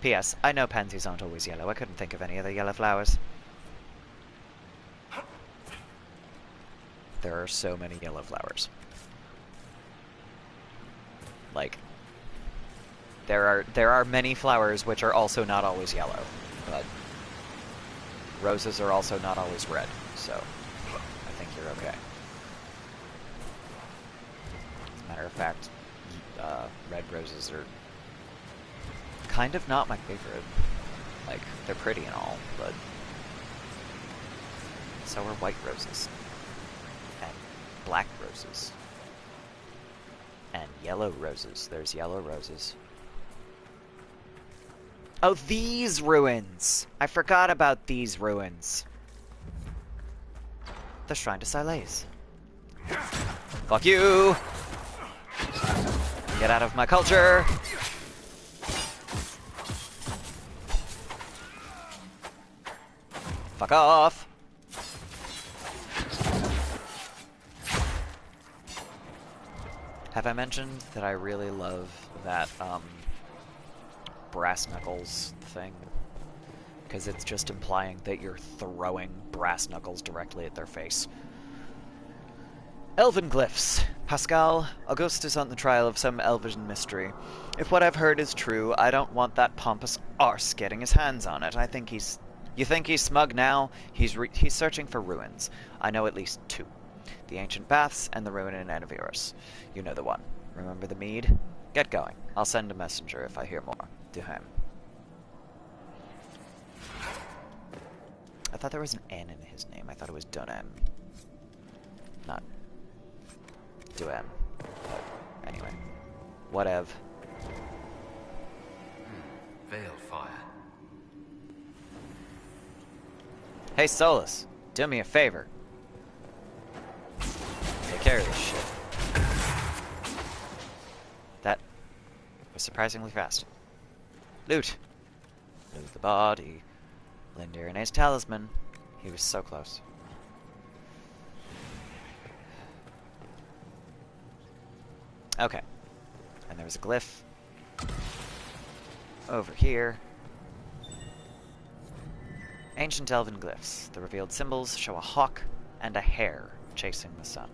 P.S. I know pansies aren't always yellow. I couldn't think of any other yellow flowers. There are so many yellow flowers. Like, there are many flowers which are also not always yellow, but roses are also not always red, so I think you're okay. As a matter of fact, red roses are kind of not my favorite. Like, they're pretty and all, but so are white roses. And black roses. And yellow roses. There's yellow roses. Oh, these ruins! I forgot about these ruins. The Shrine to Silaise. Fuck you! Get out of my culture! Fuck off! Have I mentioned that I really love that, brass knuckles thing? Because it's just implying that you're throwing brass knuckles directly at their face. Elven glyphs. Pascal, Auguste is on the trial of some elven mystery. If what I've heard is true, I don't want that pompous arse getting his hands on it. You think he's smug now? He's searching for ruins. I know at least two. The ancient baths and the ruin in Anavirus. You know the one. Remember the mead? Get going. I'll send a messenger if I hear more. Duhem. I thought there was an N in his name. I thought it was Dunem. Not Duhem. But anyway. Whatev. Veil fire. Hey Solus, do me a favor. Take care of this shit. That was surprisingly fast. Loot. Loot the body. Lindirane's talisman. He was so close. Okay. And there was a glyph over here. Ancient elven glyphs. The revealed symbols show a hawk and a hare chasing the sun.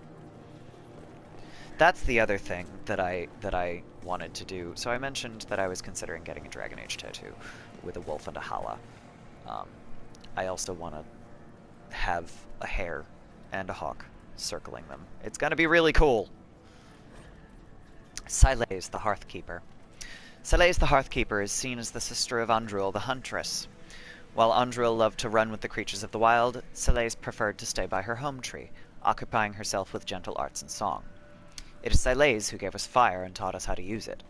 That's the other thing that I wanted to do. So I mentioned that I was considering getting a Dragon Age tattoo with a wolf and a hala. I also want to have a hare and a hawk circling them. It's gonna be really cool. Silaise, the Hearthkeeper. Silaise the Hearthkeeper is seen as the sister of Andruil the Huntress. While Andruil loved to run with the creatures of the wild, Silaise preferred to stay by her home tree, occupying herself with gentle arts and song. It is Silaise who gave us fire and taught us how to use it.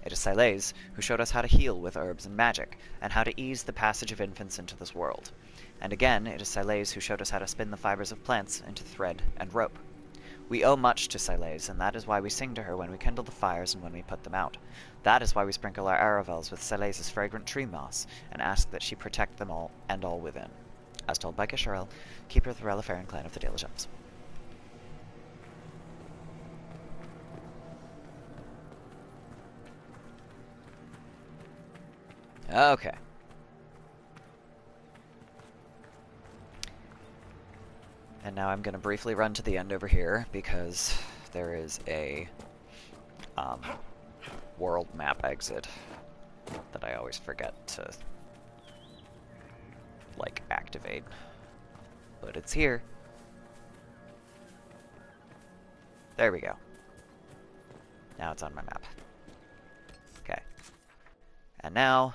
It is Silaise who showed us how to heal with herbs and magic, and how to ease the passage of infants into this world. And again, it is Silaise who showed us how to spin the fibers of plants into thread and rope. We owe much to Silaise, and that is why we sing to her when we kindle the fires and when we put them out. That is why we sprinkle our aravels with Silaise's fragrant tree moss, and ask that she protect them all and all within. As told by Gisharel, keeper of the Relifarian clan of the Dale Jumps. Okay. And now I'm going to briefly run to the end over here, because there is a world map exit that I always forget to, like, activate. But it's here. There we go. Now it's on my map. Okay. And now,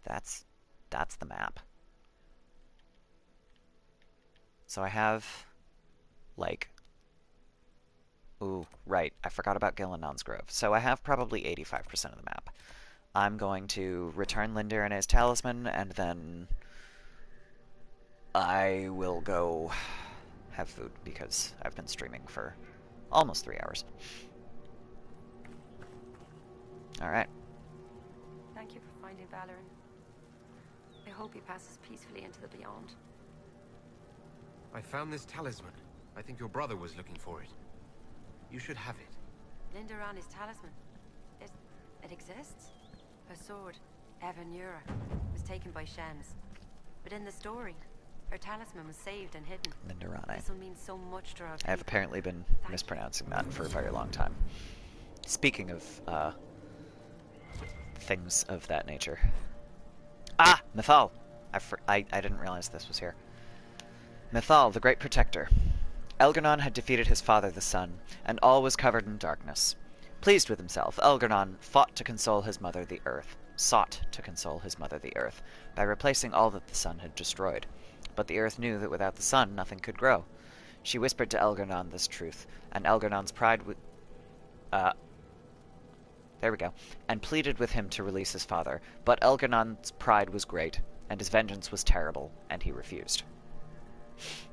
that's the map. So I have, like, ooh, right, I forgot about Gillenon's Grove. So I have probably 85% of the map. I'm going to return Lindir and his talisman, and then I will go have food, because I've been streaming for almost 3 hours. Alright. Thank you for finding Valoran. I hope he passes peacefully into the beyond. I found this talisman. I think your brother was looking for it. You should have it. Lindoran's talisman. It exists? Her sword, Evanura, was taken by Shems. But in the story, her talisman was saved and hidden. Lindirane. This will mean so much to our I have people. apparently been mispronouncing that for a very long time. Speaking of, things of that nature. Ah! Mythal! I didn't realize this was here. Mythal, the Great Protector. Elgar'nan had defeated his father, the sun, and all was covered in darkness. Pleased with himself, Elgar'nan sought to console his mother, the Earth, by replacing all that the sun had destroyed. But the Earth knew that without the sun, nothing could grow. She whispered to Elgar'nan this truth, and Elgar'nan's pride and pleaded with him to release his father. But Elgar'nan's pride was great, and his vengeance was terrible, and he refused.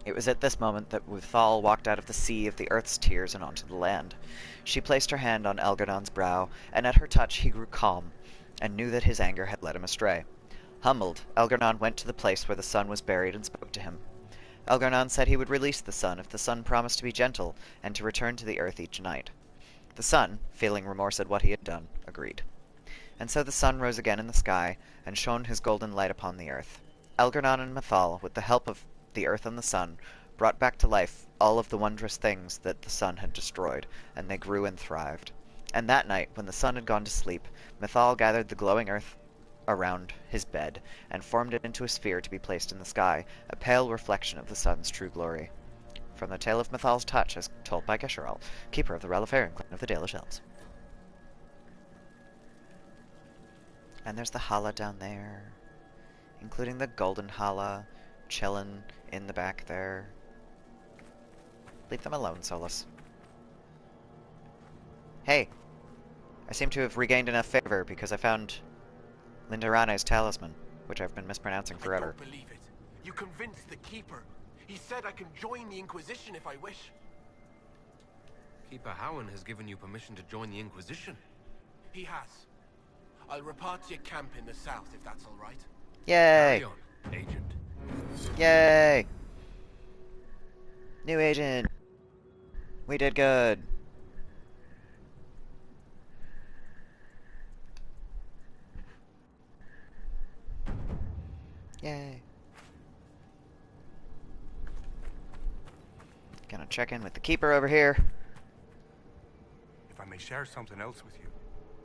It was at this moment that Mythal walked out of the sea of the earth's tears and onto the land. She placed her hand on Elgar'nan's brow, and at her touch he grew calm, and knew that his anger had led him astray. Humbled, Elgar'nan went to the place where the sun was buried and spoke to him. Elgar'nan said he would release the sun if the sun promised to be gentle, and to return to the earth each night. The sun, feeling remorse at what he had done, agreed. And so the sun rose again in the sky, and shone his golden light upon the earth. Elgar'nan and Mythal, with the help of the earth and the sun, brought back to life all of the wondrous things that the sun had destroyed, and they grew and thrived. And that night, when the sun had gone to sleep, Mythal gathered the glowing earth around his bed, and formed it into a sphere to be placed in the sky, a pale reflection of the sun's true glory. From the tale of Mythal's touch, as told by Gesheral, keeper of the Relifarian clan of the Dalish Elves. And there's the Hala down there, including the golden Hala, chillin' in the back there. Leave them alone, Solus. Hey, I seem to have regained enough favor because I found Lindirane's talisman, which I've been mispronouncing forever. I don't believe it. You convinced the Keeper. He said I can join the Inquisition if I wish. Keeper Howen has given you permission to join the Inquisition. He has. I'll report to your camp in the south if that's all right. Yay! Carry on, Agent. Yay! New agent! We did good! Yay! Gonna check in with the keeper over here. If I may share something else with you.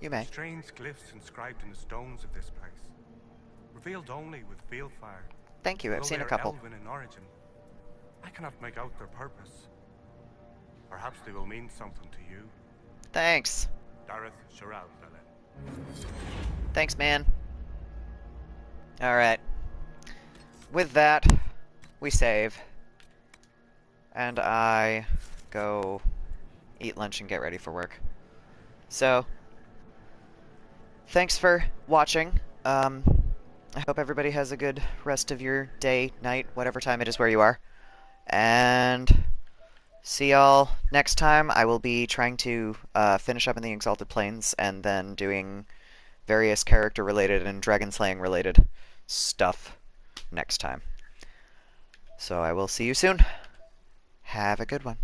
You may. Strange glyphs inscribed in the stones of this place. Revealed only with field fire. Thank you, I've Though seen a they're couple. elven in origin, I cannot make out their purpose. Perhaps they will mean something to you. Thanks. Dareth Shiral, Dalen. Thanks, man. Alright. With that, we save. And I go eat lunch and get ready for work. So, thanks for watching. I hope everybody has a good rest of your day, night, whatever time it is where you are. And see y'all next time. I will be trying to finish up in the Exalted Plains and then doing various character-related and dragon-slaying-related stuff next time. So I will see you soon. Have a good one.